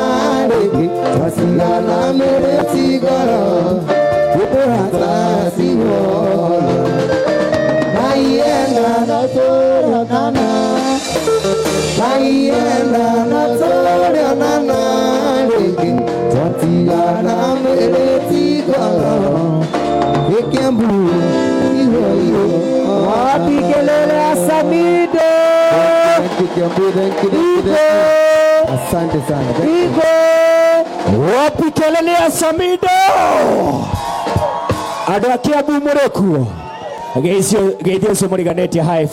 wasigana mere tigoro murata tigoro aienda notoro nana aienda notoro nana wasigana mere tigoro ekembu wapi kelele Asamido asante sana wapi kelele Asamido adakia bumureku geithio somoriganete hai